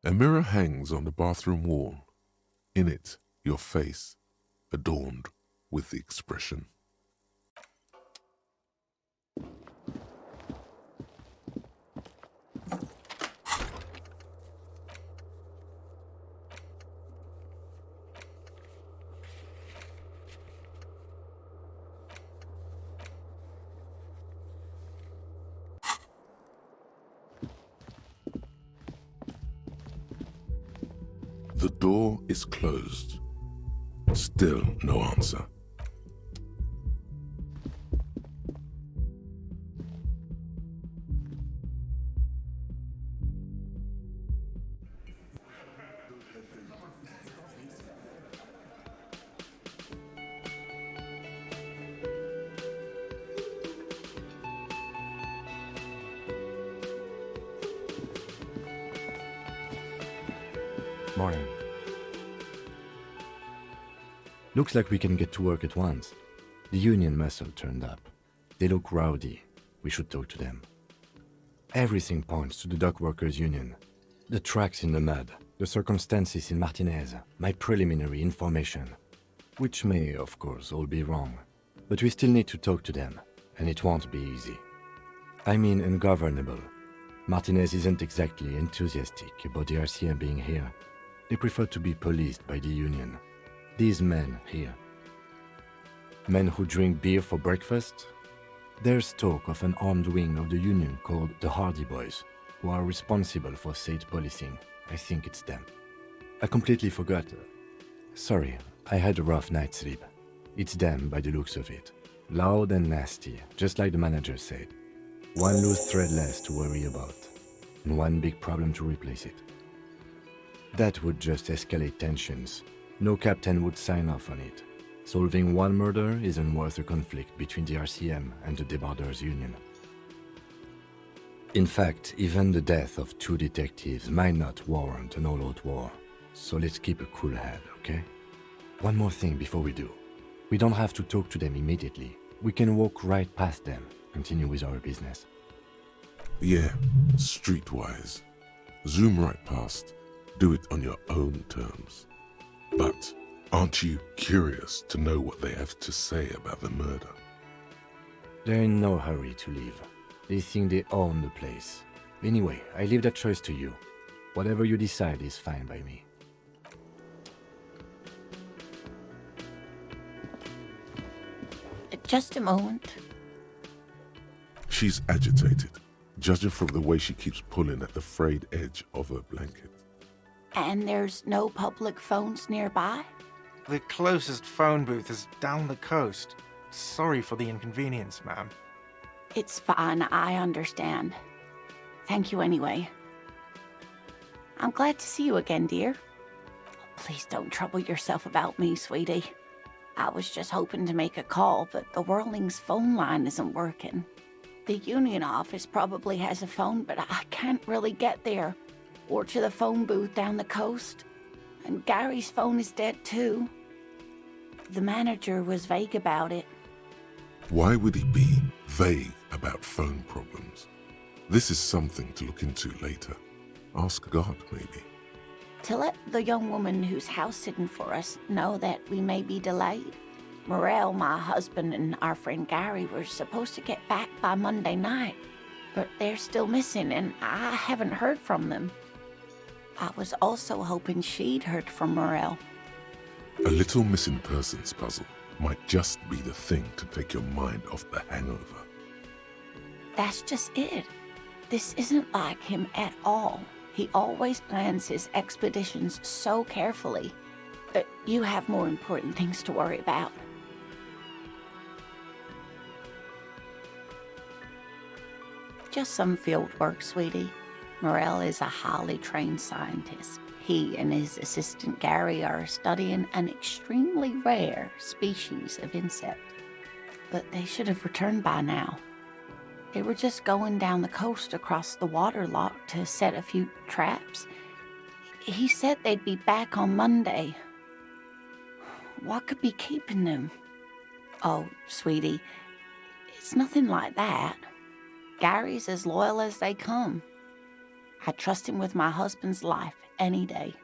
A mirror hangs on the bathroom wall. In it, your face, adorned with the expression. The door is closed. Still no answer. Morning. Looks like we can get to work at once. The union muscle turned up. They look rowdy. We should talk to them. Everything points to the dock workers' union. The tracks in the mud, the circumstances in Martinez, my preliminary information. Which may, of course, all be wrong. But we still need to talk to them, and it won't be easy. I mean ungovernable. Martinez isn't exactly enthusiastic about the RCM being here. They prefer to be policed by the union. These men here. Men who drink beer for breakfast? There's talk of an armed wing of the union called the Hardy Boys, who are responsible for state policing. I think it's them. I completely forgot. Sorry, I had a rough night's sleep. It's them by the looks of it. Loud and nasty, just like the manager said. One loose thread less to worry about, and one big problem to replace it. That would just escalate tensions. No captain would sign off on it. Solving one murder isn't worth a conflict between the RCM and the Debarders Union. In fact, even the death of 2 detectives might not warrant an all-out war. So let's keep a cool head, okay? One more thing before we do. We don't have to talk to them immediately. We can walk right past them, continue with our business. Yeah, streetwise. Zoom right past. Do it on your own terms. But aren't you curious to know what they have to say about the murder? They're in no hurry to leave. They think they own the place. Anyway, I leave that choice to you. Whatever you decide is fine by me. Just a moment. She's agitated, judging from the way she keeps pulling at the frayed edge of her blanket. And there's no public phones nearby? The closest phone booth is down the coast. Sorry for the inconvenience, ma'am. It's fine, I understand. Thank you anyway. I'm glad to see you again, dear. Please don't trouble yourself about me, sweetie. I was just hoping to make a call, but the Whirling's phone line isn't working. The union office probably has a phone, but I can't really get there. Or to the phone booth down the coast. And Gary's phone is dead too. The manager was vague about it. Why would he be vague about phone problems? This is something to look into later. Ask God, maybe. To let the young woman who's house-sitting for us know that we may be delayed. Morel, my husband, and our friend Gary were supposed to get back by Monday night, but they're still missing and I haven't heard from them. I was also hoping she'd heard from Morel. A little missing persons puzzle might just be the thing to take your mind off the hangover. That's just it. This isn't like him at all. He always plans his expeditions so carefully. But you have more important things to worry about. Just some field work, sweetie. Morel is a highly trained scientist. He and his assistant Gary are studying an extremely rare species of insect. But they should have returned by now. They were just going down the coast across the water lock to set a few traps. He said they'd be back on Monday. What could be keeping them? Oh, sweetie, it's nothing like that. Gary's as loyal as they come. I'd trust him with my husband's life any day.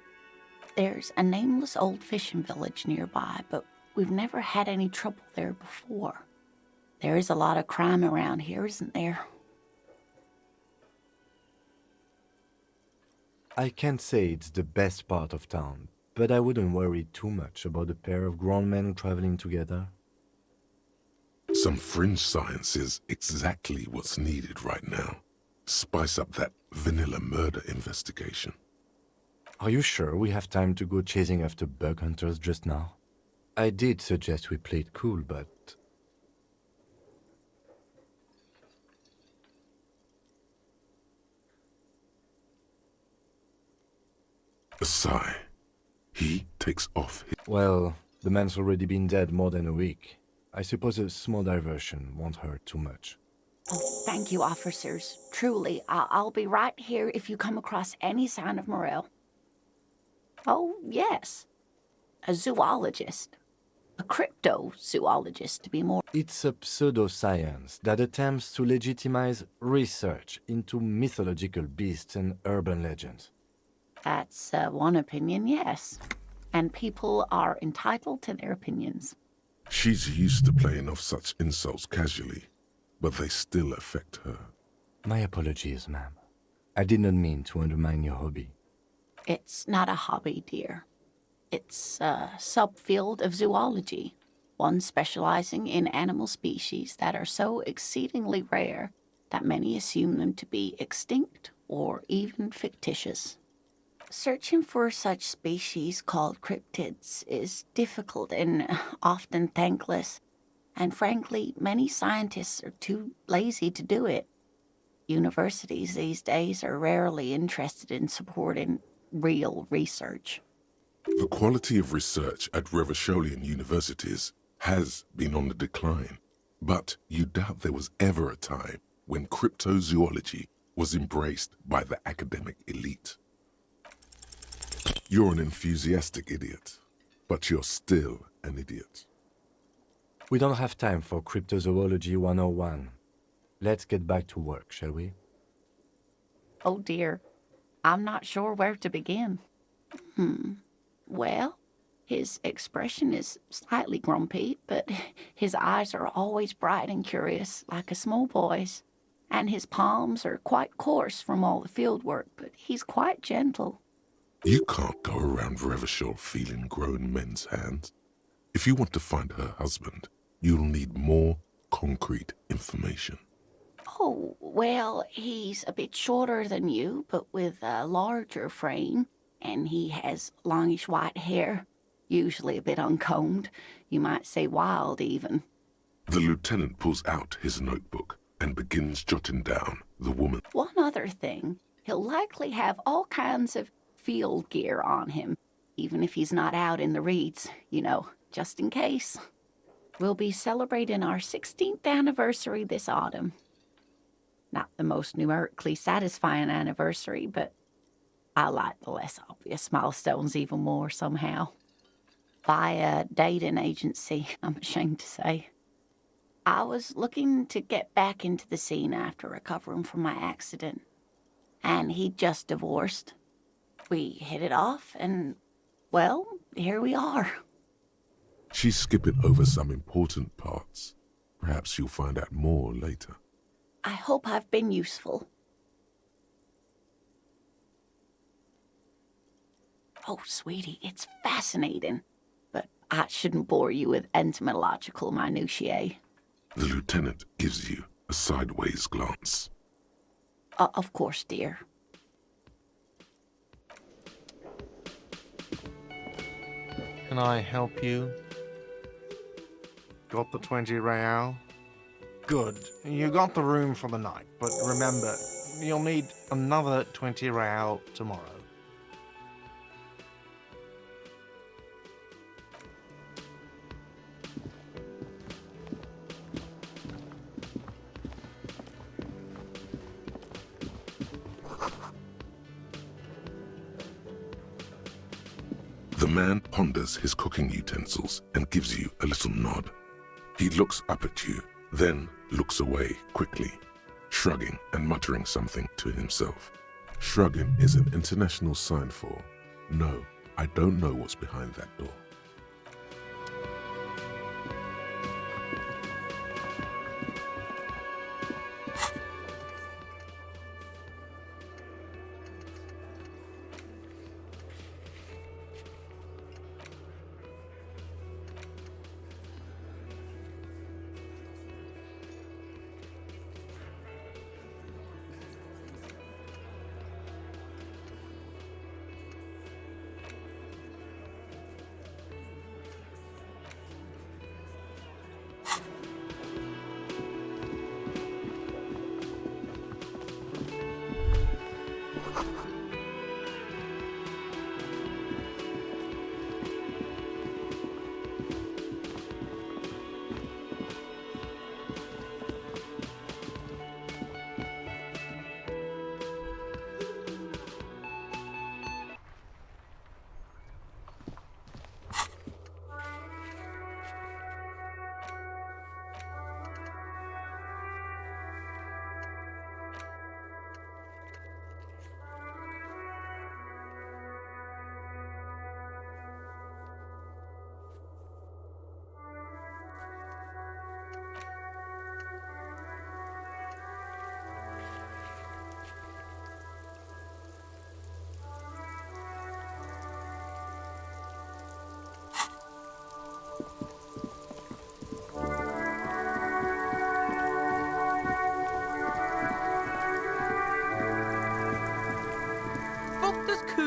There's a nameless old fishing village nearby, but we've never had any trouble there before. There is a lot of crime around here, isn't there? I can't say it's the best part of town, but I wouldn't worry too much about a pair of grown men traveling together. Some fringe science is exactly what's needed right now. Spice up that vanilla murder investigation. Are you sure we have time to go chasing after bug hunters just now? I did suggest we play it cool, but... A sigh. He takes off his... Well, the man's already been dead more than a week. I suppose a small diversion won't hurt too much. Oh, thank you, officers. Truly, I'll be right here if you come across any sign of Morel. Oh, yes. A zoologist. A cryptozoologist, to be more... It's a pseudoscience that attempts to legitimize research into mythological beasts and urban legends. That's one opinion, yes. And people are entitled to their opinions. She's used to playing off such insults casually, but they still affect her. My apologies, ma'am. I did not mean to undermine your hobby. It's not a hobby, dear. It's a subfield of zoology, one specializing in animal species that are so exceedingly rare that many assume them to be extinct or even fictitious. Searching for such species called cryptids is difficult and often thankless, and frankly, many scientists are too lazy to do it. Universities these days are rarely interested in supporting real research. The quality of research at Revacholian universities has been on the decline, but you doubt there was ever a time when cryptozoology was embraced by the academic elite. You're an enthusiastic idiot, but you're still an idiot. We don't have time for Cryptozoology 101. Let's get back to work, shall we? Oh dear, I'm not sure where to begin. Well, his expression is slightly grumpy, but his eyes are always bright and curious, like a small boy's. And his palms are quite coarse from all the field work, but he's quite gentle. You can't go around Revachol feeling grown men's hands. If you want to find her husband, you'll need more concrete information. Oh, well, he's a bit shorter than you, but with a larger frame, and he has longish white hair, usually a bit uncombed. You might say wild, even. The lieutenant pulls out his notebook and begins jotting down the woman. One other thing, he'll likely have all kinds of field gear on him, even if he's not out in the reeds, you know, just in case. We'll be celebrating our 16th anniversary this autumn. Not the most numerically satisfying anniversary, but I like the less obvious milestones even more somehow. By a dating agency, I'm ashamed to say. I was looking to get back into the scene after recovering from my accident, and he'd just divorced. We hit it off, and, well, here we are. She's skipping over some important parts. Perhaps you'll find out more later. I hope I've been useful. Oh, sweetie, it's fascinating, but I shouldn't bore you with entomological minutiae. The lieutenant gives you a sideways glance. Of course, dear. Can I help you? Got the 20 real? Good. You got the room for the night, but remember, you'll need another 20 real tomorrow. The man ponders his cooking utensils and gives you a little nod. He looks up at you, then looks away quickly, shrugging and muttering something to himself. Shrugging is an international sign for, no, I don't know what's behind that door.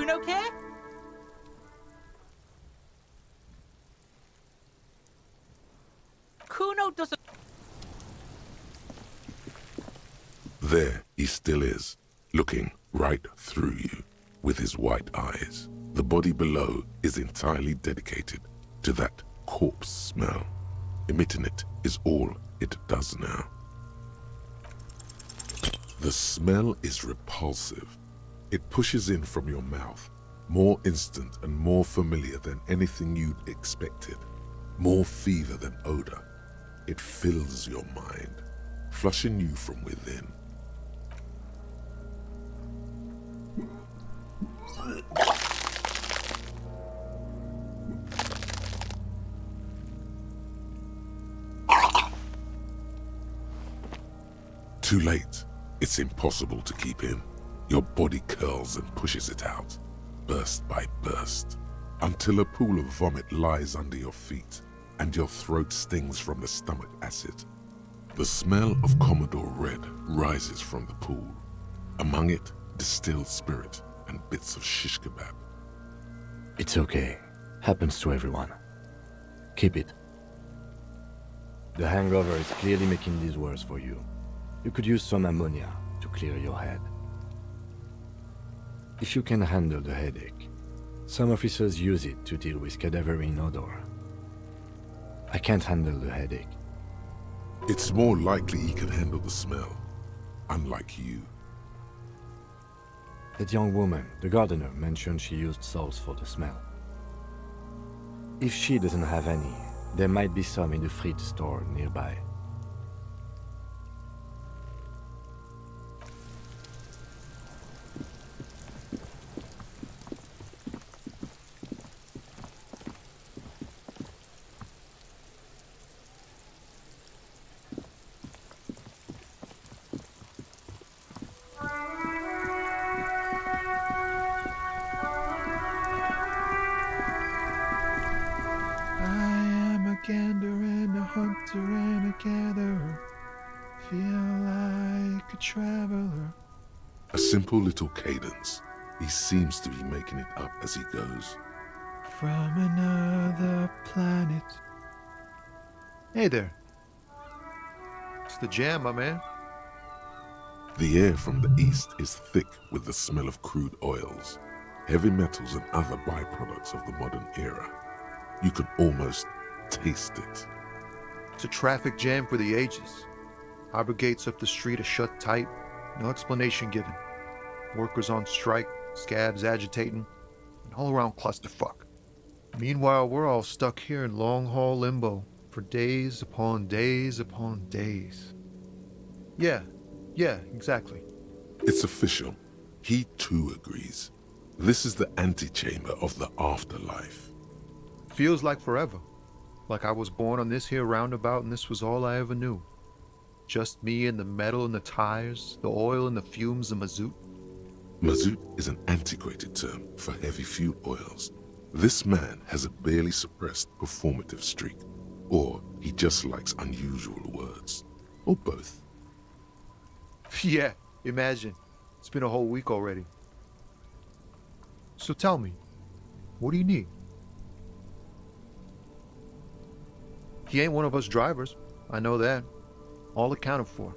Okay? Kuno doesn't... There he still is, looking right through you with his white eyes. The body below is entirely dedicated to that corpse smell. Emitting it is all it does now. The smell is repulsive. It pushes in from your mouth, more instant and more familiar than anything you'd expected, more fever than odor. It fills your mind, flushing you from within. Too late. It's impossible to keep in. Your body curls and pushes it out, burst by burst, until a pool of vomit lies under your feet and your throat stings from the stomach acid. The smell of Commodore Red rises from the pool. Among it, distilled spirit and bits of shish kebab. It's okay. Happens to everyone. Keep it. The hangover is clearly making these worse for you. You could use some ammonia to clear your head. If you can handle the headache, some officers use it to deal with cadaverine odor. I can't handle the headache. It's more likely he can handle the smell, unlike you. That young woman, the gardener, mentioned she used salts for the smell. If she doesn't have any, there might be some in the fridge store nearby. Gander and a hunter and a gatherer, feel like a traveler. A simple little cadence. He seems to be making it up as he goes. From another planet. Hey there. It's the jam, my man. The air from the east is thick with the smell of crude oils, heavy metals and other byproducts of the modern era. You could almost taste it. It's a traffic jam for the ages. Harbor gates up the street are shut tight, no explanation given. Workers on strike, scabs agitating, an all-around clusterfuck. Meanwhile, we're all stuck here in long-haul limbo for days upon days upon days. Yeah, exactly. It's official. He too agrees. This is the antechamber of the afterlife. Feels like forever. Like I was born on this here roundabout and this was all I ever knew. Just me and the metal and the tires, the oil and the fumes of mazout. Mazout is an antiquated term for heavy fuel oils. This man has a barely suppressed performative streak, or he just likes unusual words, or both. Yeah, imagine. It's been a whole week already. So tell me, what do you need? He ain't one of us drivers. I know that. All accounted for.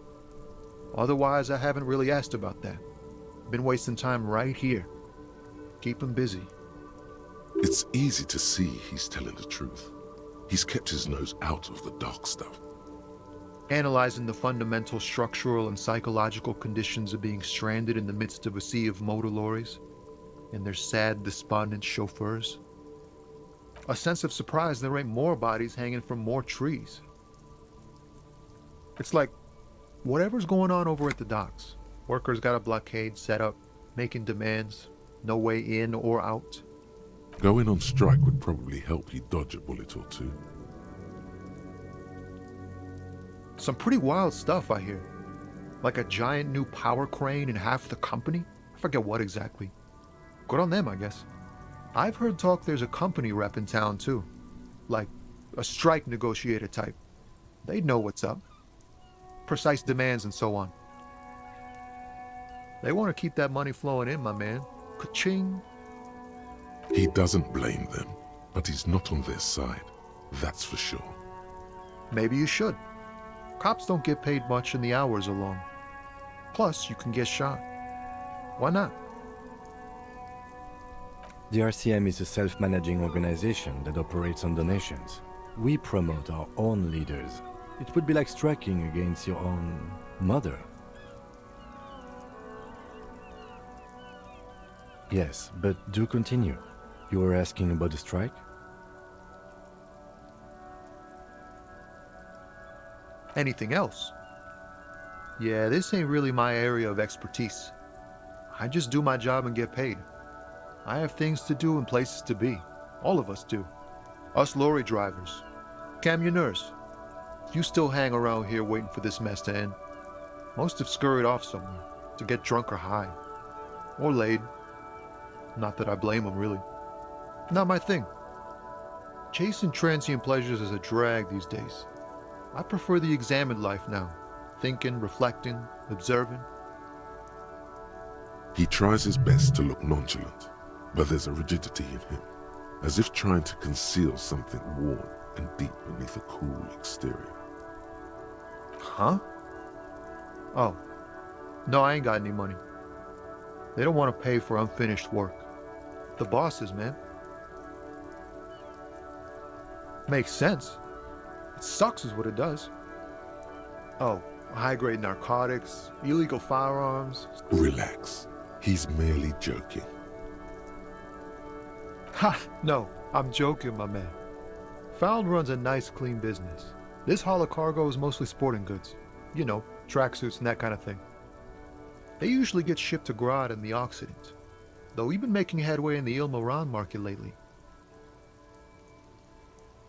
Otherwise, I haven't really asked about that. Been wasting time right here. Keep him busy. It's easy to see he's telling the truth. He's kept his nose out of the dark stuff. Analyzing the fundamental structural and psychological conditions of being stranded in the midst of a sea of motor lorries and their sad, despondent chauffeurs. A sense of surprise there ain't more bodies hanging from more trees. It's like, whatever's going on over at the docks, workers got a blockade set up, making demands, no way in or out. Going on strike would probably help you dodge a bullet or two. Some pretty wild stuff, I hear. Like a giant new power crane in half the company? I forget what exactly. Good on them, I guess. I've heard talk there's a company rep in town, too. Like a strike negotiator type. They'd know what's up. Precise demands and so on. They want to keep that money flowing in, my man. Ka-ching. He doesn't blame them, but he's not on their side. That's for sure. Maybe you should. Cops don't get paid much and the hours are long. Plus, you can get shot. Why not? The RCM is a self-managing organization that operates on donations. We promote our own leaders. It would be like striking against your own mother. Yes, but do continue. You were asking about the strike? Anything else? Yeah, this ain't really my area of expertise. I just do my job and get paid. I have things to do and places to be. All of us do. Us lorry drivers. Camionneurs. If you still hang around here waiting for this mess to end, most have scurried off somewhere to get drunk or high. Or laid. Not that I blame them, really. Not my thing. Chasing transient pleasures is a drag these days. I prefer the examined life now. Thinking, reflecting, observing. He tries his best to look nonchalant, but there's a rigidity in him, as if trying to conceal something warm and deep beneath a cool exterior. Huh? Oh. No, I ain't got any money. They don't want to pay for unfinished work. The bosses, man. Makes sense. It sucks is what it does. Oh, high-grade narcotics, illegal firearms. Relax. He's merely joking. Ha! No, I'm joking, my man. Found runs a nice, clean business. This haul of cargo is mostly sporting goods. You know, tracksuits and that kind of thing. They usually get shipped to Grad in the Occident, though we've been making headway in the Il-Moran market lately.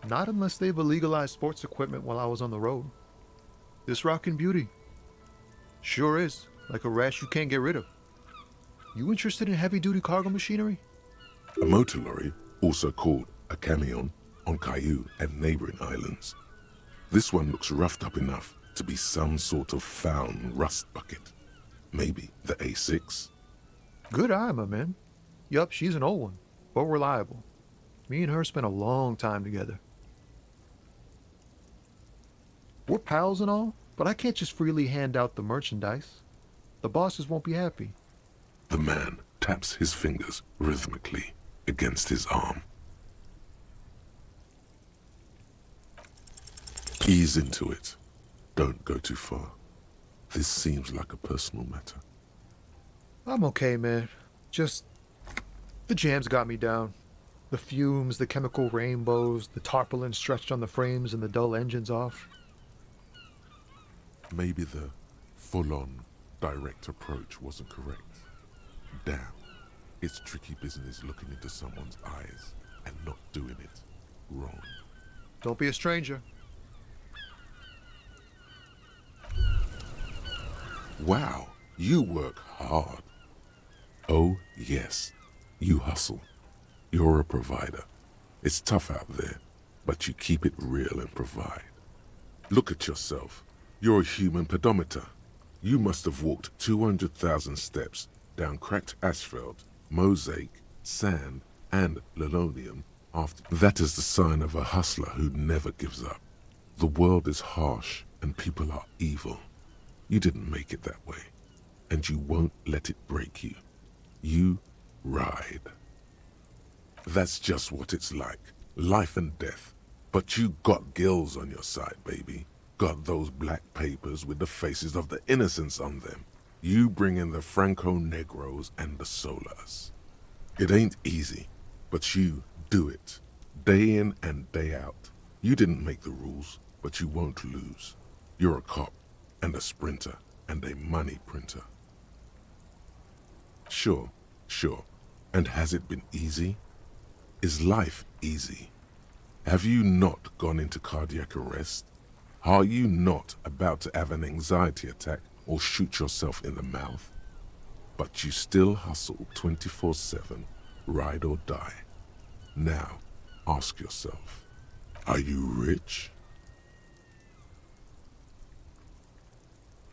Not unless they've illegalized sports equipment while I was on the road. This rockin' beauty. Sure is, like a rash you can't get rid of. You interested in heavy-duty cargo machinery? A motor lorry, also called a camion, on Caillou and neighboring islands. This one looks roughed up enough to be some sort of found rust bucket. Maybe the A6? Good eye, my man. Yup, she's an old one, but reliable. Me and her spent a long time together. We're pals and all, but I can't just freely hand out the merchandise. The bosses won't be happy. The man taps his fingers rhythmically against his arm. Ease into it. Don't go too far. This seems like a personal matter. I'm okay, man. Just... the jams got me down. The fumes, the chemical rainbows, the tarpaulin stretched on the frames and the dull engines off. Maybe the full-on, direct approach wasn't correct. Damn, it's tricky business looking into someone's eyes and not doing it wrong. Don't be a stranger. Wow, you work hard. Oh, yes, you hustle. You're a provider. It's tough out there, but you keep it real and provide. Look at yourself. You're a human pedometer. You must have walked 200,000 steps down cracked asphalt, mosaic, sand, and linoleum after. That is the sign of a hustler who never gives up. The world is harsh and people are evil. You didn't make it that way, and you won't let it break you. You ride. That's just what it's like, life and death. But you got gills on your side, baby. Got those black papers with the faces of the innocents on them. You bring in the Franco-Negros and the Solas. It ain't easy, but you do it, day in and day out. You didn't make the rules, but you won't lose. You're a cop, and a sprinter, and a money printer. Sure. And has it been easy? Is life easy? Have you not gone into cardiac arrest? Are you not about to have an anxiety attack or shoot yourself in the mouth? But you still hustle 24/7, ride or die. Now, ask yourself, are you rich?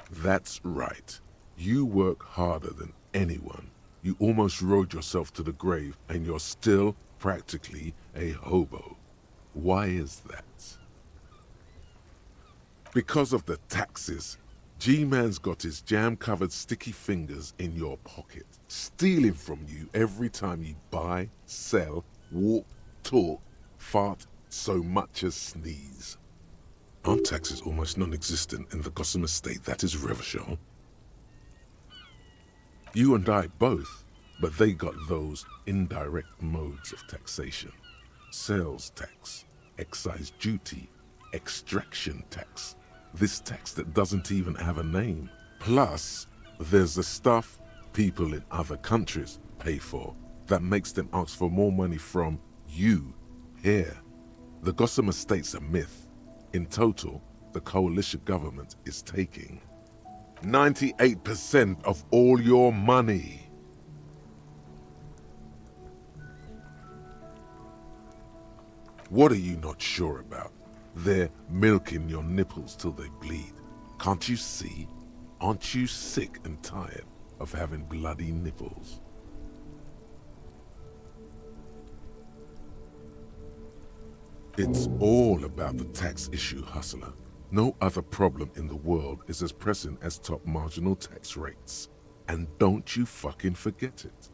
That's right. You work harder than anyone. You almost rode yourself to the grave and you're still practically a hobo. Why is that? Because of the taxes. G-Man's got his jam-covered sticky fingers in your pocket, stealing from you every time you buy, sell, walk, talk, fart, so much as sneeze. Aren't taxes almost non-existent in the Gotham estate that is Revachol? You and I both, but they got those indirect modes of taxation. Sales tax, excise duty, extraction tax. This tax that doesn't even have a name. Plus, there's the stuff people in other countries pay for that makes them ask for more money from you here. The Gotham estate's a myth. In total, the coalition government is taking 98% of all your money. What are you not sure about? They're milking your nipples till they bleed. Can't you see? Aren't you sick and tired of having bloody nipples? It's all about the tax issue, hustler. No other problem in the world is as pressing as top marginal tax rates. And don't you fucking forget it.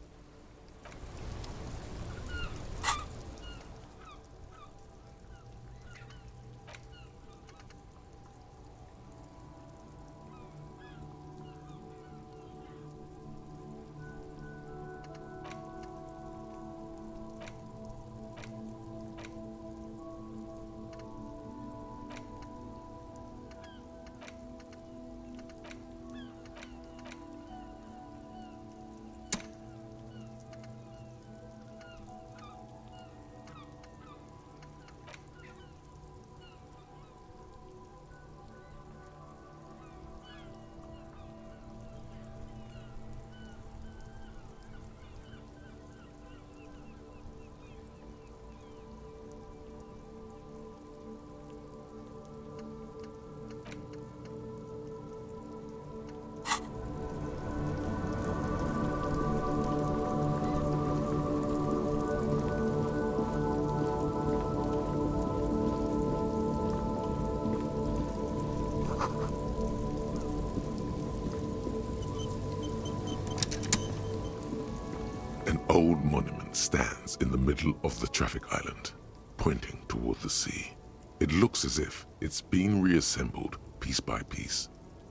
An old monument stands in the middle of the traffic island, pointing toward the sea. It looks as if it's been reassembled piece by piece,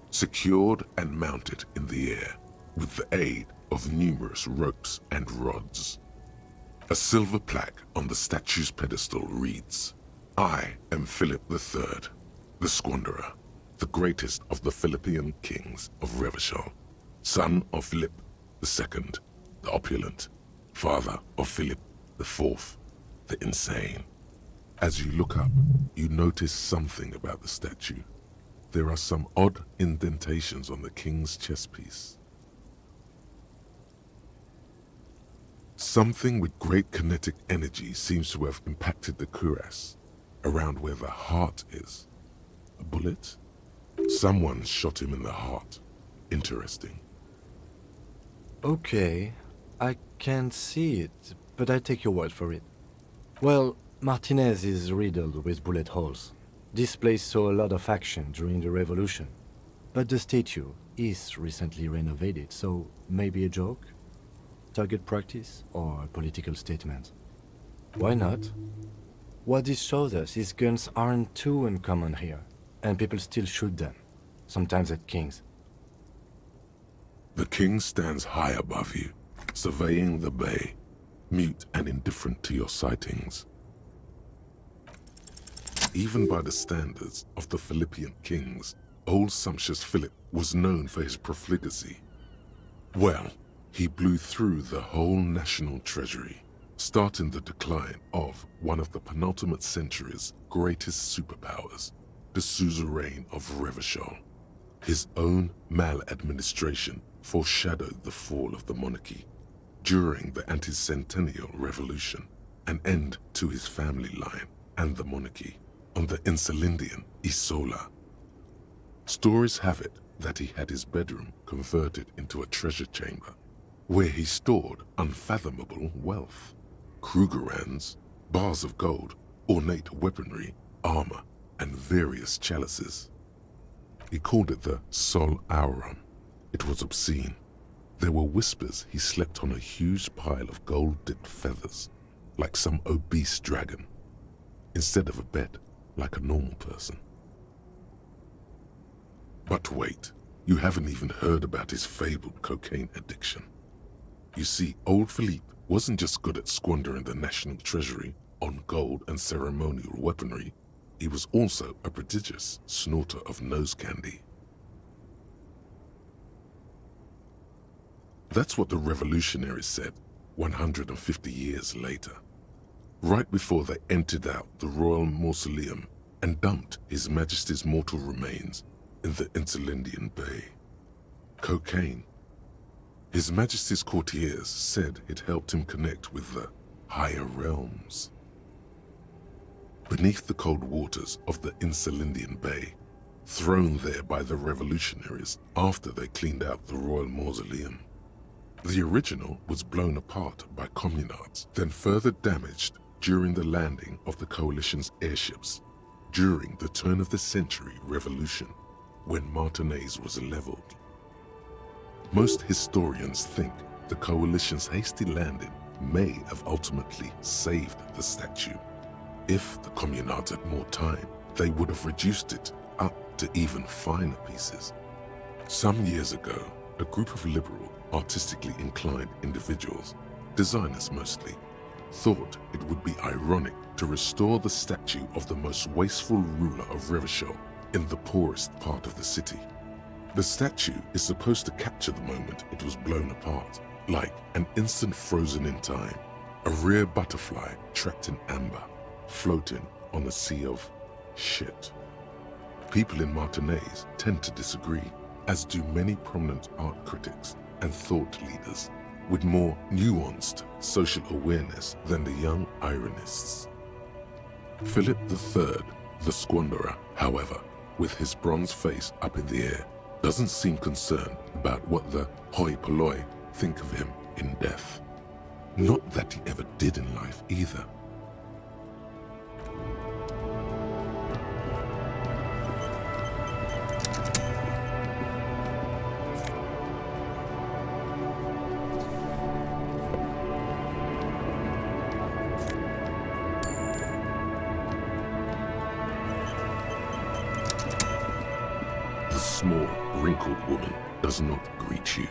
secured and mounted in the air with the aid of numerous ropes and rods. A silver plaque on the statue's pedestal reads, "I am Philip III, the Squanderer, the greatest of the Philippian kings of Revachol, son of Philip II, the opulent, father of Philip IV, the insane. As you look up, you notice something about the statue. There are some odd indentations on the king's chestpiece. Something with great kinetic energy seems to have impacted the cuirass, around where the heart is. A bullet? Someone shot him in the heart. Interesting. Okay, I can't see it, but I take your word for it. Well, Martinez is riddled with bullet holes. This place saw a lot of action during the revolution. But the statue is recently renovated, so maybe a joke? Target practice or a political statement? Why not? What this shows us is guns aren't too uncommon here, and people still shoot them, sometimes at kings. The king stands high above you, surveying the bay, mute and indifferent to your sightings. Even by the standards of the Philippian kings, old sumptuous Philip was known for his profligacy. Well, he blew through the whole national treasury, starting the decline of one of the penultimate century's greatest superpowers, the suzerain of Revachol. His own maladministration foreshadowed the fall of the monarchy. During the anti-centennial revolution, an end to his family line and the monarchy on the Insulindian Isola. Stories have it that he had his bedroom converted into a treasure chamber, where he stored unfathomable wealth. Krugerrands, bars of gold, ornate weaponry, armor, and various chalices. He called it the Sol Auron. It was obscene. There were whispers he slept on a huge pile of gold-dipped feathers, like some obese dragon, instead of a bed, like a normal person. But wait, you haven't even heard about his fabled cocaine addiction. You see, old Philippe wasn't just good at squandering the national treasury on gold and ceremonial weaponry, he was also a prodigious snorter of nose candy. That's what the revolutionaries said 150 years later, right before they emptied out the royal mausoleum and dumped His Majesty's mortal remains in the Insulindian Bay. Cocaine. His Majesty's courtiers said it helped him connect with the higher realms. Beneath the cold waters of the Insulindian Bay, thrown there by the revolutionaries after they cleaned out the royal mausoleum. The original was blown apart by communards, then further damaged during the landing of the coalition's airships during the turn-of-the-century revolution, when Martinez was leveled. Most historians think the coalition's hasty landing may have ultimately saved the statue. If the communards had more time, they would have reduced it up to even finer pieces. Some years ago, a group of liberal, artistically inclined individuals, designers mostly, thought it would be ironic to restore the statue of the most wasteful ruler of Revachol in the poorest part of the city. The statue is supposed to capture the moment it was blown apart, like an instant frozen in time, a rare butterfly trapped in amber, floating on a sea of shit. People in Martinez tend to disagree, as do many prominent art critics and thought leaders with more nuanced social awareness than the young ironists. Philip III, the squanderer, however, with his bronze face up in the air, doesn't seem concerned about what the hoi polloi think of him in death. Not that he ever did in life either. The small, wrinkled woman does not greet you.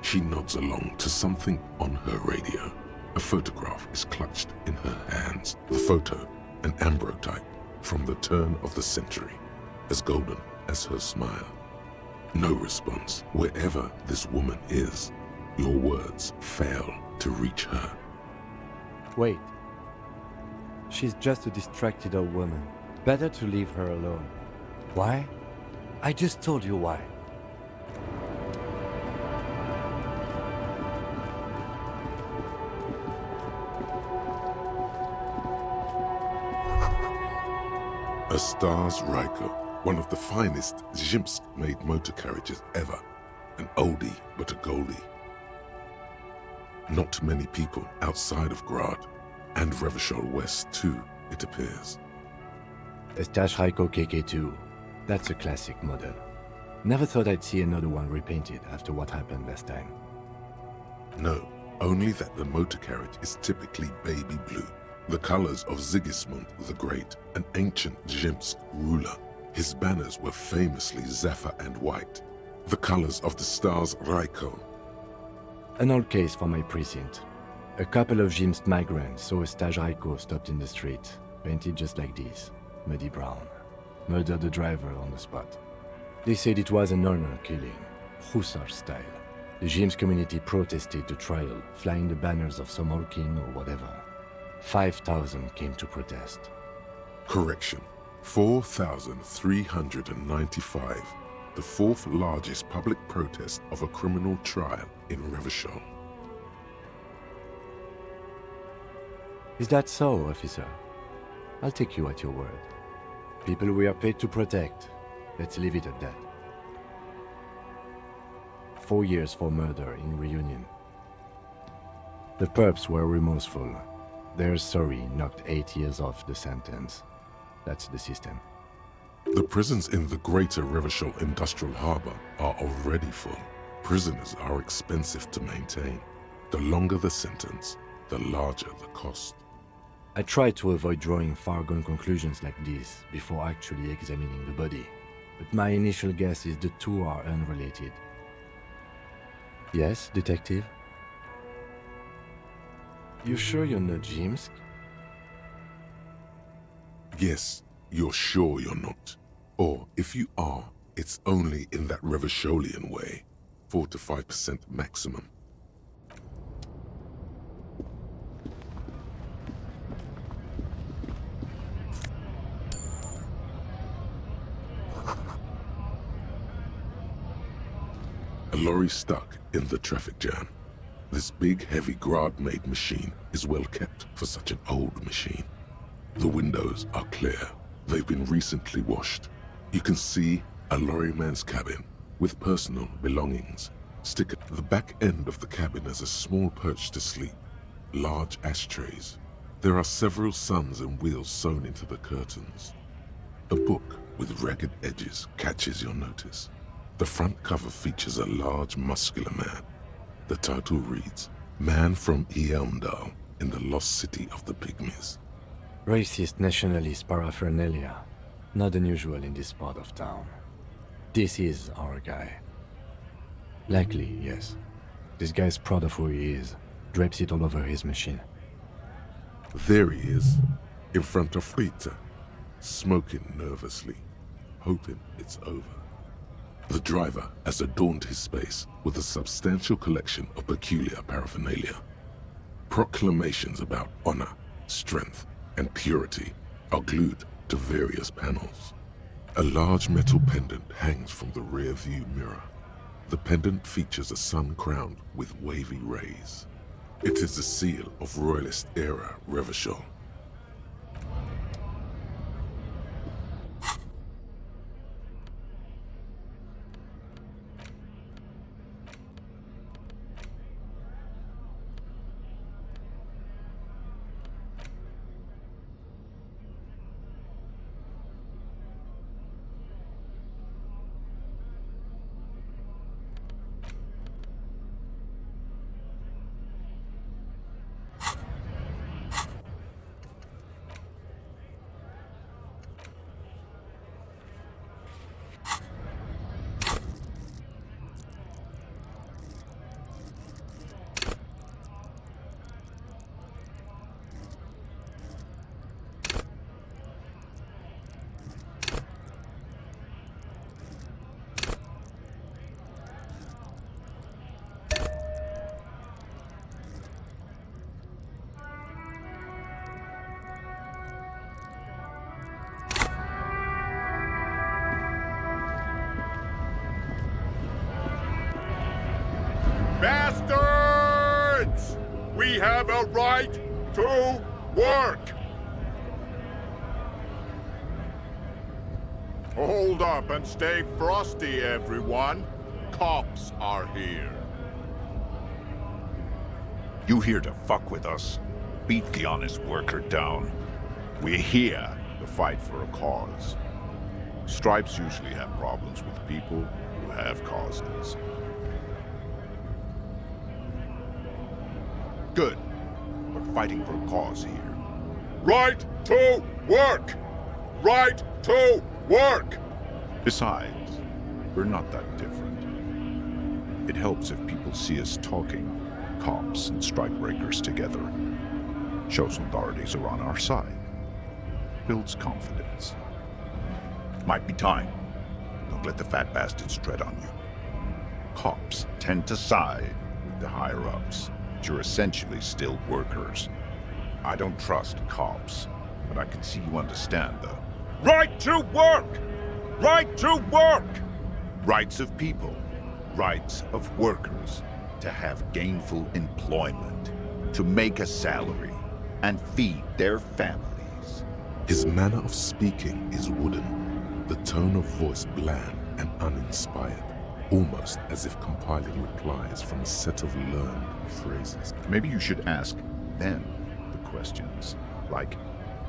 She nods along to something on her radio. A photograph is clutched in her hands. The photo, an ambrotype from the turn of the century, as golden as her smile. No response wherever this woman is. your words fail to reach her. Wait. She's just a distracted old woman. Better to leave her alone. Why? I just told you why. A Stars Ryko, one of the finest Zhimsk-made motor carriages ever. An oldie, but a goldie. Not many people outside of Grad, and Revachol West too, it appears. A Stash Ryko KK2. That's a classic model. Never thought I'd see another one repainted after what happened last time. No, only that the motor carriage is typically baby blue, the colors of Sigismund the Great, an ancient Zhimsk ruler. His banners were famously zephyr and white, the colors of the Stars Ryko. An old case for my precinct. A couple of Zhimsk migrants saw a Stash Ryko stopped in the street, painted just like this, muddy brown. Murdered the driver on the spot. They said it was an honor killing, hussar style. The Zhimsk community protested the trial, flying the banners of some old king or whatever. 5,000 came to protest. Correction, 4,395, the fourth largest public protest of a criminal trial in Revachol. Is that so, officer? I'll take you at your word. People we are paid to protect. Let's leave it at that. 4 years for murder in Reunion. The perps were remorseful. Their sorry knocked 8 years off the sentence. That's the system. The prisons in the greater Revachol Industrial Harbor are already full. Prisoners are expensive to maintain. The longer the sentence, the larger the cost. I tried to avoid drawing far-gone conclusions like this before actually examining the body, but my initial guess is the two are unrelated. Yes, detective? You sure you're not Zhimsk? Yes, you're sure you're not. Or if you are, it's only in that Revacholian way. 4 to 5% maximum. A lorry stuck in the traffic jam. This big, heavy Grad-made machine is well kept for such an old machine. The windows are clear. They've been recently washed. You can see a lorryman's cabin with personal belongings. Stick at the back end of the cabin as a small perch to sleep. Large ashtrays. There are several suns and wheels sewn into the curtains. A book with ragged edges catches your notice. The front cover features a large, muscular man. The title reads, Man from Eamdal in the Lost City of the Pygmies. Racist nationalist paraphernalia. Not unusual in this part of town. This is our guy. Likely, yes. This guy's proud of who he is. Drapes it all over his machine. There he is, in front of Rita, smoking nervously, hoping it's over. The driver has adorned his space with a substantial collection of peculiar paraphernalia. Proclamations about honor, strength, and purity are glued to various panels. A large metal pendant hangs from the rear view mirror. The pendant features a sun crowned with wavy rays. It is the seal of Royalist era Revachol. We have a right to work! Hold up and stay frosty, everyone. Cops are here. You here to fuck with us? Beat the honest worker down. We're here To fight for a cause. Stripes usually have problems with people who have causes. Good. We're fighting for a cause here. Right to work! Right to work! Besides, we're not that different. It helps if people see us talking, cops and strikebreakers together. Shows authorities are on our side. Builds confidence. Might be time. Don't let the fat bastards tread on you. Cops tend to side with the higher-ups, but you're essentially still workers. I don't trust cops, but I can see you understand, though. Right to work! Right to work! Rights of people. Rights of workers. To have gainful employment. To make a salary. And feed their families. His manner of speaking is wooden, the tone of voice bland and uninspired, almost as if compiling replies from a set of learned phrases. Maybe you should ask them the questions, like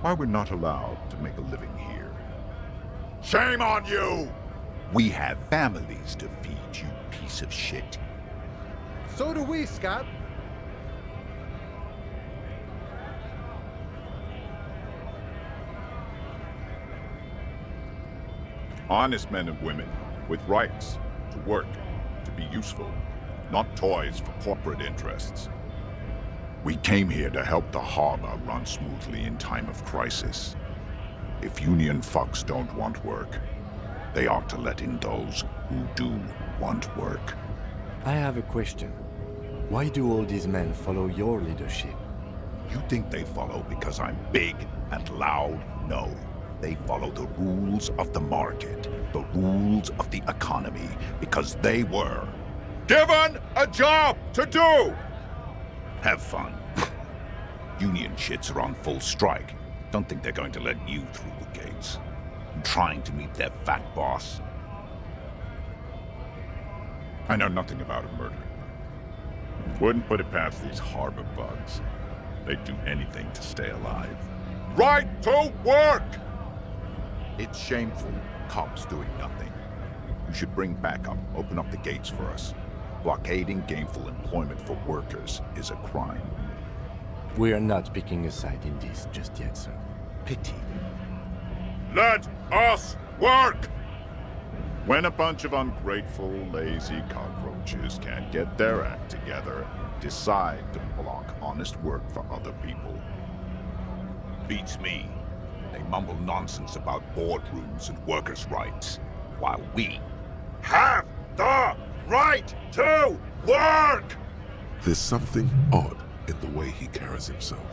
why we're not allowed to make a living here. Shame on you! We have families to feed, you piece of shit. So do we, Scott. Honest men and women with rights to work, to be useful, not toys for corporate interests. We came here to help the harbor run smoothly in time of crisis. If union fucks don't want work, they ought to let in those who do want work. I have a question. Why do all these men follow your leadership? You think they follow because I'm big and loud? No. They follow the rules of the market, the rules of the economy, because they were given a job to do! Have fun. Union shits are on full strike. Don't think they're going to let you through the gates. I'm trying to meet their fat boss. I know nothing about a murder. Wouldn't put it past these harbor bugs. They'd do anything to stay alive. Right to work! It's shameful, cops doing nothing. You should bring backup, open up the gates for us. Blockading gainful employment for workers is a crime. We are not picking a side in this just yet, sir. Pity. Let us work! When a bunch of ungrateful, lazy cockroaches can't get their act together, decide to block honest work for other people. Beats me. They mumble nonsense about boardrooms and workers' rights, while we have the right to work! There's something odd in the way he carries himself.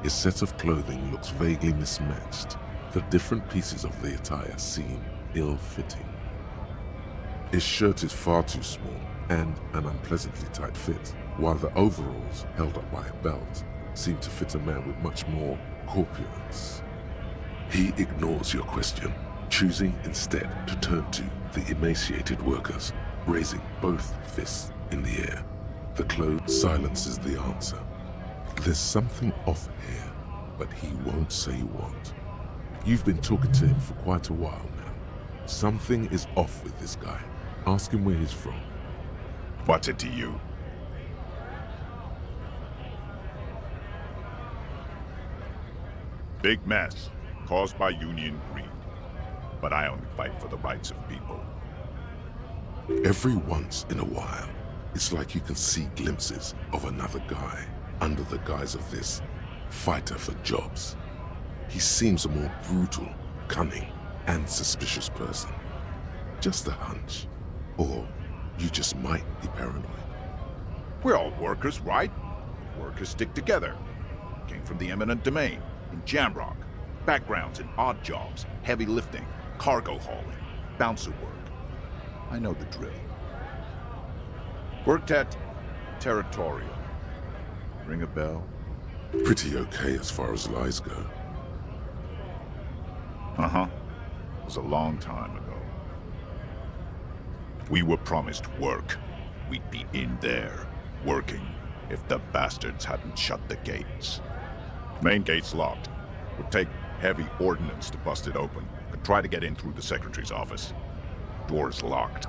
His set of clothing looks vaguely mismatched. The different pieces of the attire seem ill-fitting. His shirt is far too small and an unpleasantly tight fit, while the overalls, held up by a belt, seem to fit a man with much more corpulence. He ignores your question, choosing instead to turn to the emaciated workers, raising both fists in the air. The clothes silences the answer. There's something off here, but he won't say what. You've been talking to him for quite a while now. Something is off with this guy. Ask him where he's from. What's it to you? Big mess, caused by union greed. But I only fight for the rights of people. Every once in a while, it's like you can see glimpses of another guy under the guise of this fighter for jobs. He seems a more brutal, cunning, and suspicious person. Just a hunch. Or you just might be paranoid. We're all workers, right? Workers stick together. Came from the eminent domain, in Jamrock. Backgrounds in odd jobs, heavy lifting, cargo hauling, bouncer work. I know the drill. Worked at Territorial. ring a bell? Pretty okay as far as lies go. Uh-huh. It was a long time ago. We were promised work. We'd be in there, working, if the bastards hadn't shut the gates. Main gate's locked. Would take heavy ordnance to bust it open. Could try to get in through the secretary's office. Door's locked.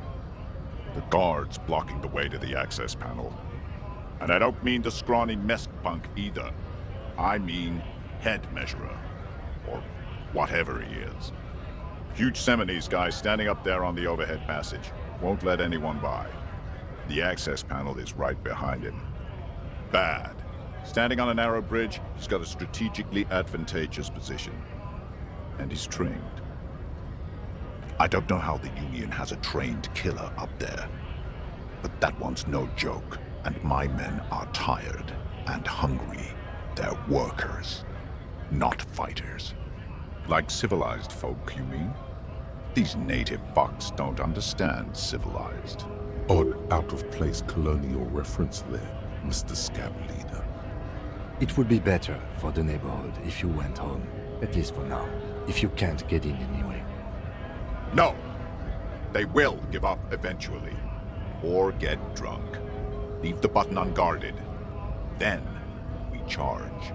The guards blocking the way to the access panel. And I don't mean the scrawny mess punk either. I mean head measurer. Or whatever he is. Huge Seminese guy standing up there on the overhead passage. Won't let anyone by. The access panel is right behind him. Bad. Standing on a narrow bridge, he's got a strategically advantageous position. And he's trained. I don't know how the Union has a trained killer up there. But that one's no joke. And my men are tired and hungry. They're workers, not fighters. Like civilized folk, you mean? These native fucks don't understand civilized. Odd, out-of-place colonial reference there, Mr. Scab Leader. It would be better for the neighborhood if you went home, at least for now, if you can't get in anyway. No! They will give up eventually. Or get drunk. Leave the button unguarded. Then we charge.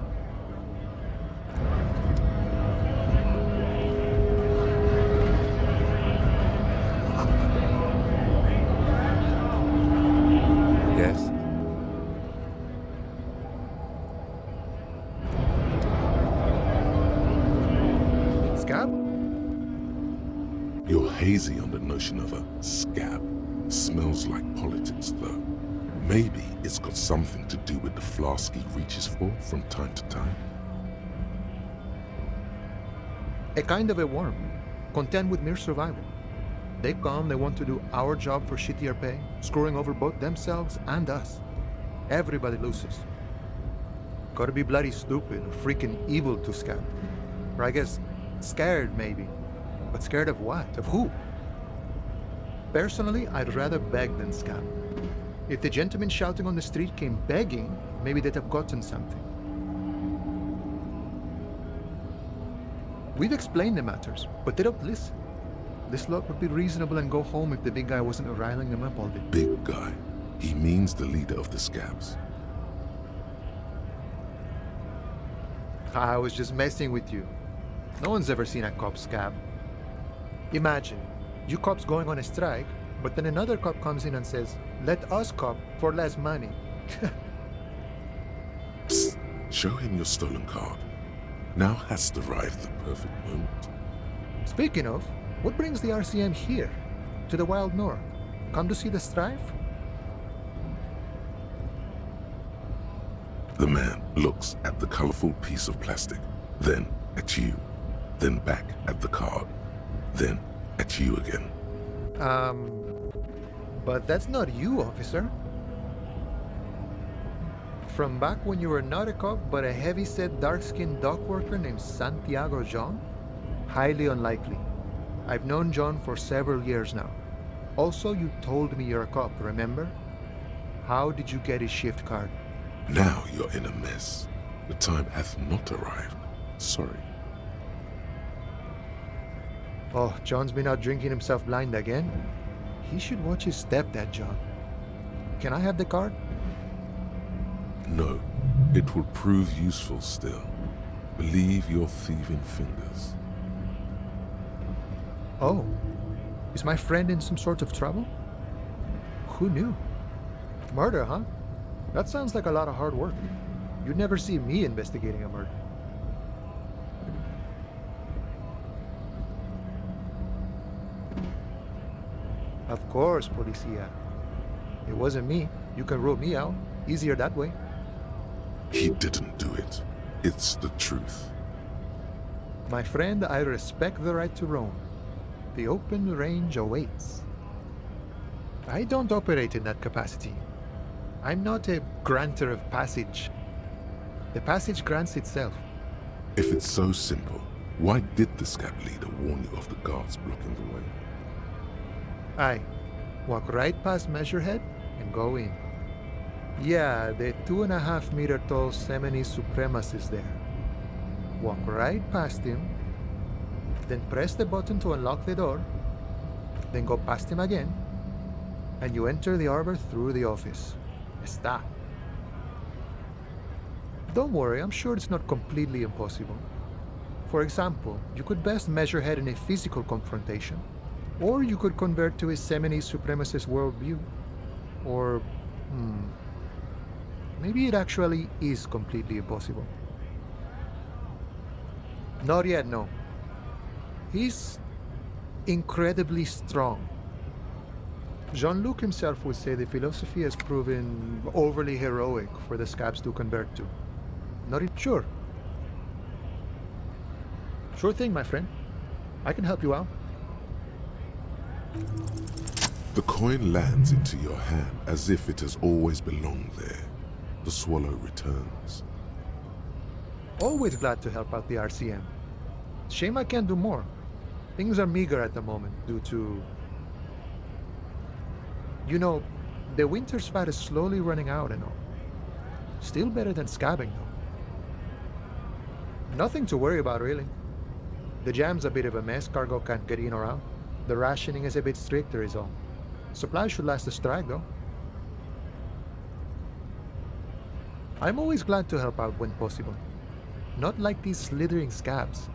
Yes? Scab? You're hazy on the notion of a scab. Smells like politics, though. Maybe it's got something to do with the flask he reaches for from time to time. A kind of a worm, content with mere survival. They come, they want to do our job for shittier pay, screwing over both themselves and us. Everybody loses. Gotta be bloody stupid or freaking evil to Scab. Or I guess, scared maybe. But scared of what? Of who? Personally, I'd rather beg than scab. If the gentleman shouting on the street came begging, maybe they'd have gotten something. We've explained the matters, but they don't listen. This lot would be reasonable and go home if the big guy wasn't riling them up all day. Big guy. He means the leader of the scabs. I was just messing with you. No one's ever seen a cop scab. Imagine, you cops going on a strike, but then another cop comes in and says, "Let us cop for less money." Psst. Show him your stolen card. Now has arrived the perfect moment. Speaking of, what brings the RCM here, to the wild north? Come to see the strife? The man looks at the colorful piece of plastic, then at you, then back at the card, then at you again. But that's not you, officer. From back when you were not a cop, but a heavy-set, dark-skinned dock worker named Santiago John? Highly unlikely. I've known John for several years now. Also, you told me you're a cop, remember? How did you get his shift card? Now you're in a mess. The time hath not arrived. Sorry. Oh, John's been out drinking himself blind again? He should watch his step, that John. Can I have the card? No, it will prove useful still. Believe your thieving fingers. Oh, is my friend in some sort of trouble? Who knew? Murder, huh? That sounds like a lot of hard work. You'd never see me investigating a murder. Of course, Policia. It wasn't me. You can rule me out. Easier that way. He didn't do it. It's the truth. My friend, I respect the right to roam. The open range awaits. I don't operate in that capacity. I'm not a granter of passage. The passage grants itself. If it's so simple, why did the scab leader warn you of the guards blocking the way? I walk right past Measurehead and go in. Yeah, the 2.5-meter tall Semini supremacist there. Walk right past him, then press the button to unlock the door, then go past him again, and you enter the arbor through the office. Está. Don't worry, I'm sure it's not completely impossible. For example, you could best measure head in a physical confrontation, or you could convert to a Semini supremacist worldview. Or, maybe it actually is completely impossible. Not yet, no. He's incredibly strong. Jean-Luc himself would say the philosophy has proven overly heroic for the scabs to convert to. Sure. Sure thing, my friend. I can help you out. The coin lands into your hand as if it has always belonged there. The swallow returns. Always glad to help out the RCM. Shame I can't do more. Things are meager at the moment due to... You know, the winter's fat is slowly running out and all. Still better than scabbing, though. Nothing to worry about, really. The jam's a bit of a mess, cargo can't get in or out. The rationing is a bit stricter is all. Supplies should last the strike, though. I'm always glad to help out when possible. Not like these slithering scabs.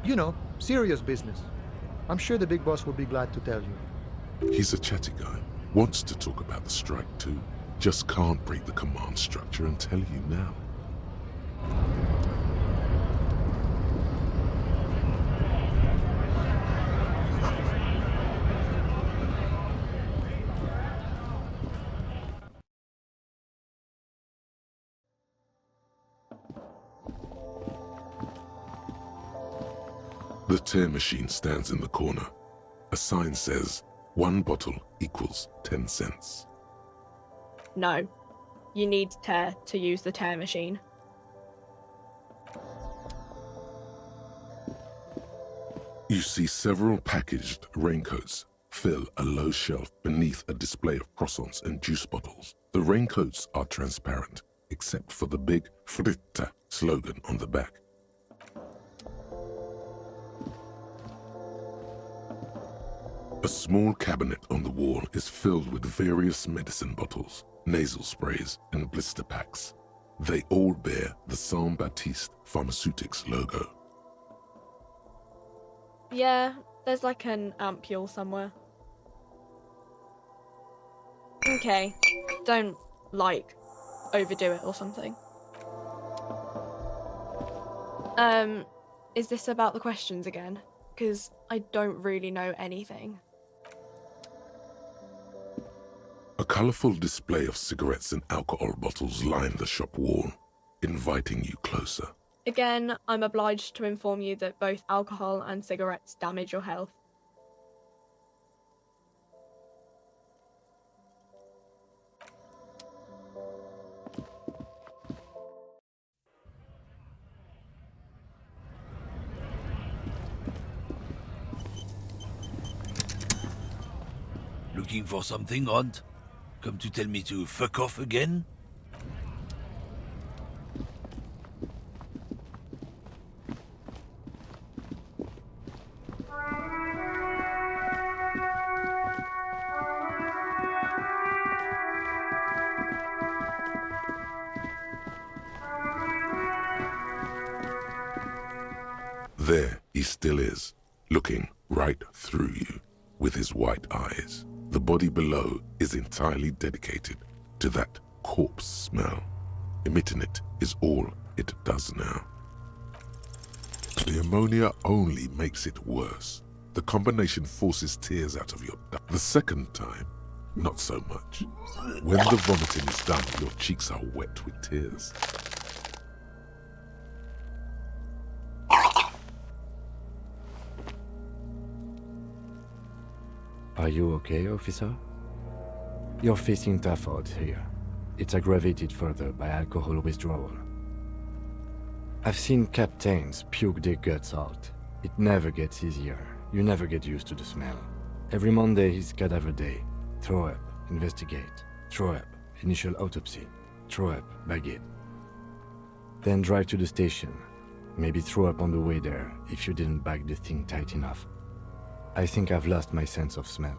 You know, serious business. I'm sure the big boss will be glad to tell you. He's a chatty guy. Wants to talk about the strike too. Just can't break the command structure and tell you now. The tear machine stands in the corner. A sign says, 1 bottle equals 10 cents. No. You need tear to use the tear machine. You see several packaged raincoats fill a low shelf beneath a display of croissants and juice bottles. The raincoats are transparent, except for the big Fritta slogan on the back. A small cabinet on the wall is filled with various medicine bottles, nasal sprays, and blister packs. They all bear the Saint Baptiste Pharmaceutics logo. Yeah, there's like an ampule somewhere. Okay, don't, like, overdo it or something. Is this about the questions again? Because I don't really know anything. A colourful display of cigarettes and alcohol bottles line the shop wall, inviting you closer. Again, I'm obliged to inform you that both alcohol and cigarettes damage your health. Looking for something, Hunt? Come to tell me to fuck off again? There he still is, looking right through you with his white eyes. The body below is entirely dedicated to that corpse smell. Emitting it is all it does now. The ammonia only makes it worse. The combination forces tears out of your duct. The second time, not so much. When the vomiting is done, your cheeks are wet with tears. Are you okay, officer? You're facing tough odds here. It's aggravated further by alcohol withdrawal. I've seen captains puke their guts out. It never gets easier. You never get used to the smell. Every Monday is cadaver day. Throw up, investigate. Throw up, initial autopsy, throw up, bag it. Then drive to the station. Maybe throw up on the way there if you didn't bag the thing tight enough. I think I've lost my sense of smell.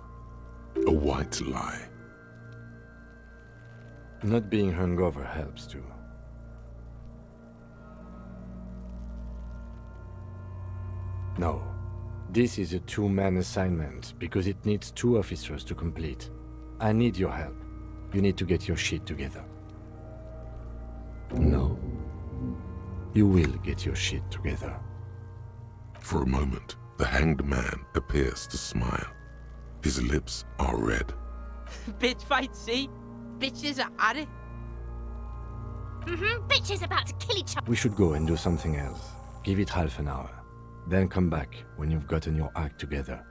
A white lie. Not being hungover helps too. No. This is a two-man assignment because it needs 2 officers to complete. I need your help. You need to get your shit together. No. You will get your shit together. For a moment, the hanged man appears to smile. His lips are red. Bitch fight, see? Bitches are at it. Bitches about to kill each other. We should go and do something else. Give it half an hour. Then come back when you've gotten your act together.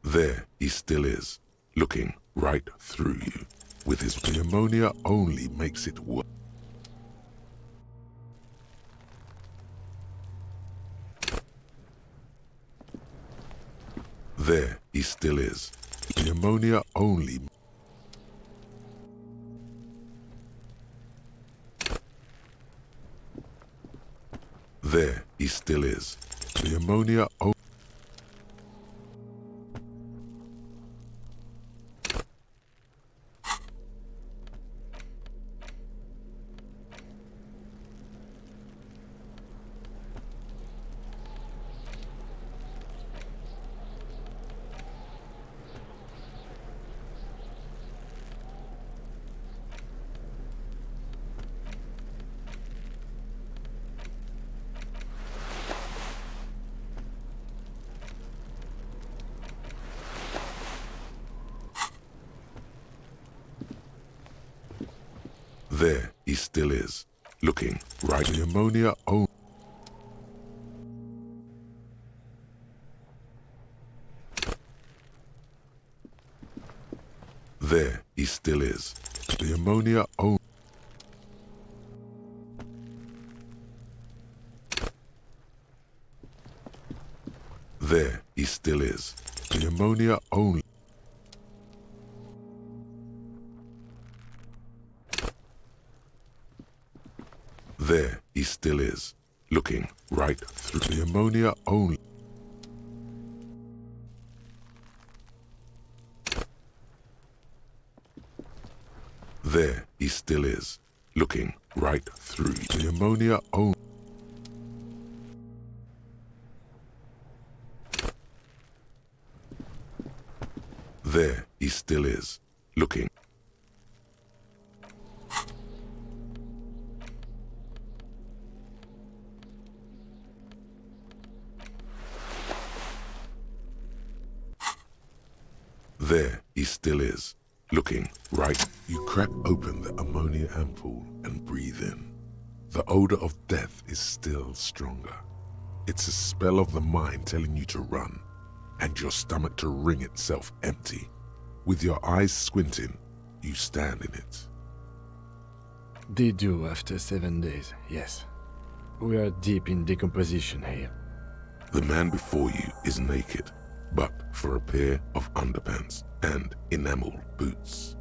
There he still is, looking right through you. With his pneumonia only makes it worse. There he still is. Pneumonia only. There he still is. Pneumonia only. There he still is, looking right. Pneumonia only. There he still is. Pneumonia only. There he still is. Pneumonia only. There he still is, looking right through. Pneumonia only. There he still is, looking right through. Pneumonia only. There he still is, looking. There he still is, looking right. You crack open the ammonia ampoule and breathe in. The odor of death is still stronger. It's a spell of the mind telling you to run, and your stomach to wring itself empty. With your eyes squinting, you stand in it. They do after 7 days, yes. We are deep in decomposition here. The man before you is naked, but for a pair of underpants and enamel boots.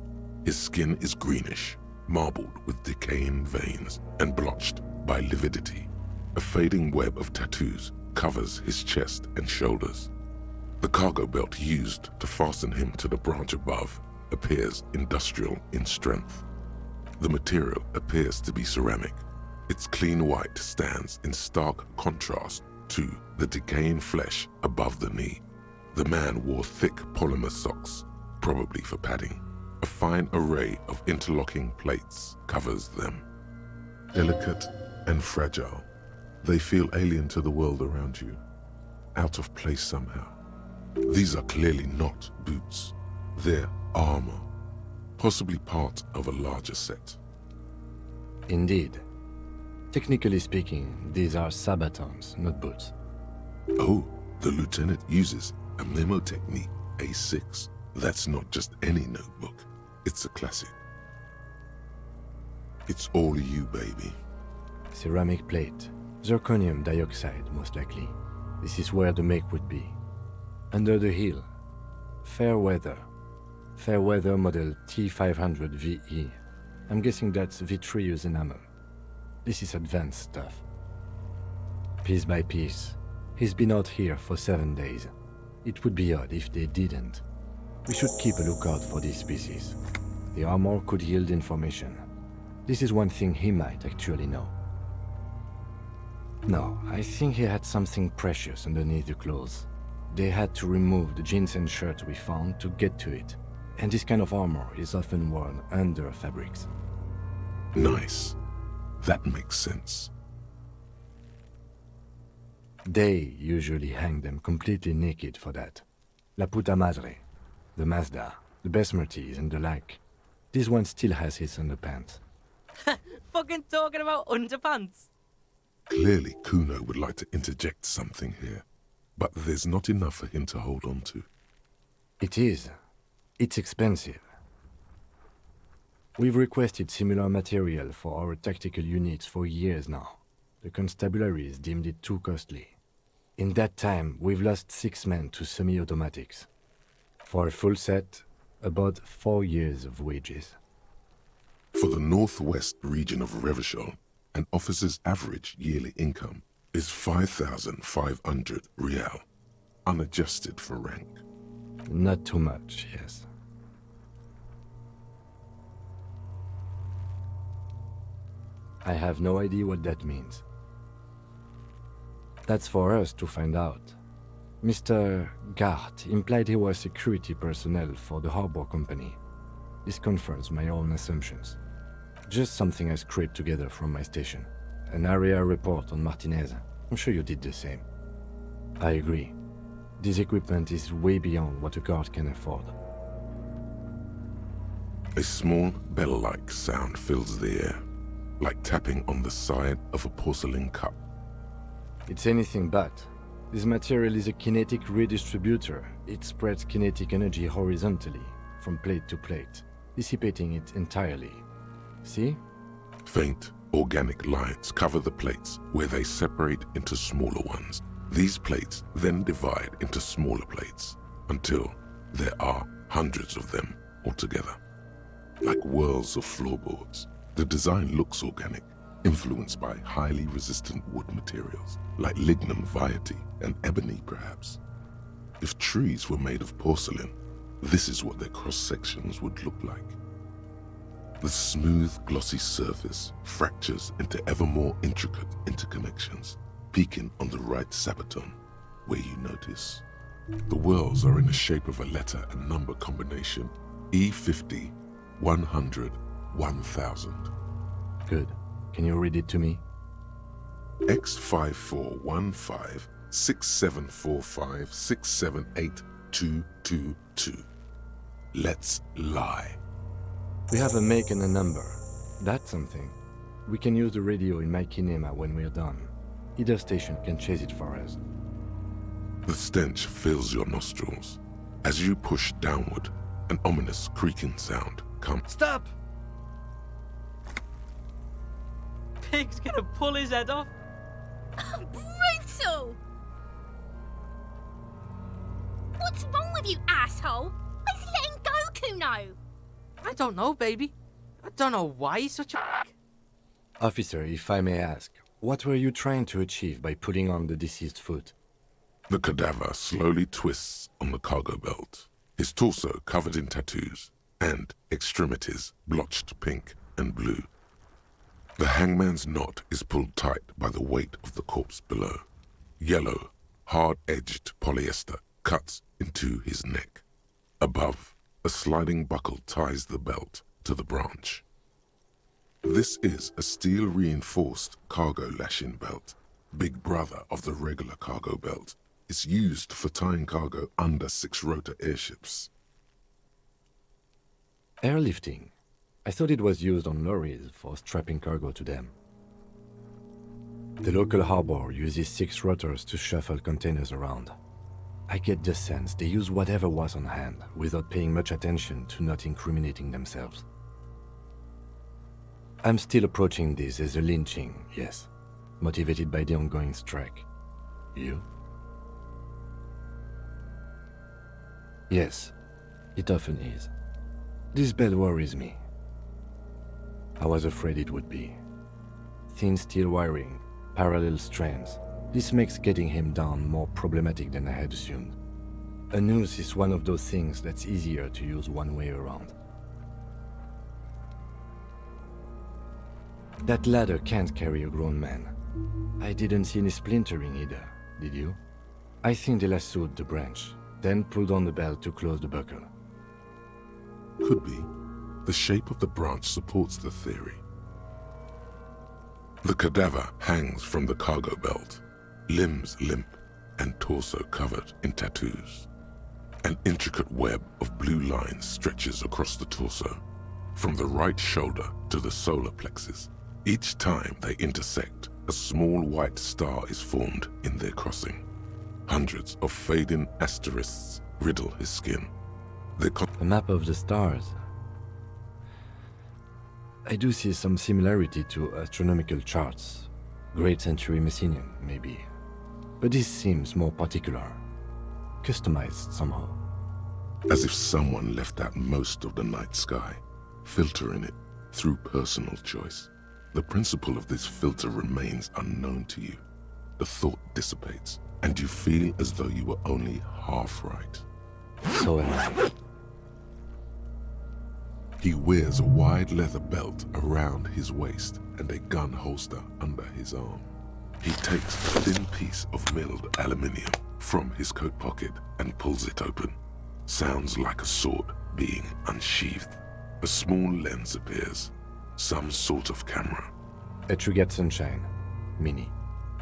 His skin is greenish, marbled with decaying veins and blotched by lividity. A fading web of tattoos covers his chest and shoulders. The cargo belt used to fasten him to the branch above appears industrial in strength. The material appears to be ceramic. Its clean white stands in stark contrast to the decaying flesh above the knee. The man wore thick polymer socks, probably for padding. A fine array of interlocking plates covers them. Delicate and fragile, they feel alien to the world around you, out of place somehow. These are clearly not boots. They're armor, possibly part of a larger set. Indeed. Technically speaking, these are sabatons, not boots. Oh, the lieutenant uses a memo technique, A6. That's not just any notebook. It's a classic. It's all you, baby. Ceramic plate. Zirconium dioxide, most likely. This is where the make would be. Under the hill. Fair weather. Fair weather model T500 VE. I'm guessing that's vitreous enamel. This is advanced stuff. Piece by piece. He's been out here for 7 days. It would be odd if they didn't. We should keep a lookout for these species. The armor could yield information. This is one thing he might actually know. No, I think he had something precious underneath the clothes. They had to remove the jeans and shirt we found to get to it. And this kind of armor is often worn under fabrics. Nice. That makes sense. They usually hang them completely naked for that. La puta madre, the Mazda, the Besmerties and the like. This one still has his underpants. Fucking talking about underpants. Clearly, Kuno would like to interject something here, but there's not enough for him to hold on to. It is. It's expensive. We've requested similar material for our tactical units for years now. The constabularies deemed it too costly. In that time, we've lost 6 men to semi-automatics. For a full set, about 4 years of wages. For the northwest region of Revachol, an officer's average yearly income is 5,500 real, unadjusted for rank. Not too much, yes. I have no idea what that means. That's for us to find out. Mr. Gart implied he was security personnel for the harbor company. This confirms my own assumptions. Just something I scraped together from my station. An area report on Martinez. I'm sure you did the same. I agree. This equipment is way beyond what a guard can afford. A small bell-like sound fills the air, like tapping on the side of a porcelain cup. It's anything but. This material is a kinetic redistributor. It spreads kinetic energy horizontally, from plate to plate, dissipating it entirely. See? Faint, organic lines cover the plates where they separate into smaller ones. These plates then divide into smaller plates until there are hundreds of them altogether. Like whirls of floorboards, the design looks organic, influenced by highly resistant wood materials, like lignum vitae and ebony perhaps. If trees were made of porcelain, this is what their cross-sections would look like. The smooth, glossy surface fractures into ever more intricate interconnections, peaking on the right sabaton, where you notice. The whirls are in the shape of a letter and number combination, E50, 100, 1000. Good. Can you read it to me? X5415 6745 678222. Let's lie. We have a make and a number. That's something. We can use the radio in my kinema when we're done. Either station can chase it for us. The stench fills your nostrils. As you push downward, an ominous creaking sound comes. Stop! Pig's gonna pull his head off. Brutal! What's wrong with you, asshole? Why is he letting go, Kuno? I don't know, baby. I don't know why he's such a pig. Officer, if I may ask, what were you trying to achieve by pulling on the deceased foot? The cadaver slowly twists on the cargo belt, his torso covered in tattoos, and extremities blotched pink and blue. The hangman's knot is pulled tight by the weight of the corpse below. Yellow, hard-edged polyester cuts into his neck. Above, a sliding buckle ties the belt to the branch. This is a steel-reinforced cargo lashing belt, big brother of the regular cargo belt. It's used for tying cargo under 6-rotor airships. Airlifting? I thought it was used on lorries for strapping cargo to them. The local harbor uses 6 rotors to shuffle containers around. I get the sense they use whatever was on hand without paying much attention to not incriminating themselves. I'm still approaching this as a lynching, yes, motivated by the ongoing strike. You? Yes, it often is. This bell worries me. I was afraid it would be. Thin steel wiring, parallel strands. This makes getting him down more problematic than I had assumed. A noose is one of those things that's easier to use one way around. That ladder can't carry a grown man. I didn't see any splintering either, did you? I think they lassoed the branch, then pulled on the belt to close the buckle. Could be. The shape of the branch supports the theory. The cadaver hangs from the cargo belt, limbs limp and torso covered in tattoos. An intricate web of blue lines stretches across the torso, from the right shoulder to the solar plexus. Each time they intersect, a small white star is formed in their crossing. Hundreds of fading asterisks riddle his skin. A map of the stars. I do see some similarity to astronomical charts. Great Century Messinian, maybe. But this seems more particular. Customized somehow. As if someone left out most of the night sky, filtering it through personal choice. The principle of this filter remains unknown to you. The thought dissipates, and you feel as though you were only half right. So am I. He wears a wide leather belt around his waist and a gun holster under his arm. He takes a thin piece of milled aluminium from his coat pocket and pulls it open. Sounds like a sword being unsheathed. A small lens appears. Some sort of camera. A Trigger Sunshine. Mini.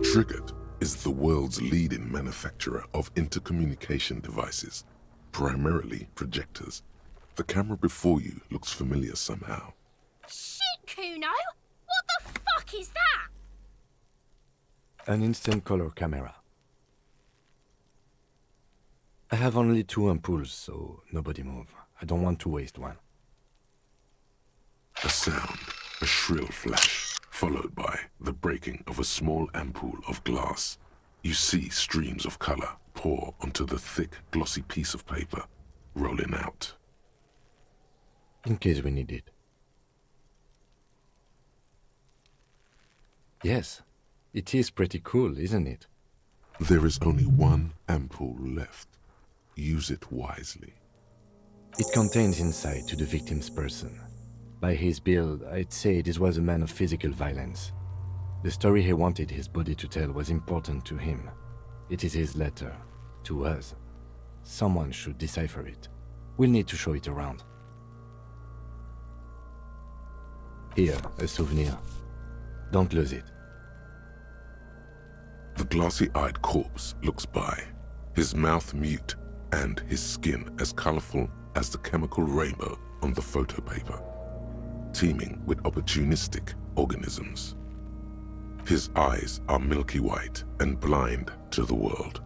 Triggered is the world's leading manufacturer of intercommunication devices, primarily projectors. The camera before you looks familiar somehow. Shit, Kuno! What the fuck is that? An instant color camera. I have only 2 ampoules, so nobody move. I don't want to waste one. A sound, a shrill flash, followed by the breaking of a small ampoule of glass. You see streams of color pour onto the thick, glossy piece of paper, rolling out. In case we need it. Yes, it is pretty cool, isn't it? There is only one ampoule left. Use it wisely. It contains insight to the victim's person. By his build, I'd say this was a man of physical violence. The story he wanted his body to tell was important to him. It is his letter, to us. Someone should decipher it. We'll need to show it around. Here, a souvenir. Don't lose it. The glassy-eyed corpse looks by, his mouth mute and his skin as colorful as the chemical rainbow on the photo paper, teeming with opportunistic organisms. His eyes are milky white and blind to the world,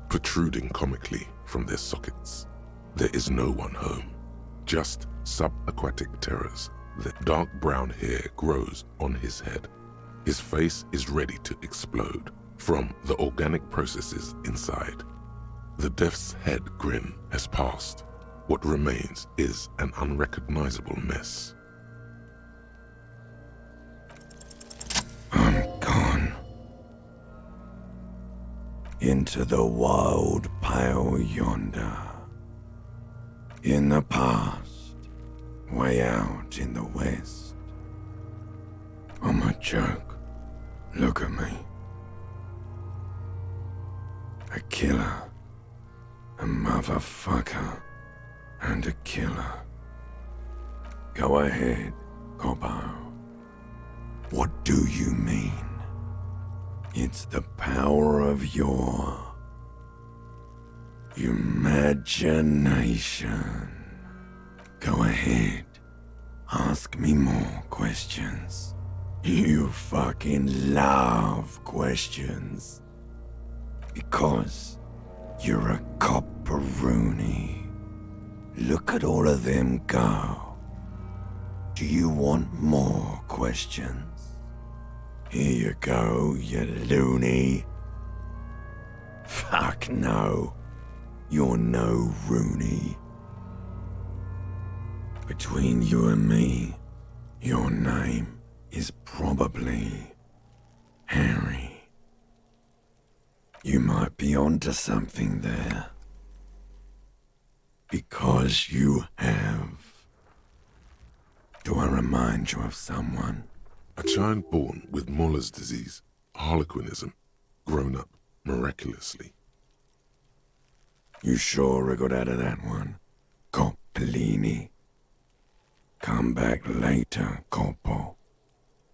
protruding comically from their sockets. There is no one home, just subaquatic terrors. The dark brown hair grows on his head. His face is ready to explode from the organic processes inside. The death's head grin has passed. What remains is an unrecognizable mess. I'm gone. Into the wild pale yonder. In the past, way out in the west. I'm a joke. Look at me. A killer. A motherfucker. And a killer. Go ahead, Cobbo. What do you mean? It's the power of your Imagination. Go ahead. Ask me more questions. You fucking love questions. Because you're a copperoonie. Look at all of them go. Do you want more questions? Here you go, you loony. Fuck no. You're no Rooney. Between you and me, your name is probably Harry. You might be onto something there. Because you have. Do I remind you of someone? A child born with Muller's disease, harlequinism, grown up miraculously. You sure I got out of that one, Coppolini? Come back later, Coppo.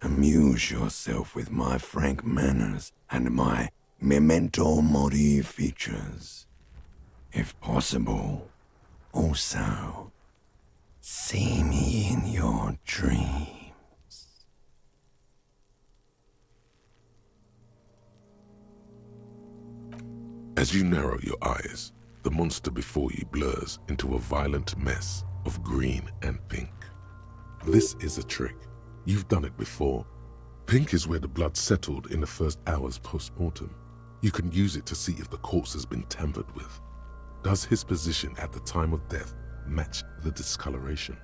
Amuse yourself with my frank manners and my memento mori features. If possible, also, see me in your dreams. As you narrow your eyes, the monster before you blurs into a violent mess of green and pink. This is a trick. You've done it before. Pink is where the blood settled in the first hours post-mortem. You can use it to see if the corpse has been tampered with. Does his position at the time of death match the discoloration?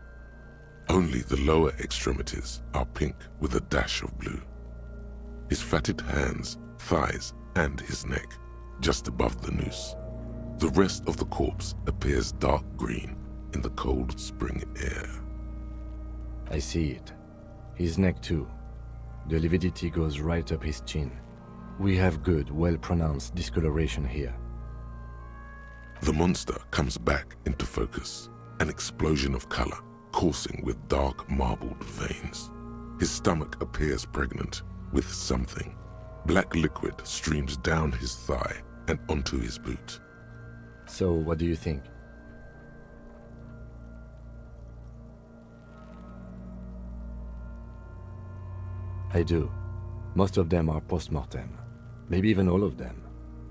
Only the lower extremities are pink with a dash of blue. His fatted hands, thighs, and his neck, just above the noose. The rest of the corpse appears dark green in the cold spring air. I see it. His neck too. The lividity goes right up his chin. We have good, well-pronounced discoloration here. The monster comes back into focus, an explosion of color, coursing with dark marbled veins. His stomach appears pregnant with something. Black liquid streams down his thigh and onto his boot. So, what do you think? I do. Most of them are post-mortem. Maybe even all of them.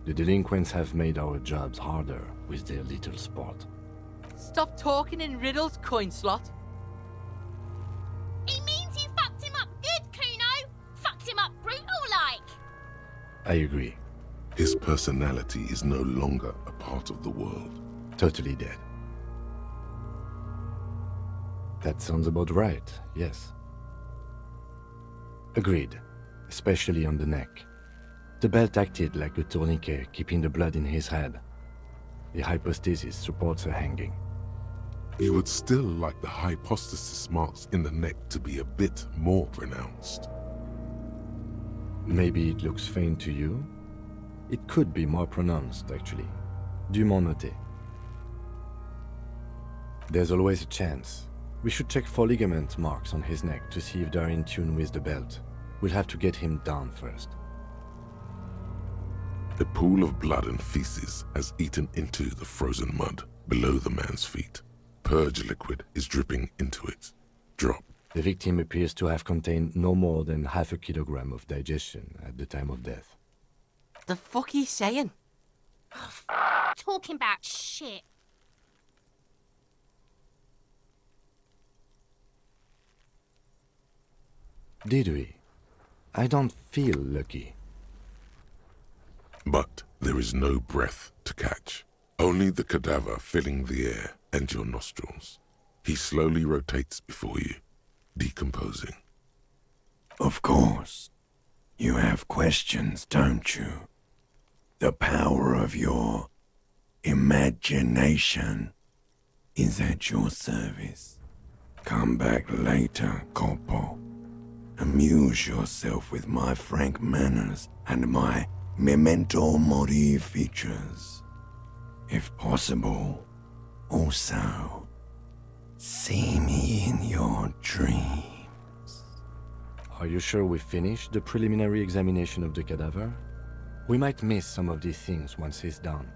The delinquents have made our jobs harder with their little sport. Stop talking in riddles, coin slot. It means you fucked him up good, Kuno. Fucked him up brutal-like. I agree. His personality is no longer a part of the world. Totally dead. That sounds about right, yes. Agreed, especially on the neck. The belt acted like a tourniquet, keeping the blood in his head. The hypostasis supports a hanging. You would still like the hypostasis marks in the neck to be a bit more pronounced. Maybe it looks faint to you? It could be more pronounced, actually. Dûment noté. There's always a chance. We should check for ligament marks on his neck to see if they're in tune with the belt. We'll have to get him down first. A pool of blood and feces has eaten into the frozen mud below the man's feet. Purge liquid is dripping into it. Drop. The victim appears to have contained no more than half a kilogram of digestion at the time of death. The fuck he's saying? Talking about shit. Did we? I don't feel lucky. But there is no breath to catch. Only the cadaver filling the air and your nostrils. He slowly rotates before you, decomposing. Of course. You have questions, don't you? The power of your imagination is at your service. Come back later, Corpo. Amuse yourself with my frank manners and my memento mori features. If possible, also, see me in your dreams. Are you sure we finished the preliminary examination of the cadaver? We might miss some of these things once he's done.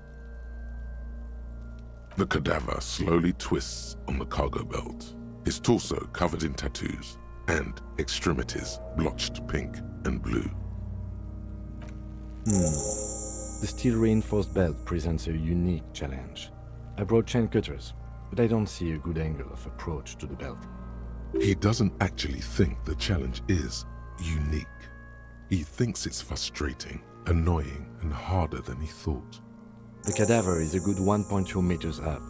The cadaver slowly twists on the cargo belt, his torso covered in tattoos, and extremities blotched pink and blue. The steel-reinforced belt presents a unique challenge. I brought chain cutters, but I don't see a good angle of approach to the belt. He doesn't actually think the challenge is unique. He thinks it's frustrating, annoying, and harder than he thought. The cadaver is a good 1.2 meters up.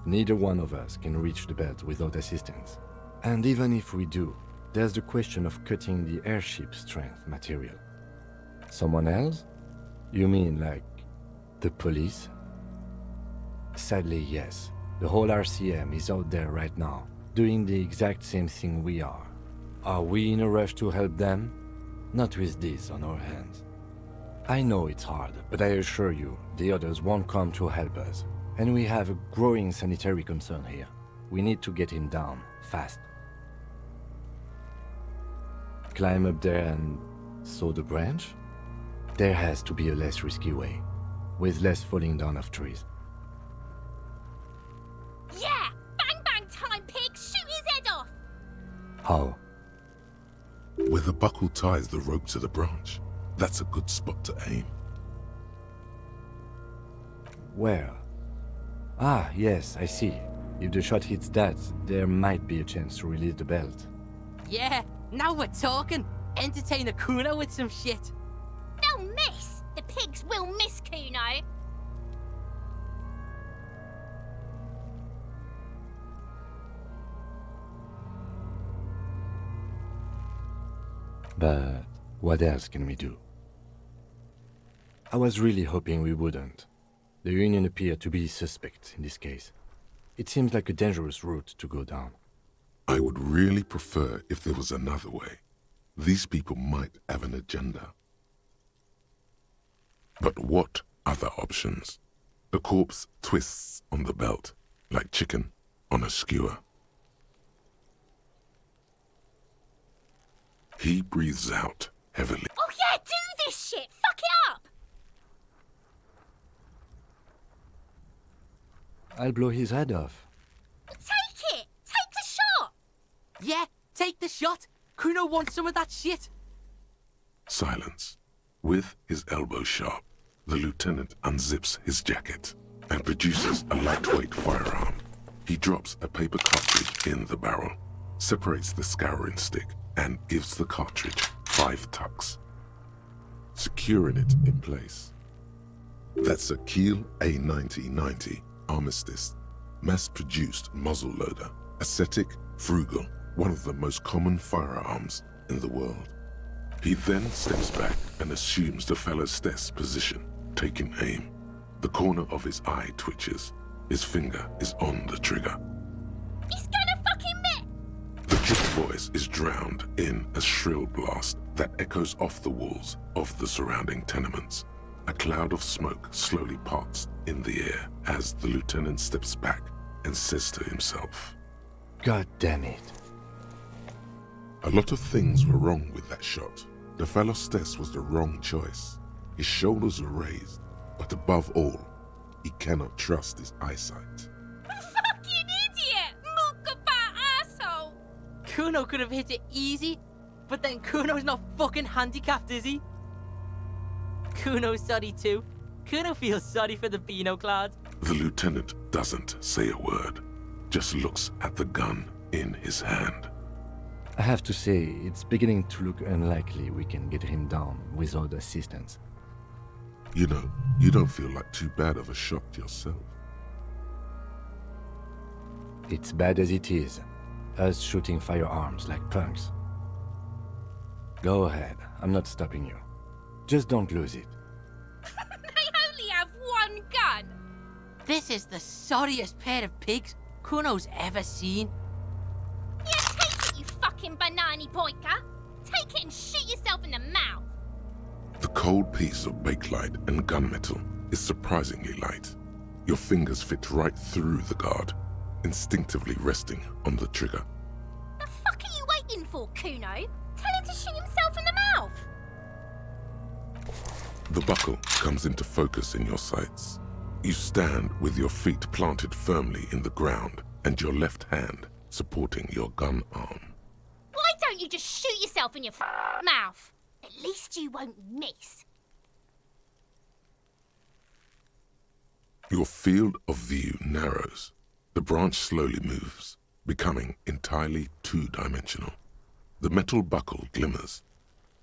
Neither one of us can reach the belt without assistance. And even if we do, there's the question of cutting the airship strength material. Someone else? You mean like the police? Sadly, yes. The whole RCM is out there right now, doing the exact same thing we are. Are we in a rush to help them? Not with this on our hands. I know it's hard, but I assure you, the others won't come to help us. And we have a growing sanitary concern here. We need to get him down, fast. Climb up there and saw the branch? There has to be a less risky way, with less falling down of trees. Yeah! Bang bang time, pig! Shoot his head off! How? Where the buckle ties the rope to the branch. That's a good spot to aim. Where? Ah, yes, I see. If the shot hits that, there might be a chance to release the belt. Yeah, now we're talking. Entertain a Kuno with some shit. They'll miss! The pigs will miss Kuno! But what else can we do? I was really hoping we wouldn't. The Union appeared to be suspect in this case. It seems like a dangerous route to go down. I would really prefer if there was another way. These people might have an agenda. But what other options? The corpse twists on the belt, like chicken on a skewer. He breathes out heavily. Oh yeah, do this shit! Fuck it up! I'll blow his head off. Take it! Take the shot! Yeah, take the shot. Kuno wants some of that shit. Silence. With his elbow sharp, the lieutenant unzips his jacket and produces a lightweight firearm. He drops a paper cartridge in the barrel, separates the scouring stick, and gives the cartridge 5 tucks, securing it in place. That's a Kiel A9090 Armistice, mass-produced muzzle-loader, ascetic, frugal, one of the most common firearms in the world. He then steps back and assumes the fellow's desk position, taking aim. The corner of his eye twitches. His finger is on the trigger. He's gonna fucking miss! The trigger voice is drowned in a shrill blast that echoes off the walls of the surrounding tenements. A cloud of smoke slowly parts in the air as the lieutenant steps back and says to himself, God damn it. A lot of things were wrong with that shot. The fellow's Stess was the wrong choice. His shoulders were raised, but above all, he cannot trust his eyesight. Fucking idiot! Mookabat asshole! Kuno could have hit it easy, but then Kuno's not fucking handicapped, is he? Kuno's sorry too. Kuno feels sorry for the Beano clad. The lieutenant doesn't say a word, just looks at the gun in his hand. I have to say, it's beginning to look unlikely we can get him down without assistance. You know, you don't feel like too bad of a shot yourself. It's bad as it is, us shooting firearms like punks. Go ahead, I'm not stopping you. Just don't lose it. They only have one gun! This is the sorriest pair of pigs Kuno's ever seen. Yeah, take it, you fucking banani boika! Take it and shoot yourself in the mouth! The cold piece of bakelite and gunmetal is surprisingly light. Your fingers fit right through the guard, instinctively resting on the trigger. The fuck are you waiting for, Kuno? Tell him to shoot himself in the mouth! The buckle comes into focus in your sights. You stand with your feet planted firmly in the ground and your left hand supporting your gun arm. Why don't you just shoot yourself in your mouth? At least you won't miss. Your field of view narrows. The branch slowly moves, becoming entirely two-dimensional. The metal buckle glimmers,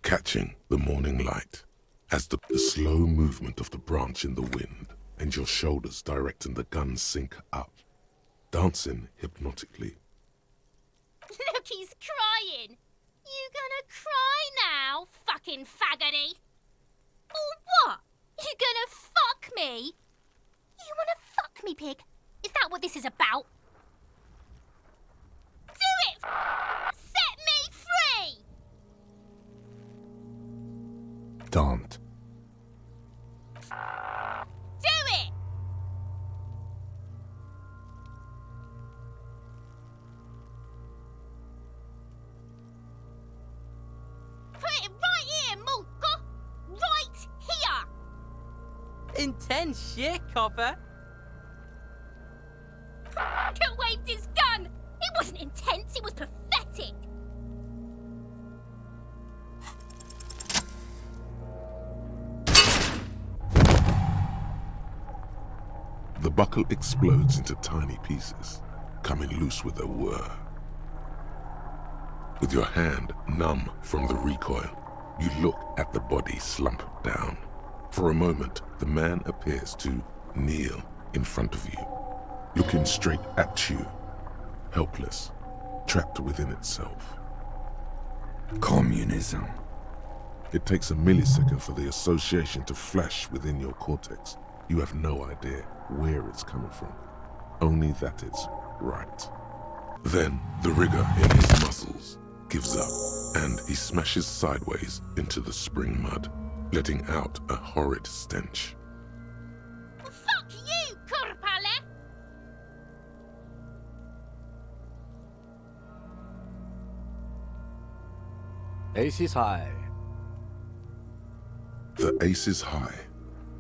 catching the morning light as the slow movement of the branch in the wind and your shoulders directing the gun sync up, dancing hypnotically. Look, he's crying. You gonna cry now, fucking faggoty? Or what? You gonna fuck me? You wanna fuck me, pig? Is that what this is about? Do it! Set me free! Don't. Do it! Put it right here, Mulka! Right here! Intense shit, Copper. He waved his gun! It wasn't intense, it was pathetic! The buckle explodes into tiny pieces, coming loose with a whir. With your hand numb from the recoil, you look at the body slump down. For a moment, the man appears to kneel in front of you, looking straight at you, helpless, trapped within itself. Communism. It takes a millisecond for the association to flash within your cortex. You have no idea where it's coming from, only that it's right. Then the rigor in his muscles gives up, and he smashes sideways into the spring mud, letting out a horrid stench. Fuck you, Kurpale! Ace is high. The Ace is High,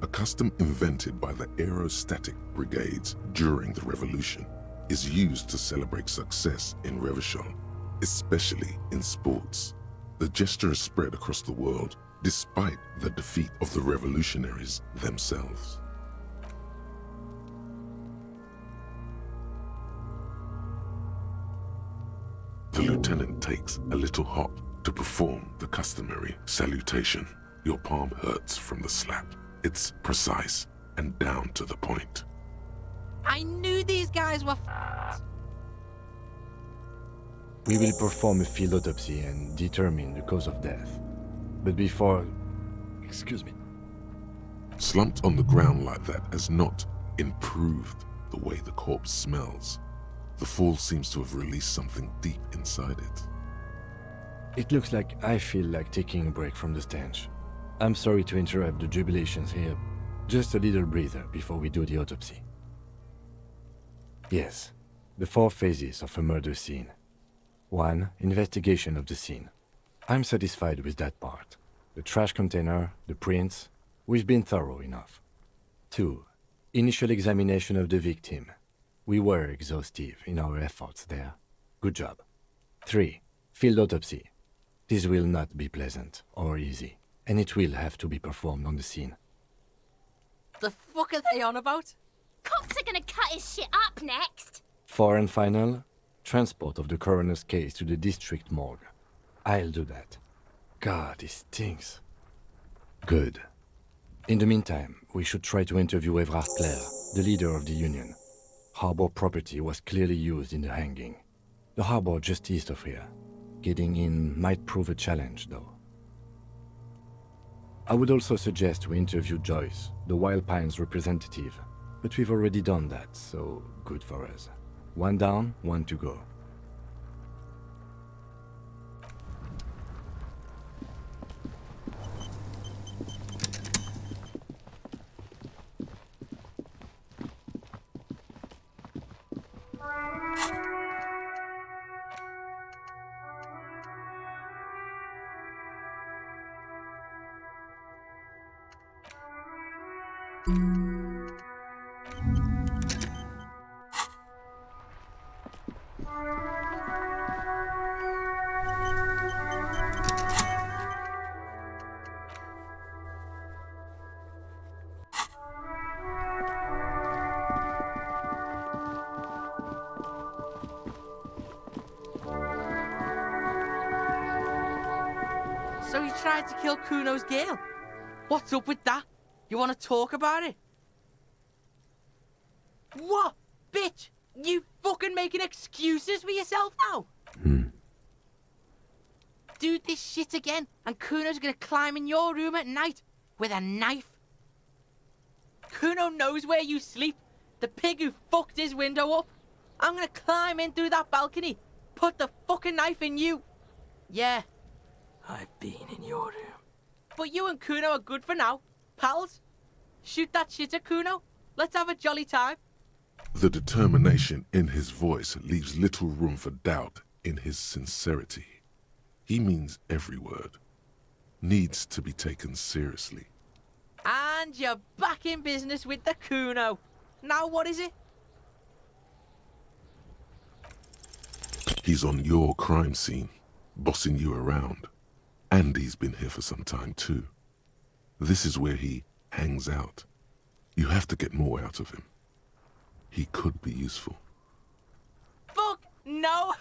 a custom invented by the aerostatic brigades during the revolution, is used to celebrate success in Revachol, especially in sports. The gesture is spread across the world despite the defeat of the revolutionaries themselves. The lieutenant takes a little hop to perform the customary salutation. Your palm hurts from the slap. It's precise and down to the point. I knew these guys were We will perform a field autopsy and determine the cause of death. But before... Excuse me. Slumped on the ground like that has not improved the way the corpse smells. The fall seems to have released something deep inside it. It looks like I feel like taking a break from the stench. I'm sorry to interrupt the jubilations here. Just a little breather before we do the autopsy. Yes, the 4 phases of a murder scene. 1. Investigation of the scene. I'm satisfied with that part. The trash container, the prints, we've been thorough enough. 2. Initial examination of the victim. We were exhaustive in our efforts there. Good job. 3. Field autopsy. This will not be pleasant or easy, and it will have to be performed on the scene. The fuck are they on about? Cops are gonna cut his shit up next! 4 and final, transport of the coroner's case to the district morgue. I'll do that. God, it stinks. Good. In the meantime, we should try to interview Everard Clare, the leader of the union. Harbor property was clearly used in the hanging. The harbor just east of here. Getting in might prove a challenge, though. I would also suggest we interview Joyce, the Wild Pines representative, but we've already done that, so good for us. 1 down, 1 to go. So you tried to kill Kuno's girl? What's up with that? You want to talk about it? What? Bitch, you fucking making excuses for yourself now? Do this shit again, and Kuno's gonna climb in your room at night with a knife. Kuno knows where you sleep. The pig who fucked his window up. I'm gonna climb in through that balcony, put the fucking knife in you. Yeah. I've been in your room. But you and Kuno are good for now. Pals, shoot that shit at Kuno. Let's have a jolly time. The determination in his voice leaves little room for doubt in his sincerity. He means every word. Needs to be taken seriously. And you're back in business with the Kuno. Now what is it? He's on your crime scene, bossing you around. And he's been here for some time too. This is where he hangs out. You have to get more out of him. He could be useful. Fuck no!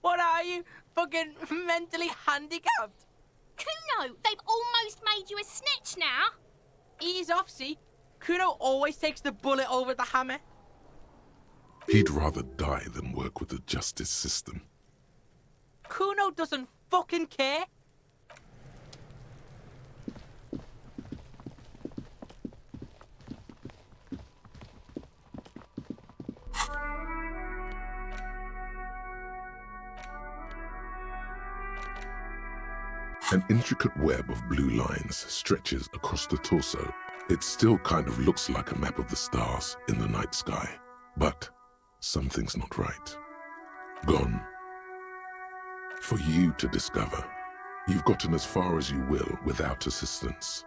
What are you? Fucking mentally handicapped? Kuno, they've almost made you a snitch now. Ease off, see? Kuno always takes the bullet over the hammer. He'd rather die than work with the justice system. Kuno doesn't fucking care. An intricate web of blue lines stretches across the torso. It still kind of looks like a map of the stars in the night sky. But something's not right. Gone. For you to discover. You've gotten as far as you will without assistance.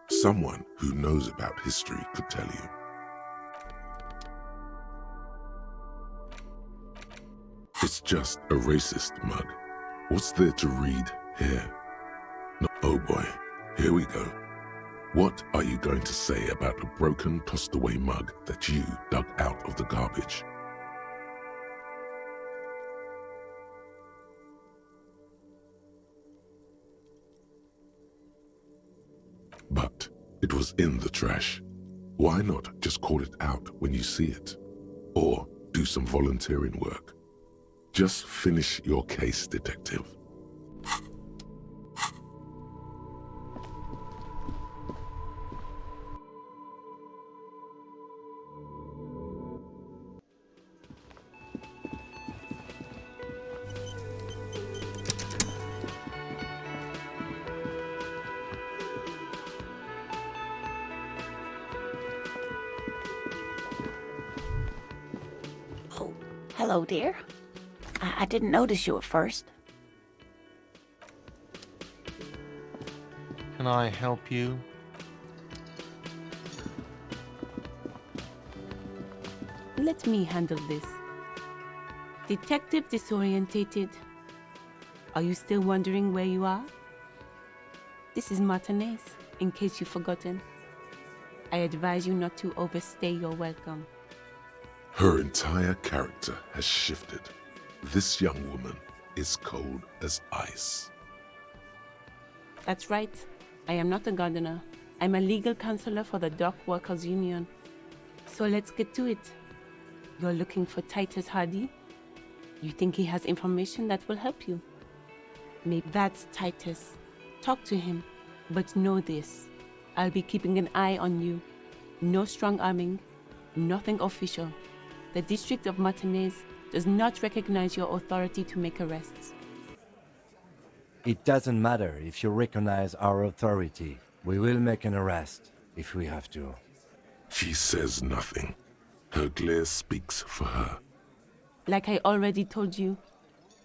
Someone who knows about history could tell you. It's just a racist mug. What's there to read here? No, oh boy, here we go. What are you going to say about a broken, tossed-away mug that you dug out of the garbage? But it was in the trash. Why not just call it out when you see it? Or do some volunteering work? Just finish your case, detective. Hello, dear. I didn't notice you at first. Can I help you? Let me handle this. Detective disorientated. Are you still wondering where you are? This is Martinez, in case you've forgotten. I advise you not to overstay your welcome. Her entire character has shifted. This young woman is cold as ice. That's right. I am not a gardener. I'm a legal counselor for the Dock Workers Union. So let's get to it. You're looking for Titus Hardy? You think he has information that will help you? Maybe that's Titus. Talk to him. But know this. I'll be keeping an eye on you. No strong arming. Nothing official. The District of Martinez does not recognize your authority to make arrests. It doesn't matter if you recognize our authority. We will make an arrest if we have to. She says nothing. Her glare speaks for her. Like I already told you,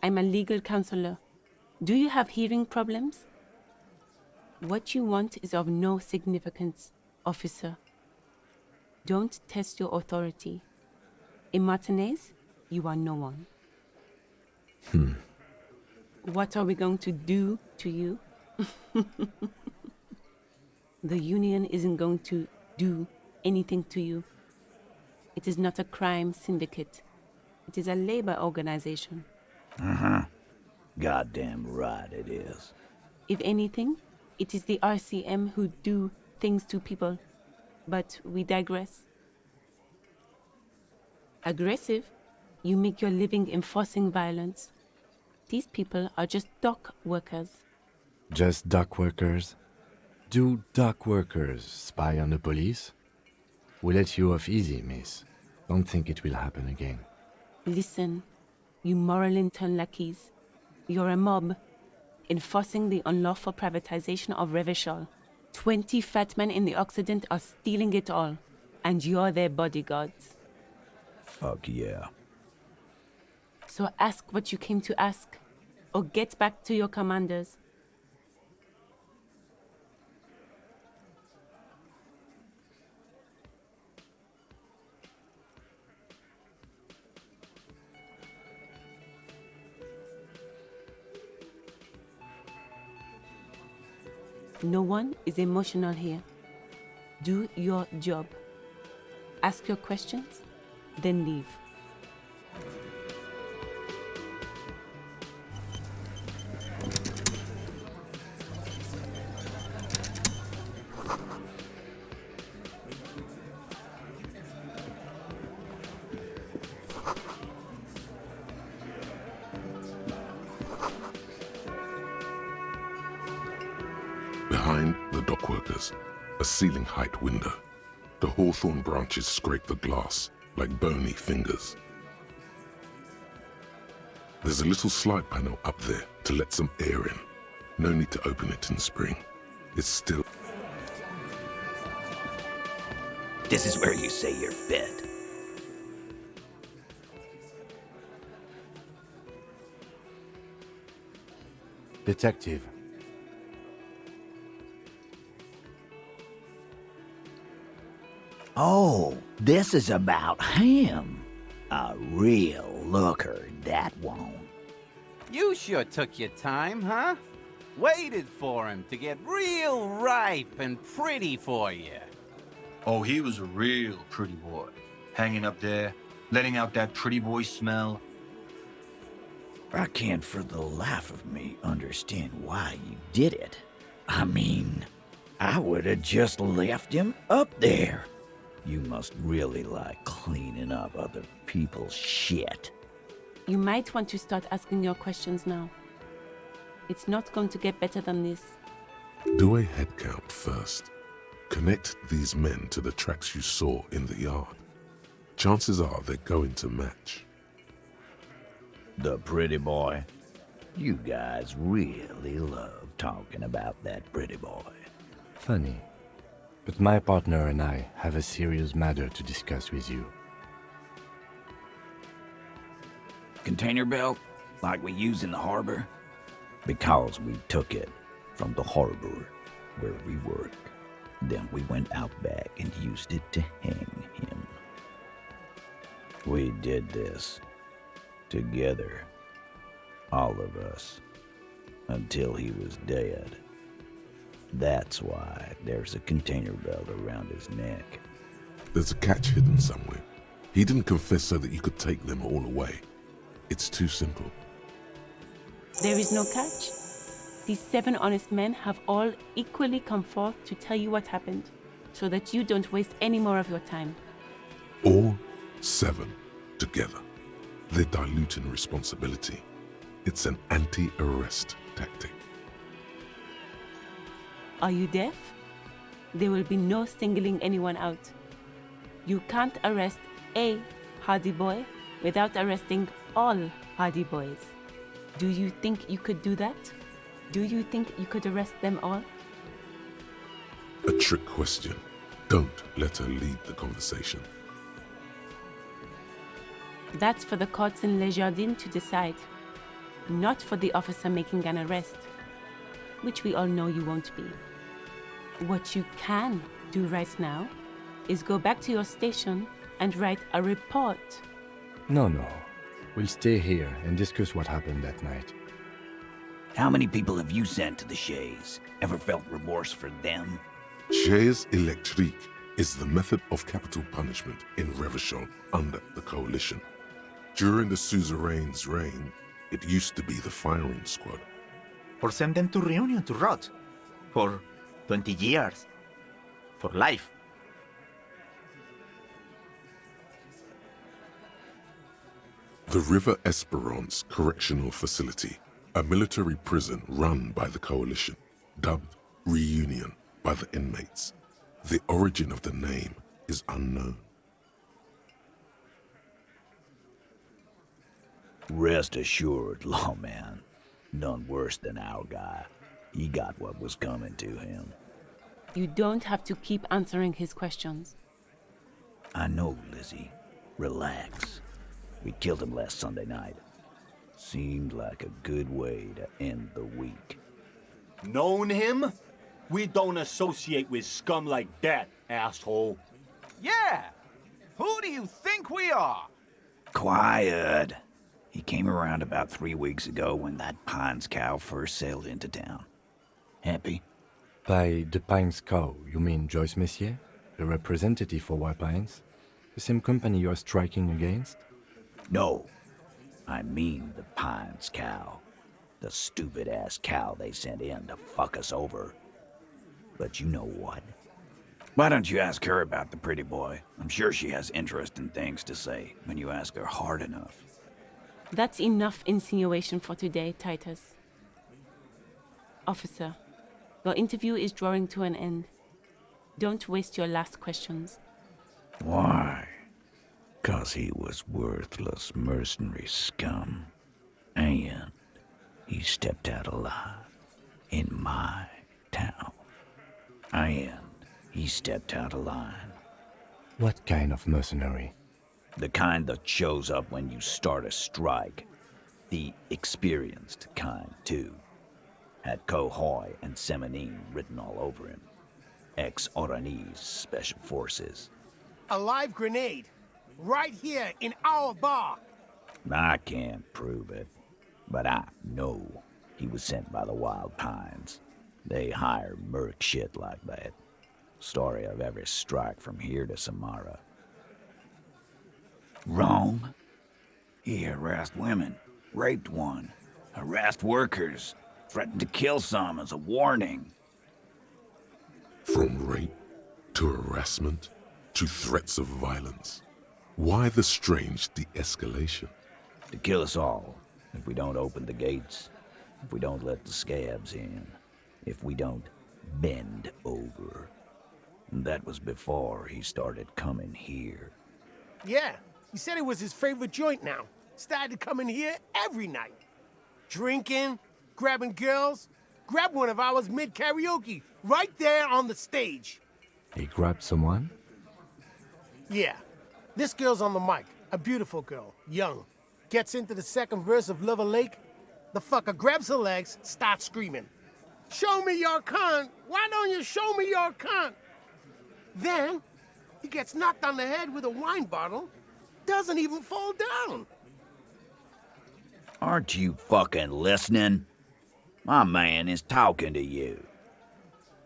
I'm a legal counselor. Do you have hearing problems? What you want is of no significance, officer. Don't test your authority. In Martinez, you are no one. What are we going to do to you? The union isn't going to do anything to you. It is not a crime syndicate. It is a labor organization. Goddamn right it is. If anything, it is the RCM who do things to people. But we digress. Aggressive? You make your living enforcing violence. These people are just dock workers. Just dock workers? Do dock workers spy on the police? We let you off easy, miss. Don't think it will happen again. Listen, you moral intern lackeys. You're a mob, enforcing the unlawful privatization of Revachol. 20 fat men in the Occident are stealing it all, and you're their bodyguards. Fuck yeah. So ask what you came to ask, or get back to your commanders. No one is emotional here. Do your job. Ask your questions, then leave. Behind the dockworkers, a ceiling-height window. The hawthorn branches scrape the glass like bony fingers. There's a little slide panel up there to let some air in. No need to open it in spring. It's still... This is where you say your bed. Detective. Oh, this is about him. A real looker, that won't. You sure took your time, huh? Waited for him to get real ripe and pretty for you. Oh, he was a real pretty boy. Hanging up there, letting out that pretty boy smell. I can't for the life of me understand why you did it. I mean, I would have just left him up there. You must really like cleaning up other people's shit. You might want to start asking your questions now. It's not going to get better than this. Do a head count first. Connect these men to the tracks you saw in the yard. Chances are they're going to match. The pretty boy. You guys really love talking about that pretty boy. Funny. But my partner and I have a serious matter to discuss with you. Container belt, like we use in the harbor? Because we took it from the harbor where we work. Then we went out back and used it to hang him. We did this together, all of us, until he was dead. That's why there's a container belt around his neck. There's a catch hidden somewhere. He didn't confess so that you could take them all away. It's too simple. There is no catch. These 7 honest men have all equally come forth to tell you what happened, so that you don't waste any more of your time. All 7 together. They're diluting responsibility. It's an anti-arrest tactic. Are you deaf? There will be no singling anyone out. You can't arrest a hardy boy without arresting all hardy boys. Do you think you could do that? Do you think you could arrest them all? A trick question. Don't let her lead the conversation. That's for the courts in Les Jardins to decide, not for the officer making an arrest, which we all know you won't be. What you can do right now is go back to your station and write a report. No. We'll stay here and discuss what happened that night. How many people have you sent to the Shays? Ever felt remorse for them? Chaise électrique is the method of capital punishment in Revachol under the Coalition. During the suzerain's reign, It used to be the firing squad. Or send them to Reunion to rot. For 20 years. For life. The River Esperance Correctional Facility, a military prison run by the Coalition, dubbed Reunion by the inmates. The origin of the name is unknown. Rest assured, lawman. None worse than our guy. He got what was coming to him. You don't have to keep answering his questions. I know, Lizzie. Relax. We killed him last Sunday night. Seemed like a good way to end the week. Known him? We don't associate with scum like that, asshole. Yeah! Who do you think we are? Quiet. He came around about 3 weeks ago when that Pines cow first sailed into town. Happy? By the Pines cow, you mean Joyce Messier, the representative for White Pines? The same company you are striking against? No. I mean the Pines cow. The stupid-ass cow they sent in to fuck us over. But you know what? Why don't you ask her about the pretty boy? I'm sure she has interesting things to say when you ask her hard enough. That's enough insinuation for today, Titus. Officer, your interview is drawing to an end. Don't waste your last questions. Why? 'Cause he was worthless mercenary scum. And he stepped out alive in my town. And he stepped out of line. What kind of mercenary? The kind that shows up when you start a strike. The experienced kind, too. Had Cohoy and Semenine written all over him. Ex-Oranese Special Forces. A live grenade. Right here in our bar. I can't prove it, but I know he was sent by the Wild Pines. They hire merc shit like that. Story of every strike from here to Samara. Wrong. He harassed women, raped one, harassed workers, threatened to kill some as a warning. From rape to harassment to threats of violence. Why the strange de-escalation? To kill us all, if we don't open the gates, if we don't let the scabs in, if we don't bend over. That was before he started coming here. Yeah, he said it was his favorite joint now. Started coming here every night. Drinking, grabbing girls. Grabbed one of ours mid-karaoke, right there on the stage. He grabbed someone? Yeah. This girl's on the mic. A beautiful girl, young. Gets into the second verse of Lover Lake. The fucker grabs her legs, starts screaming. Show me your cunt! Why don't you show me your cunt? Then, he gets knocked on the head with a wine bottle. Doesn't even fall down. Aren't you fucking listening? My man is talking to you.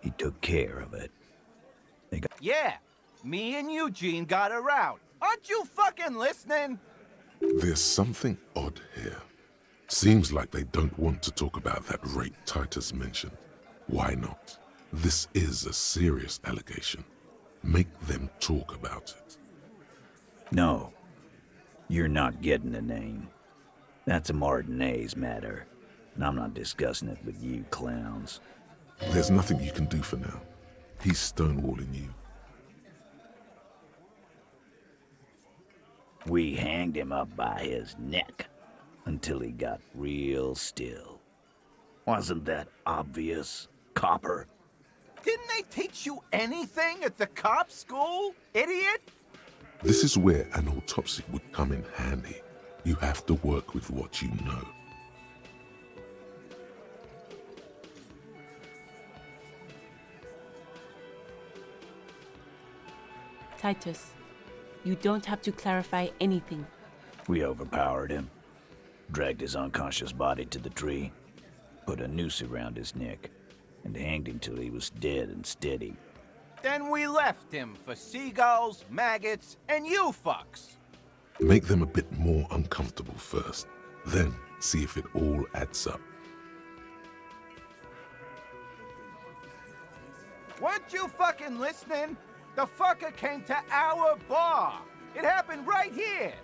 He took care of it. Yeah, me and Eugene got around. Aren't you fucking listening? There's something odd here. Seems like they don't want to talk about that rape Titus mentioned. Why not? This is a serious allegation. Make them talk about it. No. You're not getting the name. That's a Martinez matter. And I'm not discussing it with you clowns. There's nothing you can do for now. He's stonewalling you. We hanged him up by his neck until he got real still. Wasn't that obvious, copper? Didn't they teach you anything at the cop school, idiot? This is where an autopsy would come in handy. You have to work with what you know. Titus, you don't have to clarify anything. We overpowered him, dragged his unconscious body to the tree, put a noose around his neck, and hanged him till he was dead and steady. Then we left him for seagulls, maggots, and you fucks. Make them a bit more uncomfortable first. Then see if it all adds up. Weren't you fucking listening? The fucker came to our bar. It happened right here.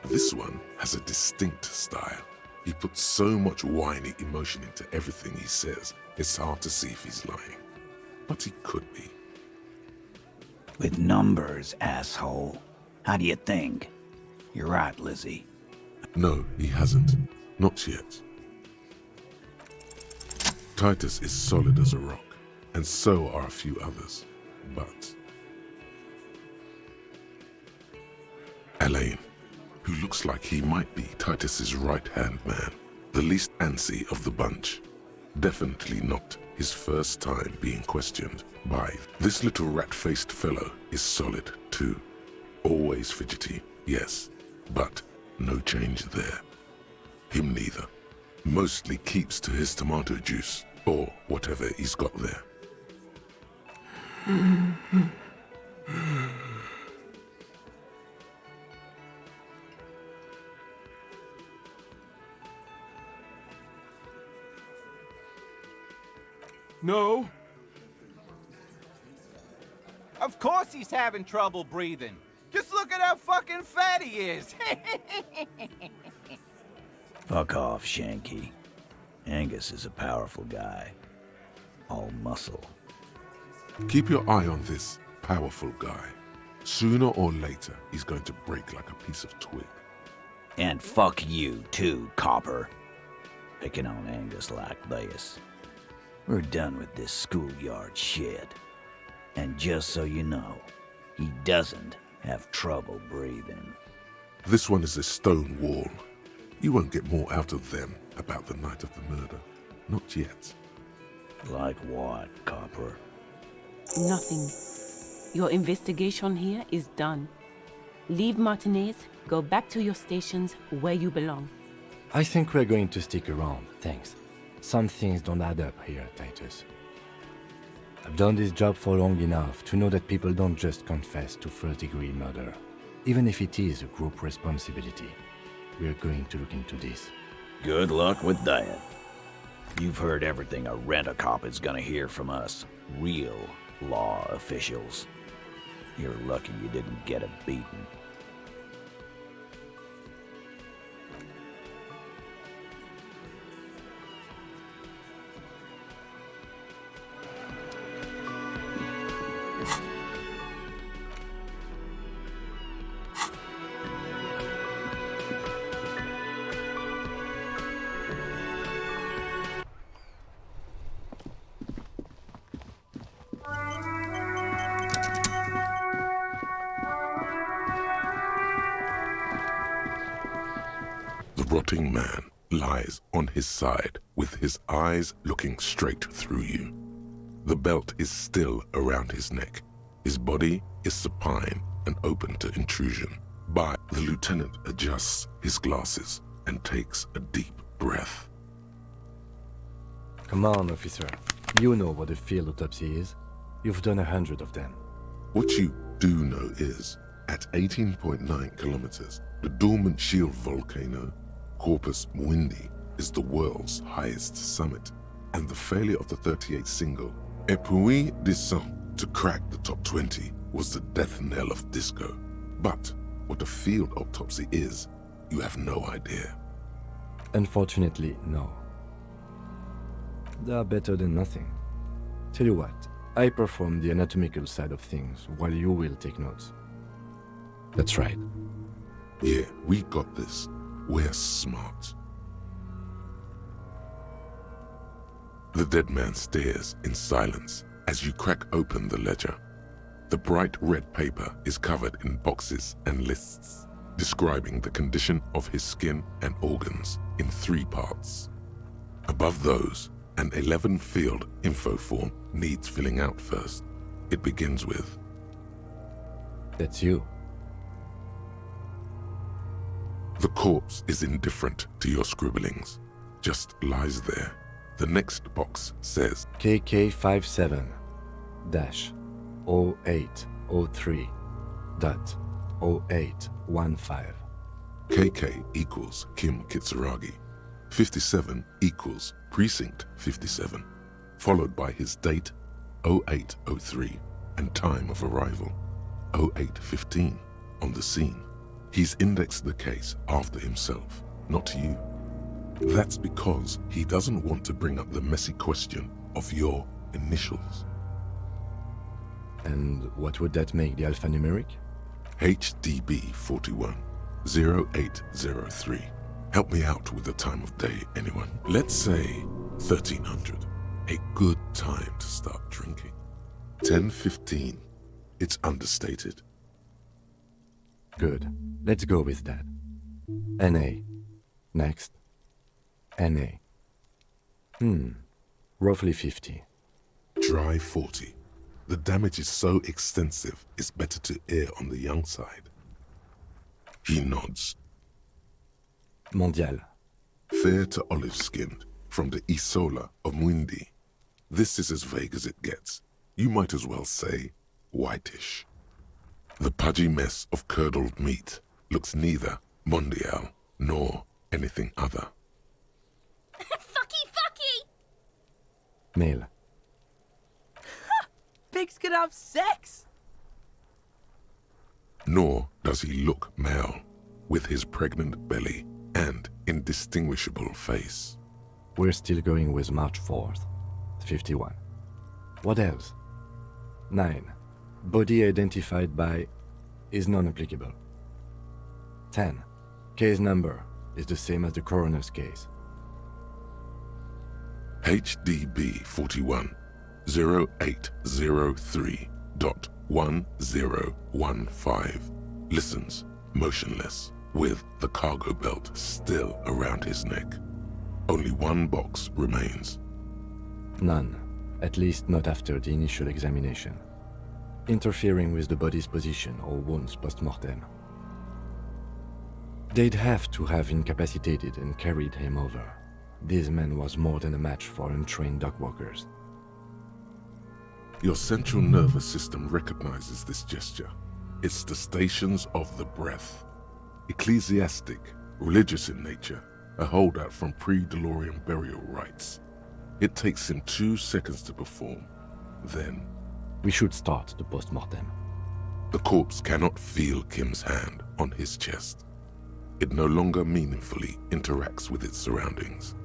This one has a distinct style. He puts so much whiny emotion into everything he says, it's hard to see if he's lying. But he could be. With numbers, asshole. How do you think? You're right, Lizzie. No, he hasn't. Not yet. Titus is solid as a rock, and so are a few others. But Elaine, who looks like he might be Titus's right-hand man, the least antsy of the bunch. Definitely not his first time being questioned by this little rat-faced fellow is solid too. Always fidgety, yes, but no change there. Him neither. Mostly keeps to his tomato juice or whatever he's got there. No. Of course he's having trouble breathing. Just look at how fucking fat he is. Fuck off, Shanky. Angus is a powerful guy. All muscle. Keep your eye on this powerful guy. Sooner or later, he's going to break like a piece of twig. And fuck you too, copper. Picking on Angus like this. We're done with this schoolyard shit. And just so you know, he doesn't have trouble breathing. This one is a stone wall. You won't get more out of them about the night of the murder. Not yet. Like what, copper? Nothing. Your investigation here is done. Leave Martinez, go back to your stations where you belong. I think we're going to stick around, thanks. Some things don't add up here, Titus. I've done this job for long enough to know that people don't just confess to first-degree murder. Even if it is a group responsibility, we're going to look into this. Good luck with that. You've heard everything a rent-a-cop is gonna hear from us, real law officials. You're lucky you didn't get a beating. The rotting man lies on his side with his eyes looking straight through you. The belt is still around his neck. His body is supine and open to intrusion. But the lieutenant adjusts his glasses and takes a deep breath. Come on, officer. You know what a field autopsy is. You've done 100 of them. What you do know is, at 18.9 kilometers, the dormant shield volcano, Corpus Mundi, is the world's highest summit, and the failure of the 38 single, Et puis descend, to crack the top 20 was the death knell of disco. But what a field autopsy is, you have no idea. Unfortunately, no. They are better than nothing. Tell you what, I perform the anatomical side of things while you will take notes. That's right. Yeah, we got this. We're smart. The dead man stares in silence as you crack open the ledger. The bright red paper is covered in boxes and lists, describing the condition of his skin and organs in 3 parts. Above those, an 11-field info form needs filling out first. It begins with, That's you. The corpse is indifferent to your scribblings, just lies there. The next box says KK57-0803.0815. KK equals Kim Kitsuragi. 57 equals Precinct 57, followed by his date 0803 and time of arrival 0815 on the scene. He's indexed the case after himself, not you. That's because he doesn't want to bring up the messy question of your initials. And what would that make the alphanumeric? HDB 41 0803. Help me out with the time of day, anyone. Let's say 1300. A good time to start drinking. 10:15. It's understated. Good. Let's go with that. NA. Next. NA. Roughly 50. Dry 40. The damage is so extensive, it's better to err on the young side. He nods. Mondial. Fair to olive-skinned, from the Isola of Mwindi. This is as vague as it gets. You might as well say whitish. The pudgy mess of curdled meat looks neither mondial nor anything other. Fucky! Male. Pigs can have sex! Nor does he look male, with his pregnant belly and indistinguishable face. We're still going with March 4th. 51. What else? 9. Body identified by is non-applicable. 10. Case number is the same as the coroner's case. HDB 41 0803.1015 listens motionless with the cargo belt still around his neck. Only one box remains. None, at least not after the initial examination. Interfering with the body's position or wounds post-mortem. They'd have to have incapacitated and carried him over. This man was more than a match for untrained dockworkers. Your central nervous system recognizes this gesture. It's the stations of the breath. Ecclesiastic, religious in nature, a holdout from pre-DeLorean burial rites. It takes him 2 seconds to perform. Then, we should start the post-mortem. The corpse cannot feel Kim's hand on his chest. It no longer meaningfully interacts with its surroundings.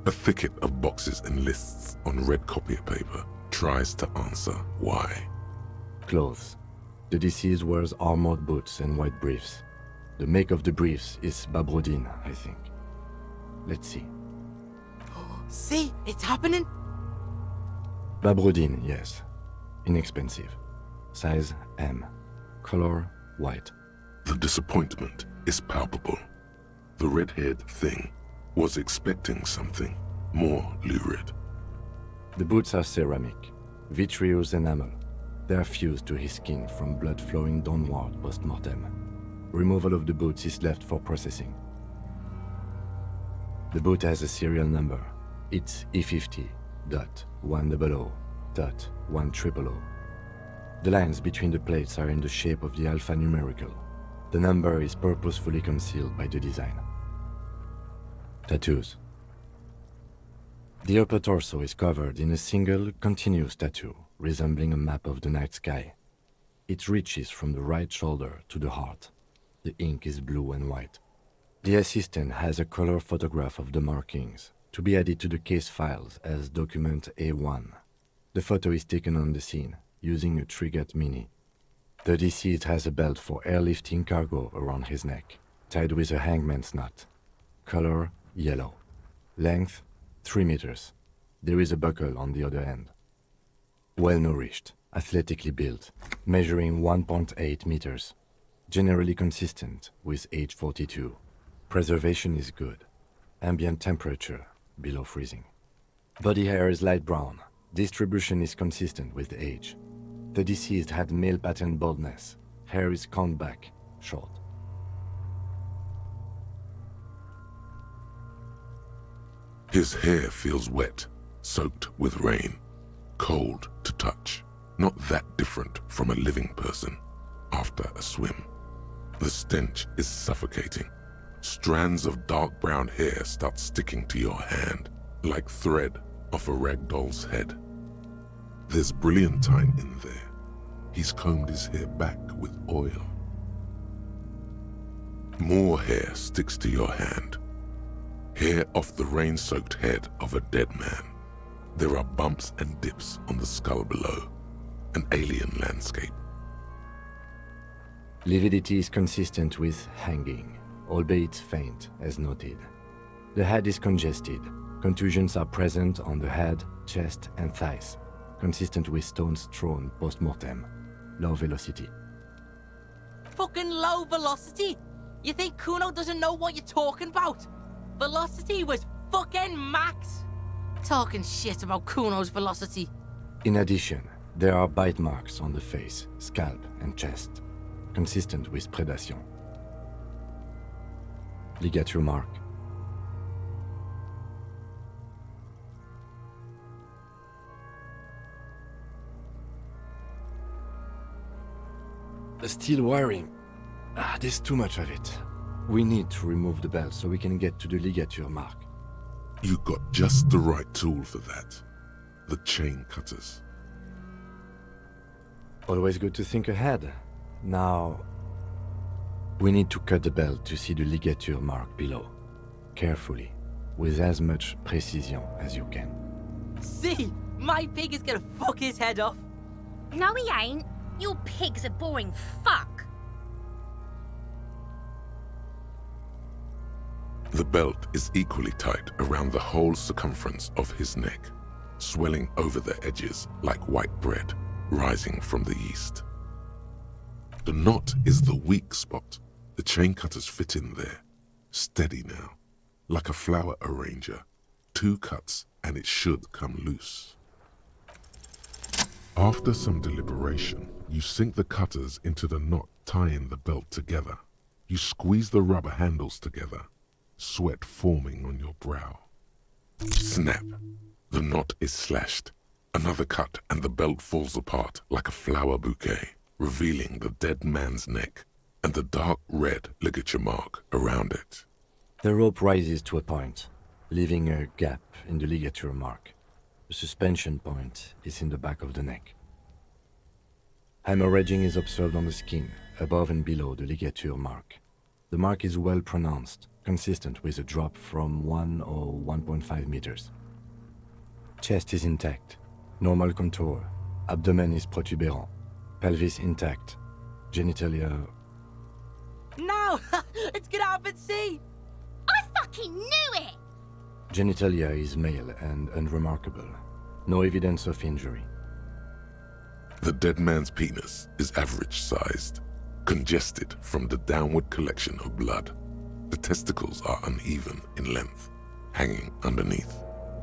A thicket of boxes and lists on red copier paper tries to answer why. Clothes. The deceased wears armored boots and white briefs. The make of the briefs is Babrodine, I think. Let's see. See, it's happening. Babrodine, yes. Inexpensive. Size M. Color white. The disappointment is palpable. The red-haired thing was expecting something more lurid. The boots are ceramic, vitreous enamel. They are fused to his skin from blood flowing downward post-mortem. Removal of the boots is left for processing. The boot has a serial number. It's E50.100.100. The lines between the plates are in the shape of the alphanumerical. The number is purposefully concealed by the design. Tattoos. The upper torso is covered in a single, continuous tattoo, resembling a map of the night sky. It reaches from the right shoulder to the heart. The ink is blue and white. The assistant has a color photograph of the markings, to be added to the case files as document A1. The photo is taken on the scene, using a Trigat Mini. The deceased has a belt for airlifting cargo around his neck, tied with a hangman's knot. Color yellow. Length 3 meters. There is a buckle on the other end. Well-nourished, athletically built, measuring 1.8 meters. Generally consistent with age 42. Preservation is good. Ambient temperature below freezing. Body hair is light brown. Distribution is consistent with age. The deceased had male pattern baldness. Hair is combed back, short. His hair feels wet, soaked with rain, cold to touch. Not that different from a living person after a swim. The stench is suffocating. Strands of dark brown hair start sticking to your hand, like thread off a rag doll's head. There's brilliantine in there. He's combed his hair back with oil. More hair sticks to your hand. Hair off the rain-soaked head of a dead man. There are bumps and dips on the skull below. An alien landscape. Lividity is consistent with hanging, albeit faint, as noted. The head is congested. Contusions are present on the head, chest, and thighs, consistent with stones thrown post-mortem. Low velocity. Fucking low velocity? You think Kuno doesn't know what you're talking about? Velocity was fucking max. Talking shit about Kuno's velocity. In addition, there are bite marks on the face, scalp, and chest, consistent with predation. Ligature mark. The steel wiring. There's too much of it. We need to remove the belt so we can get to the ligature mark. You got just the right tool for that. The chain cutters. Always good to think ahead. Now, we need to cut the belt to see the ligature mark below. Carefully, with as much precision as you can. See, my pig is gonna fuck his head off. No, he ain't. Your pig's a boring fuck. The belt is equally tight around the whole circumference of his neck, swelling over the edges like white bread rising from the yeast. The knot is the weak spot. The chain cutters fit in there, steady now, like a flower arranger. 2 cuts and it should come loose. After some deliberation, you sink the cutters into the knot tying the belt together. You squeeze the rubber handles together, sweat forming on your brow. Snap! The knot is slashed. Another cut and the belt falls apart like a flower bouquet, revealing the dead man's neck and the dark red ligature mark around it. The rope rises to a point, leaving a gap in the ligature mark. The suspension point is in the back of the neck. Hemorrhaging is observed on the skin, above and below the ligature mark. The mark is well pronounced, consistent with a drop from 1 or 1.5 meters. Chest is intact, normal contour. Abdomen is protuberant, pelvis intact, genitalia... No! It's gonna happen, see! I fucking knew it! Genitalia is male and unremarkable. No evidence of injury. The dead man's penis is average-sized, congested from the downward collection of blood. The testicles are uneven in length, hanging underneath.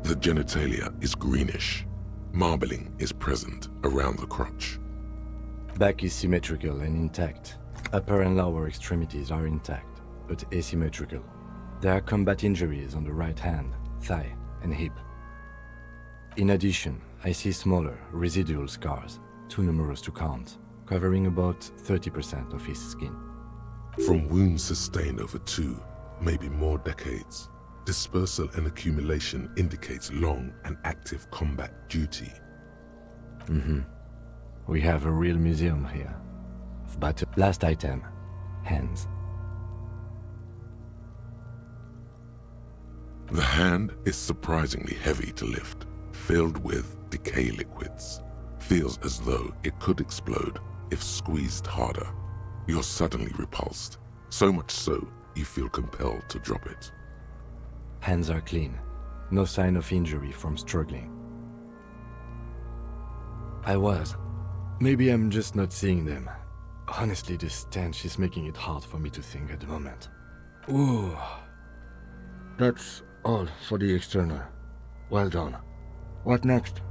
The genitalia is greenish. Marbling is present around the crotch. Back is symmetrical and intact. Upper and lower extremities are intact, but asymmetrical. There are combat injuries on the right hand, thigh, and hip. In addition, I see smaller, residual scars, too numerous to count, covering about 30% of his skin. From wounds sustained over 2, maybe more decades, dispersal and accumulation indicates long and active combat duty. We have a real museum here. But last item, hands. The hand is surprisingly heavy to lift, filled with decay liquids. Feels as though it could explode if squeezed harder. You're suddenly repulsed, so much so you feel compelled to drop it. Hands are clean. No sign of injury from struggling. Maybe I'm just not seeing them. Honestly, this stench is making it hard for me to think at the moment. Ooh. That's all for the external. Well done. What next?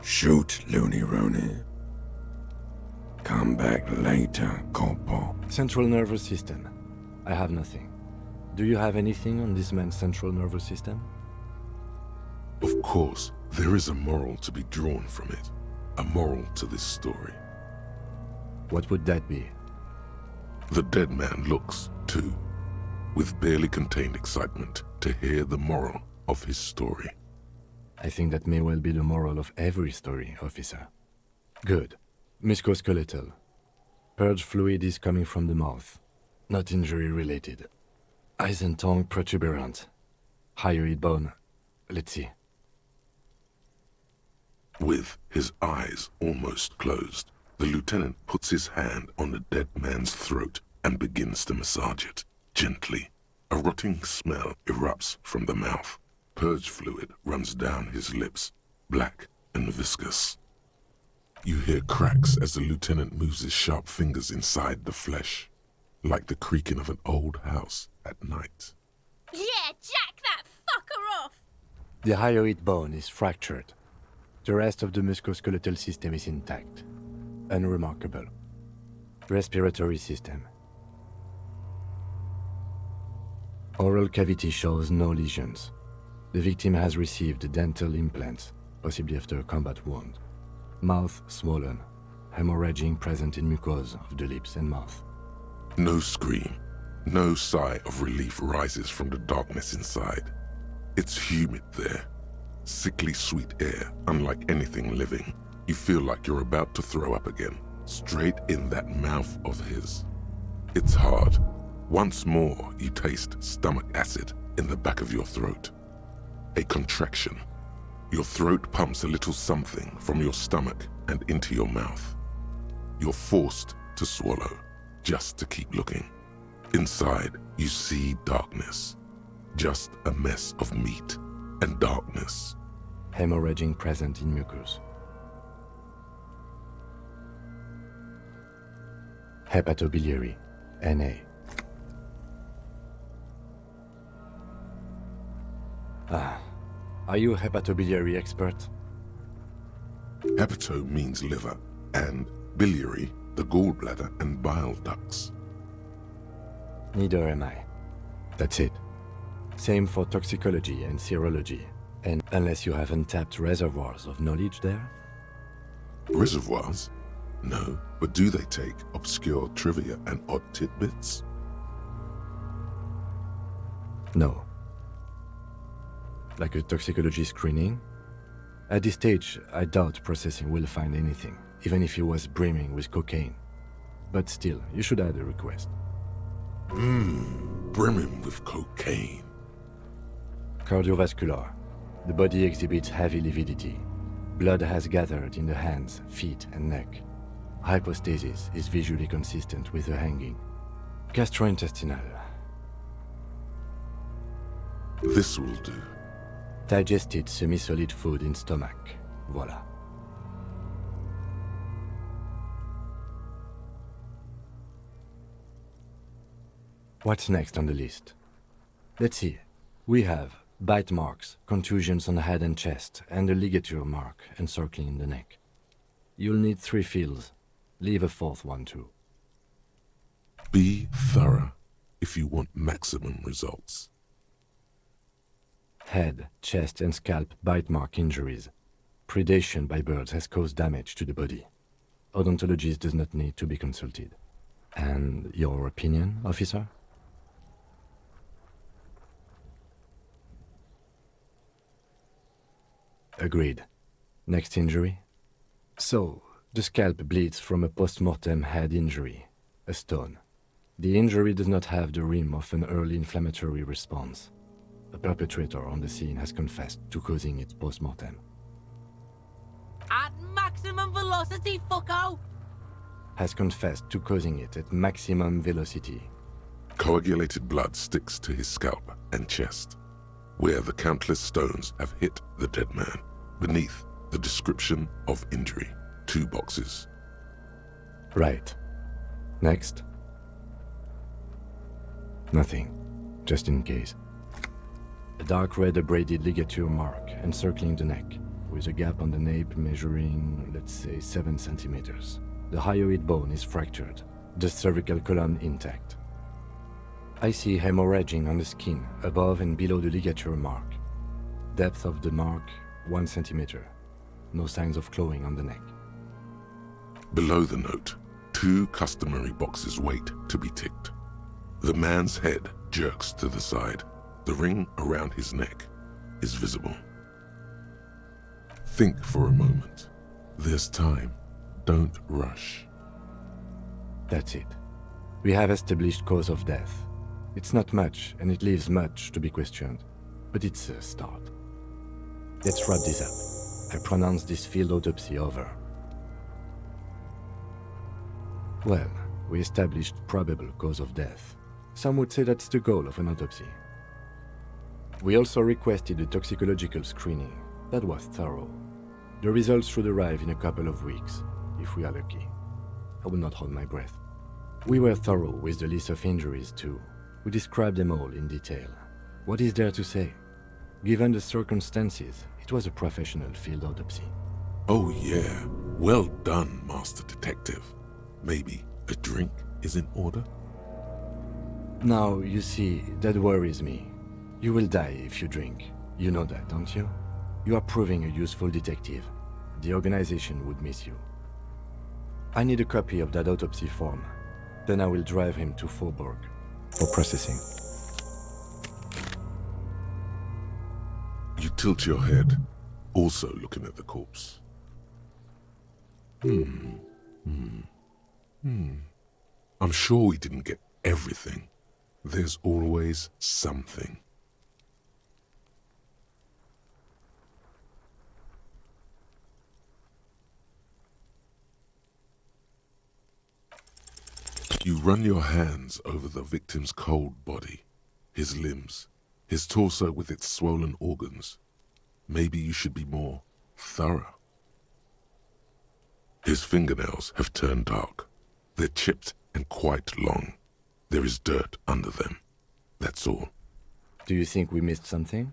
Shoot, Looney Rooney. Come back later, Corporal. Central nervous system. I have nothing. Do you have anything on this man's central nervous system? Of course, there is a moral to be drawn from it. A moral to this story. What would that be? The dead man looks, too, with barely contained excitement to hear the moral of his story. I think that may well be the moral of every story, officer. Good. Musculoskeletal. Purge fluid is coming from the mouth. Not injury-related. Eyes and tongue protuberant. Hyoid bone. Let's see. With his eyes almost closed, the lieutenant puts his hand on the dead man's throat and begins to massage it, gently. A rotting smell erupts from the mouth. Purge fluid runs down his lips, black and viscous. You hear cracks as the lieutenant moves his sharp fingers inside the flesh, like the creaking of an old house at night. Yeah, jack that fucker off! The hyoid bone is fractured. The rest of the musculoskeletal system is intact. Unremarkable. Respiratory system. Oral cavity shows no lesions. The victim has received dental implants, possibly after a combat wound. Mouth swollen. Hemorrhaging present in mucosa of the lips and mouth. No scream, no sigh of relief rises from the darkness inside. It's humid there. Sickly sweet air, unlike anything living. You feel like you're about to throw up again, straight in that mouth of his. It's hard. Once more, you taste stomach acid in the back of your throat. A contraction. Your throat pumps a little something from your stomach and into your mouth. You're forced to swallow, just to keep looking. Inside, you see darkness. Just a mess of meat and darkness. Hemorrhaging present in mucus. Hepatobiliary, Na. Are you a hepatobiliary expert? Hepato means liver, and biliary, the gallbladder and bile ducts. Neither am I. That's it. Same for toxicology and serology, and unless you have untapped reservoirs of knowledge there? Reservoirs? No, but do they take obscure trivia and odd tidbits? No. Like a toxicology screening? At this stage, I doubt processing will find anything, even if he was brimming with cocaine. But still, you should add a request. Brimming with cocaine. Cardiovascular. The body exhibits heavy lividity. Blood has gathered in the hands, feet, and neck. Hypostasis is visually consistent with the hanging. Gastrointestinal. This will do. Digested semi-solid food in stomach. Voila. What's next on the list? Let's see. We have bite marks, contusions on the head and chest, and a ligature mark encircling the neck. You'll need 3 fields. Leave a 4th one too. Be thorough if you want maximum results. Head, chest, and scalp bite mark injuries. Predation by birds has caused damage to the body. Odontologist does not need to be consulted. And your opinion, officer? Agreed. Next injury? So, the scalp bleeds from a post-mortem head injury, a stone. The injury does not have the rim of an early inflammatory response. The perpetrator on the scene has confessed to causing it post-mortem. At maximum velocity, fucko! Has confessed to causing it at maximum velocity. Coagulated blood sticks to his scalp and chest, where the countless stones have hit the dead man. Beneath, the description of injury. 2 boxes. Right. Next. Nothing. Just in case. A dark red abraded ligature mark encircling the neck, with a gap on the nape measuring, let's say, 7 centimeters. The hyoid bone is fractured, the cervical column intact. I see hemorrhaging on the skin, above and below the ligature mark. Depth of the mark, 1 centimeter. No signs of clawing on the neck. Below the note, 2 customary boxes wait to be ticked. The man's head jerks to the side. The ring around his neck is visible. Think for a moment. There's time. Don't rush. That's it. We have established cause of death. It's not much, and it leaves much to be questioned. But it's a start. Let's wrap this up. I pronounce this field autopsy over. Well, we established probable cause of death. Some would say that's the goal of an autopsy. We also requested a toxicological screening. That was thorough. The results should arrive in a couple of weeks, if we are lucky. I will not hold my breath. We were thorough with the list of injuries too. We described them all in detail. What is there to say? Given the circumstances, it was a professional field autopsy. Oh yeah, well done, Master Detective. Maybe a drink is in order? Now, you see, that worries me. You will die if you drink. You know that, don't you? You are proving a useful detective. The organization would miss you. I need a copy of that autopsy form. Then I will drive him to Faubourg for processing. You tilt your head, also looking at the corpse. I'm sure we didn't get everything. There's always something. You run your hands over the victim's cold body, his limbs, his torso with its swollen organs. Maybe you should be more thorough. His fingernails have turned dark. They're chipped and quite long. There is dirt under them. That's all. Do you think we missed something?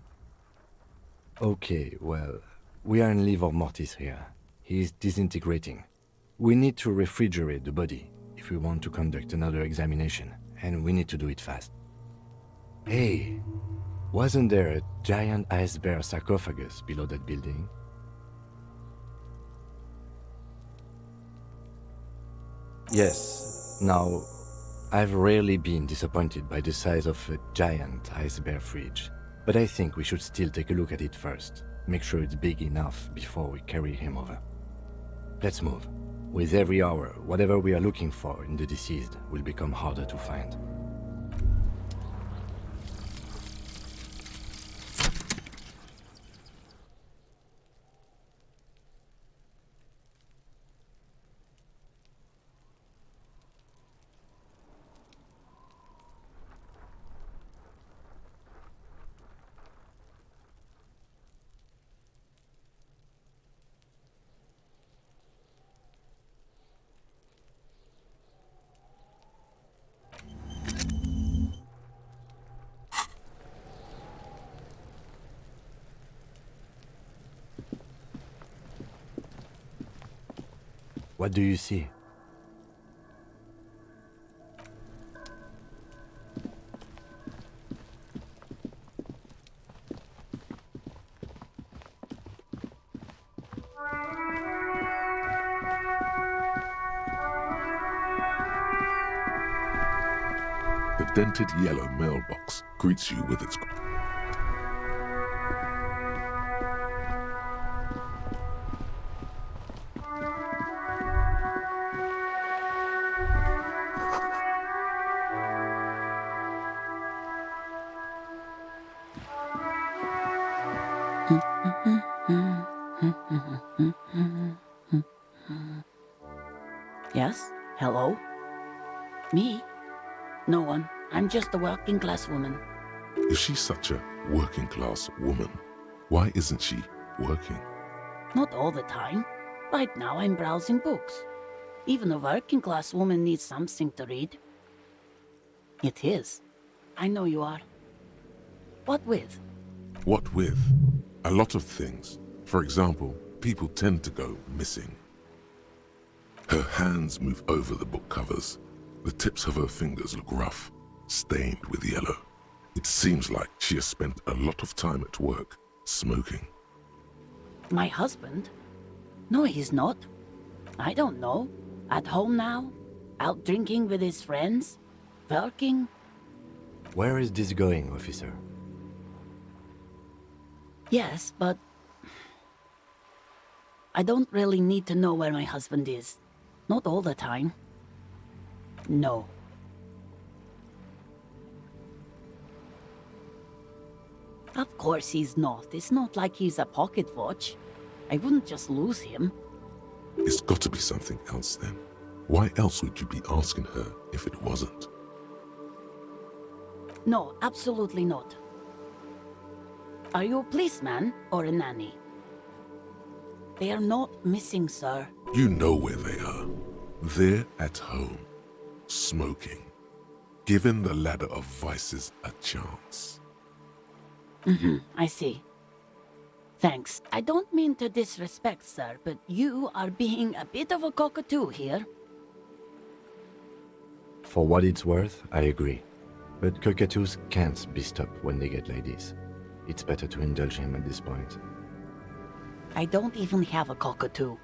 Okay, well, we are in livor mortis here. He is disintegrating. We need to refrigerate the body if we want to conduct another examination, and we need to do it fast. Hey, wasn't there a giant ice bear sarcophagus below that building? Yes. Now, I've rarely been disappointed by the size of a giant ice bear fridge, but I think we should still take a look at it first. Make sure it's big enough before we carry him over. Let's move. With every hour, whatever we are looking for in the deceased will become harder to find. What do you see? The dented yellow mailbox greets you with its... Yes? Hello? Me? No one. I'm just a working class woman. If she's such a working class woman, why isn't she working? Not all the time. Right now I'm browsing books. Even a working class woman needs something to read. It is. I know you are. What with? What with? A lot of things. For example, people tend to go missing. Her hands move over the book covers. The tips of her fingers look rough, stained with yellow. It seems like she has spent a lot of time at work, smoking. My husband? No, he's not. I don't know. At home now? Out drinking with his friends? Working? Where is this going, officer? Yes, but I don't really need to know where my husband is. Not all the time. No. Of course he's not. It's not like he's a pocket watch. I wouldn't just lose him. It's got to be something else then. Why else would you be asking her if it wasn't? No, absolutely not. Are you a policeman or a nanny? They are not missing, sir. You know where they are. They're at home, smoking, giving the ladder of vices a chance. I see. Thanks. I don't mean to disrespect, sir, but you are being a bit of a cockatoo here. For what it's worth, I agree. But cockatoos can't be stopped when they get ladies. It's better to indulge him at this point. I don't even have a cockatoo.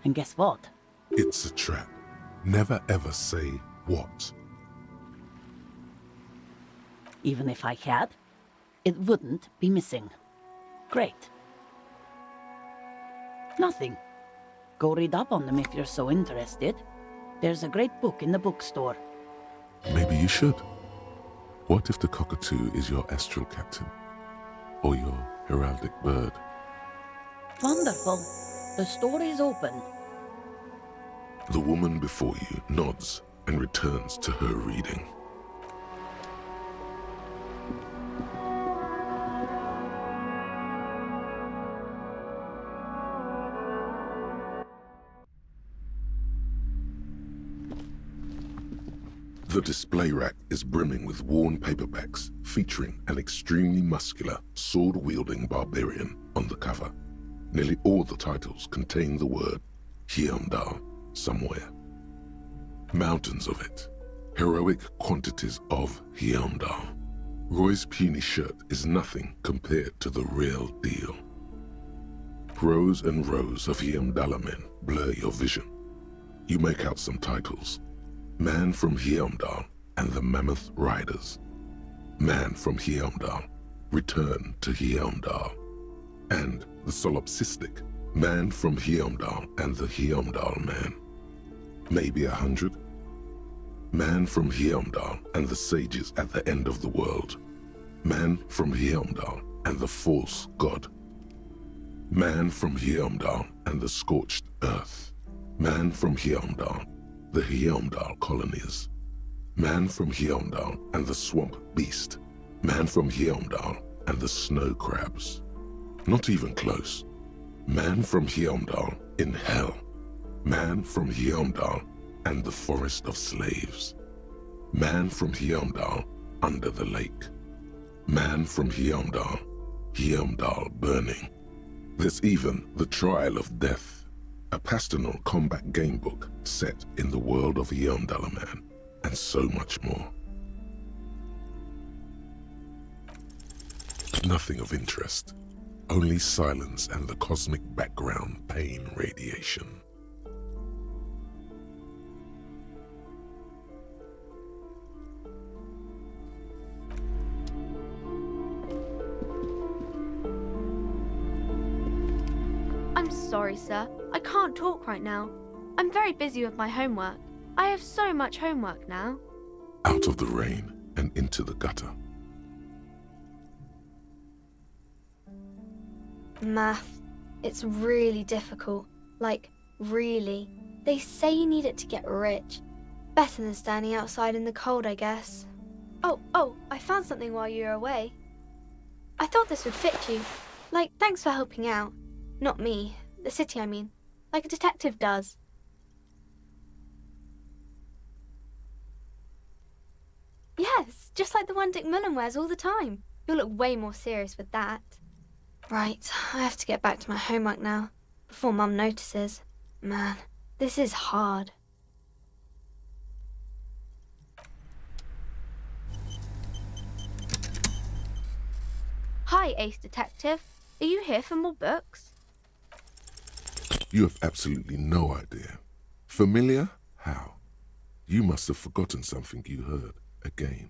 And guess what? It's a trap. Never ever say what. Even if I had, it wouldn't be missing. Great. Nothing. Go read up on them if you're so interested. There's a great book in the bookstore. Maybe you should. What if the cockatoo is your astral captain? Or your heraldic bird? Wonderful. The store is open. The woman before you nods and returns to her reading. The display rack is brimming with worn paperbacks featuring an extremely muscular, sword-wielding barbarian on the cover. Nearly all the titles contain the word Hyundai somewhere. Mountains of it. Heroic quantities of Hyundai. Roy's puny shirt is nothing compared to the real deal. Rows and rows of Hyundai men blur your vision. You make out some titles. Man from Hyundai and the Mammoth Riders. Man from Hyundai, Return to Hyundai. And the solipsistic Man from Hyundai and the Hyundai Man. Maybe 100. Man from Hyundai and the sages at the end of the world. Man from Hyundai and the false god. Man from Hyundai and the scorched earth. Man from Hyundai, the Hyundai colonies. Man from Hyundai and the swamp beast. Man from Hyundai and the snow crabs. Not even close. Man from Hyundai in hell. Man from Hyundai and the forest of slaves. Man from Hyundai under the lake. Man from Hyundai, Hyundai burning. There's even the Trial of Death, a pastoral combat gamebook set in the world of Hyundai Man, and so much more. Nothing of interest. Only silence and the cosmic background pain radiation. I'm sorry, sir. I can't talk right now. I'm very busy with my homework. I have so much homework now. Out of the rain and into the gutter. Math. It's really difficult. Like, really. They say you need it to get rich. Better than standing outside in the cold, I guess. Oh, I found something while you were away. I thought this would fit you. Like, thanks for helping out. Not me. The city, I mean. Like a detective does. Yes, just like the one Dick Mullen wears all the time. You'll look way more serious with that. Right, I have to get back to my homework now, before Mum notices. Man, this is hard. Hi, Ace Detective. Are you here for more books? You have absolutely no idea. Familiar? How? You must have forgotten something you heard again.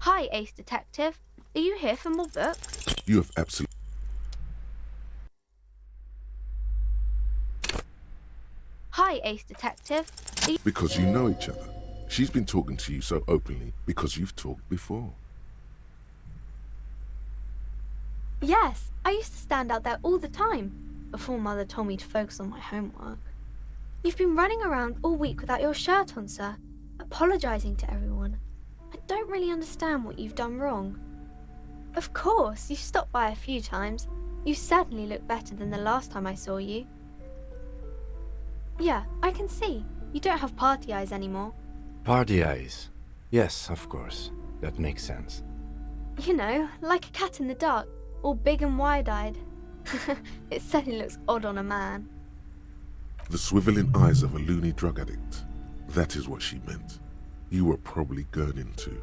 Hi, Ace Detective. Are you here for more books? You have absolutely... Hi, Ace Detective. Are you... Because you know each other. She's been talking to you so openly because you've talked before. Yes, I used to stand out there all the time, before Mother told me to focus on my homework. You've been running around all week without your shirt on, sir, apologising to everyone. I don't really understand what you've done wrong. Of course, you've stopped by a few times. You certainly look better than the last time I saw you. Yeah, I can see. You don't have party eyes anymore. Party eyes. Yes, of course. That makes sense. You know, like a cat in the dark, all big and wide-eyed. It certainly looks odd on a man. The swiveling eyes of a loony drug addict. That is what she meant. You were probably gurning too.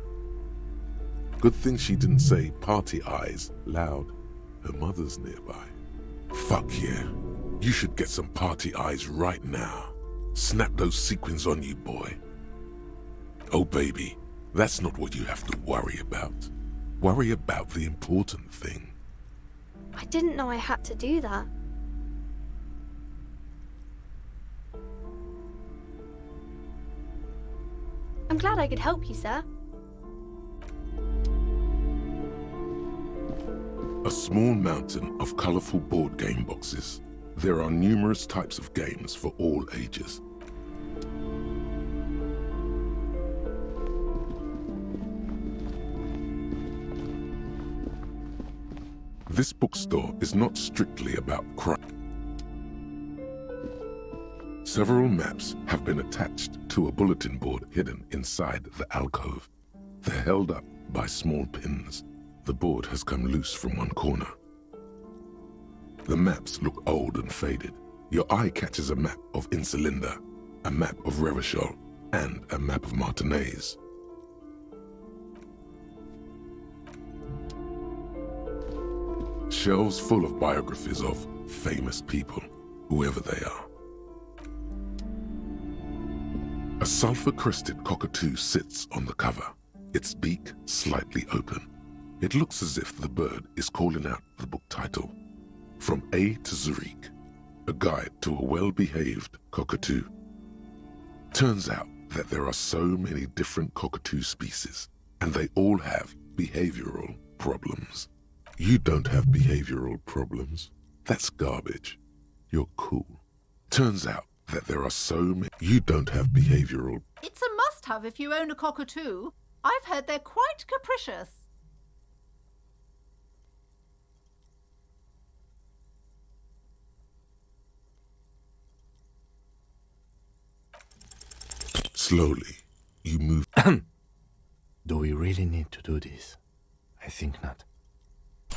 Good thing she didn't say party eyes loud. Her mother's nearby. Fuck yeah. You should get some party eyes right now. Snap those sequins on you, boy. Oh baby, that's not what you have to worry about. Worry about the important thing. I didn't know I had to do that. I'm glad I could help you, sir. A small mountain of colorful board game boxes. There are numerous types of games for all ages. This bookstore is not strictly about crime. Several maps have been attached to a bulletin board hidden inside the alcove. They're held up by small pins. The board has come loose from one corner. The maps look old and faded. Your eye catches a map of Insulinda, a map of Revachol, and a map of Martinez. Shelves full of biographies of famous people, whoever they are. A sulfur-crested cockatoo sits on the cover, its beak slightly open. It looks as if the bird is calling out the book title, From A to Zurich, a guide to a well-behaved cockatoo. Turns out that there are so many different cockatoo species, and they all have behavioral problems. You don't have behavioral problems. That's garbage. You're cool. Turns out that there are so many... You don't have behavioral... It's a must-have if you own a cockatoo. I've heard they're quite capricious. Slowly, you move... Do we really need to do this? I think not.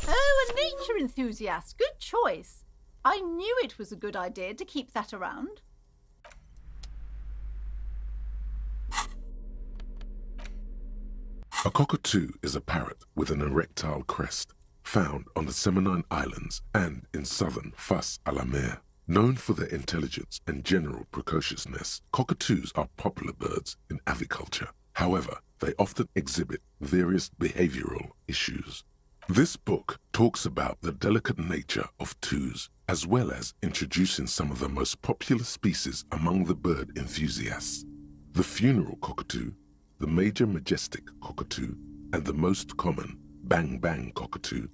Oh, a nature enthusiast. Good choice. I knew it was a good idea to keep that around. A cockatoo is a parrot with an erectile crest, found on the Seminine Islands and in southern Fas a la Mer. Known for their intelligence and general precociousness, cockatoos are popular birds in aviculture. However, they often exhibit various behavioral issues. This book talks about the delicate nature of toos, as well as introducing some of the most popular species among the bird enthusiasts. The funeral cockatoo, the major majestic cockatoo, and the most common bang bang cockatoo.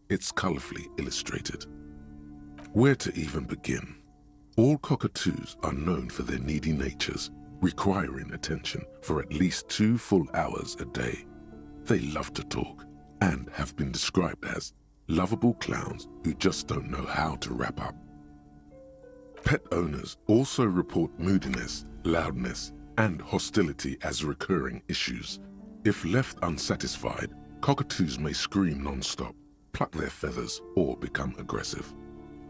It's colorfully illustrated. Where to even begin? All cockatoos are known for their needy natures, requiring attention for at least 2 full hours a day. They love to talk and have been described as lovable clowns who just don't know how to wrap up. Pet owners also report moodiness, loudness, and hostility as recurring issues. If left unsatisfied, cockatoos may scream non-stop, pluck their feathers, or become aggressive.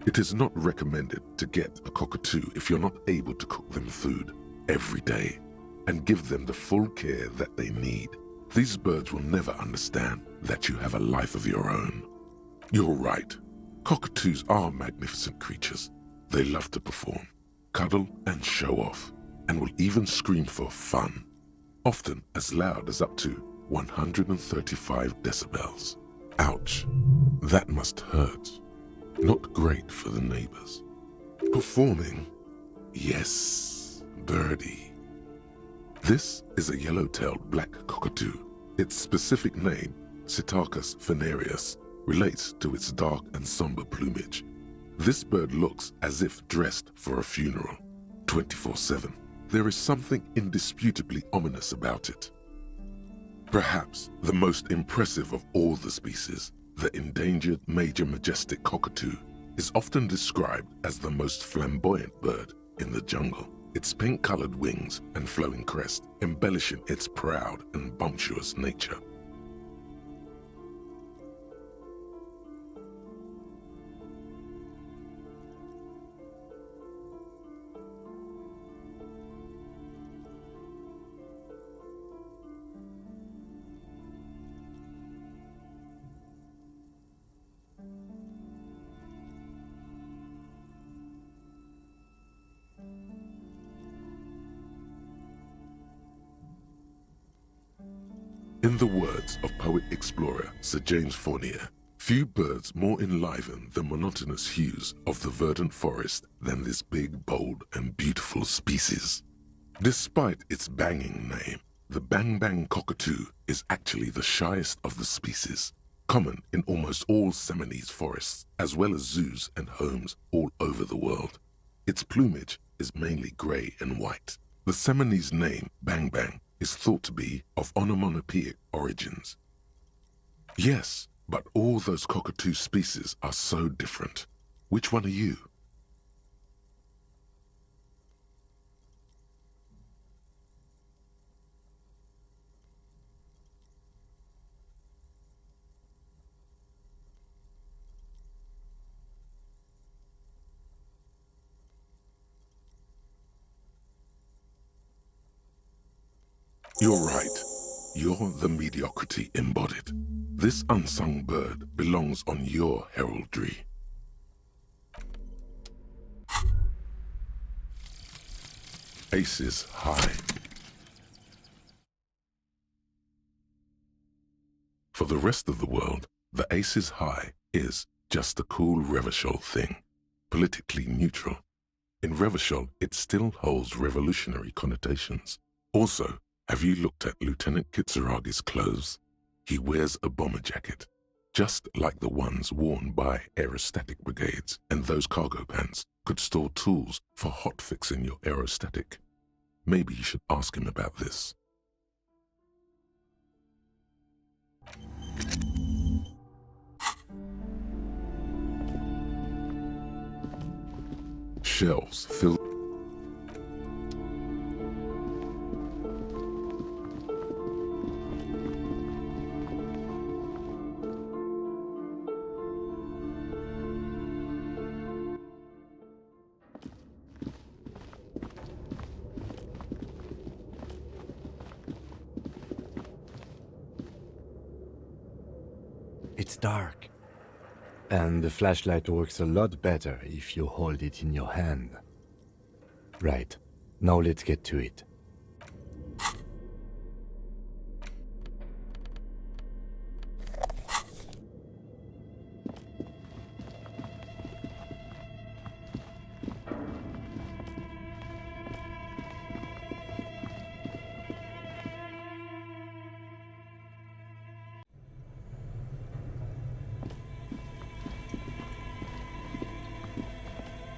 It is not recommended to get a cockatoo if you're not able to cook them food every day. and give them the full care that they need. These birds will never understand that you have a life of your own. You're right. Cockatoos are magnificent creatures. They love to perform, cuddle and show off, and will even scream for fun, often as loud as up to 135 decibels. Ouch, that must hurt. Not great for the neighbors. Performing? Yes, birdie. This is a yellow-tailed black cockatoo. Its specific name, Psittacus venereus, relates to its dark and somber plumage. This bird looks as if dressed for a funeral, 24/7. There is something indisputably ominous about it. Perhaps the most impressive of all the species, the endangered major majestic cockatoo, is often described as the most flamboyant bird in the jungle. Its pink-colored wings and flowing crest embellishing its proud and bumptious nature. In the words of poet-explorer Sir James Fournier, few birds more enliven the monotonous hues of the verdant forest than this big, bold, and beautiful species. Despite its banging name, the bang-bang cockatoo is actually the shyest of the species, common in almost all Seminoles forests, as well as zoos and homes all over the world. Its plumage is mainly grey and white. The Seminoles name, bang-bang, is thought to be of onomatopoeic origins. Yes, but all those cockatoo species are so different. Which one are you? You're right. You're the mediocrity embodied. This unsung bird belongs on your heraldry. Aces high. For the rest of the world, the aces high is just a cool Revachol thing, politically neutral. In Revachol, it still holds revolutionary connotations. Also, have you looked at Lieutenant Kitsuragi's clothes? He wears a bomber jacket, just like the ones worn by aerostatic brigades, and those cargo pants could store tools for hot-fixing your aerostatic. Maybe you should ask him about this. Shelves filled. It's dark. And the flashlight works a lot better if you hold it in your hand. Right. Now let's get to it.